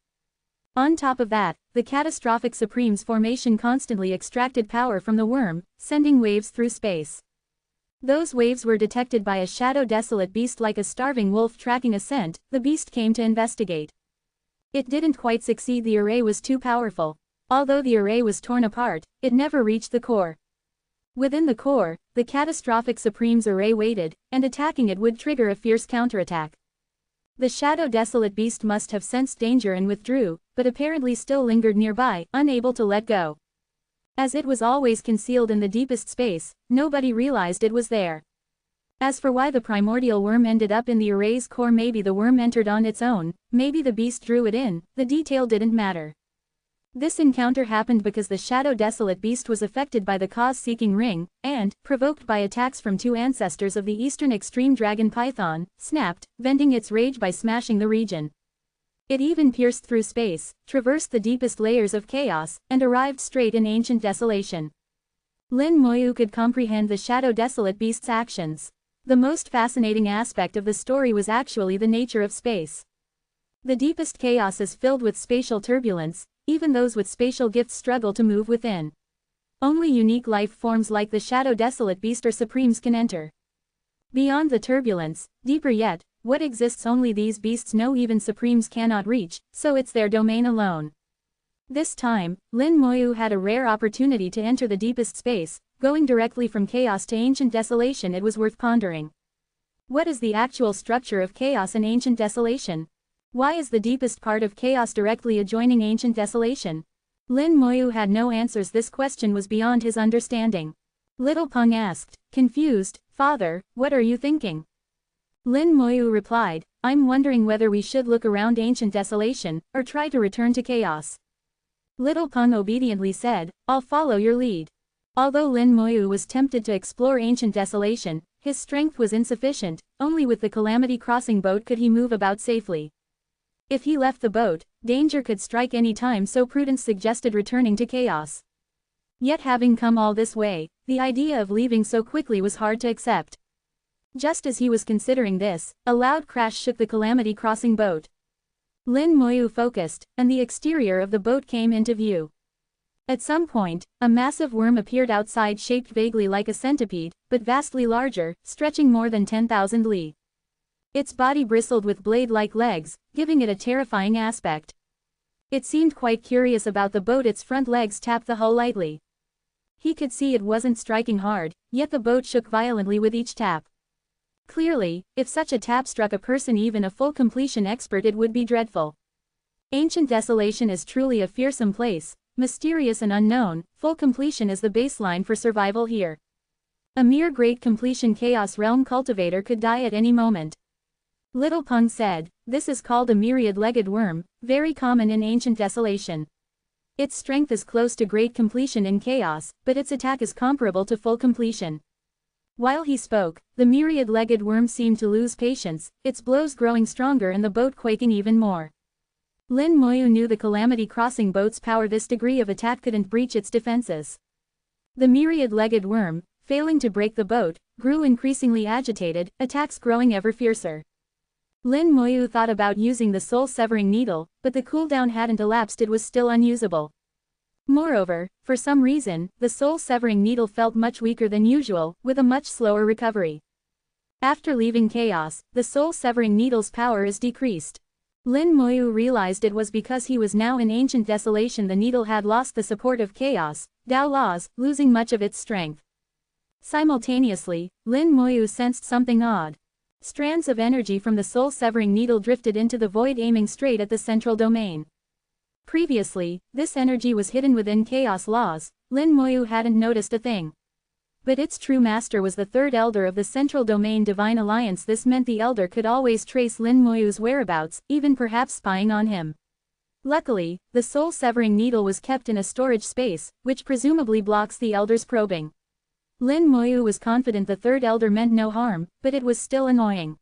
On top of that, the catastrophic Supreme's formation constantly extracted power from the worm, sending waves through space. Those waves were detected by a Shadow Desolate Beast. Like a starving wolf tracking a scent, the beast came to investigate. It didn't quite succeed. The array was too powerful. Although the array was torn apart, it never reached the core. Within the core, the catastrophic Supreme's array waited, and attacking it would trigger a fierce counterattack. The Shadow Desolate Beast must have sensed danger and withdrew, but apparently still lingered nearby, unable to let go. As it was always concealed in the deepest space, nobody realized it was there. As for why the primordial worm ended up in the array's core, maybe the worm entered on its own, maybe the beast drew it in, the detail didn't matter. This encounter happened because the Shadow Desolate Beast was affected by the cause-seeking ring, and, provoked by attacks from two ancestors of the eastern extreme dragon python, snapped, venting its rage by smashing the region. It even pierced through space, traversed the deepest layers of chaos, and arrived straight in ancient desolation. Lin Moyu could comprehend the Shadow Desolate Beast's actions. The most fascinating aspect of the story was actually the nature of space. The deepest chaos is filled with spatial turbulence, even those with spatial gifts struggle to move within. Only unique life forms like the Shadow Desolate Beast or Supremes can enter. Beyond the turbulence, deeper yet, what exists only these beasts know, even Supremes cannot reach, so it's their domain alone. This time, Lin Moyu had a rare opportunity to enter the deepest space, going directly from chaos to ancient desolation. It was worth pondering. What is the actual structure of chaos and ancient desolation? Why is the deepest part of chaos directly adjoining ancient desolation? Lin Moyu had no answers. This question was beyond his understanding. Little Peng asked, confused, "Father, what are you thinking?" Lin Moyu replied, "I'm wondering whether we should look around ancient desolation, or try to return to chaos." Little Peng obediently said, "I'll follow your lead." Although Lin Moyu was tempted to explore ancient desolation, his strength was insufficient. Only with the Calamity crossing boat could he move about safely. If he left the boat, danger could strike any time, so prudence suggested returning to chaos. Yet having come all this way, the idea of leaving so quickly was hard to accept. Just as he was considering this, a loud crash shook the Calamity crossing boat. Lin Moyu focused, and the exterior of the boat came into view. At some point, a massive worm appeared outside, shaped vaguely like a centipede, but vastly larger, stretching more than 10,000 li. Its body bristled with blade-like legs, giving it a terrifying aspect. It seemed quite curious about the boat. Its front legs tapped the hull lightly. He could see it wasn't striking hard, yet the boat shook violently with each tap. Clearly, if such a tap struck a person, even a full completion expert, it would be dreadful. Ancient desolation is truly a fearsome place, mysterious and unknown. Full completion is the baseline for survival here. A mere great completion chaos realm cultivator could die at any moment. Little Peng said, "This is called a myriad-legged worm, very common in ancient desolation. Its strength is close to great completion in chaos, but its attack is comparable to full completion." While he spoke, the myriad-legged worm seemed to lose patience, its blows growing stronger and the boat quaking even more. Lin Moyu knew the Calamity crossing boat's power. This degree of attack couldn't breach its defenses. The myriad-legged worm, failing to break the boat, grew increasingly agitated, attacks growing ever fiercer. Lin Moyu thought about using the soul-severing needle, but the cooldown hadn't elapsed. It was still unusable. Moreover, for some reason, the soul-severing needle felt much weaker than usual, with a much slower recovery. After leaving chaos, the soul-severing needle's power is decreased. Lin Moyu realized it was because he was now in ancient desolation. The needle had lost the support of chaos, Dao laws, losing much of its strength. Simultaneously, Lin Moyu sensed something odd. Strands of energy from the soul-severing needle drifted into the void, aiming straight at the central domain. Previously, this energy was hidden within chaos laws. Lin Moyu hadn't noticed a thing. But its true master was the third elder of the central domain Divine Alliance. This meant the elder could always trace Lin Moyu's whereabouts, even perhaps spying on him. Luckily, the soul-severing needle was kept in a storage space, which presumably blocks the elder's probing. Lin Moyu was confident the third elder meant no harm, but it was still annoying.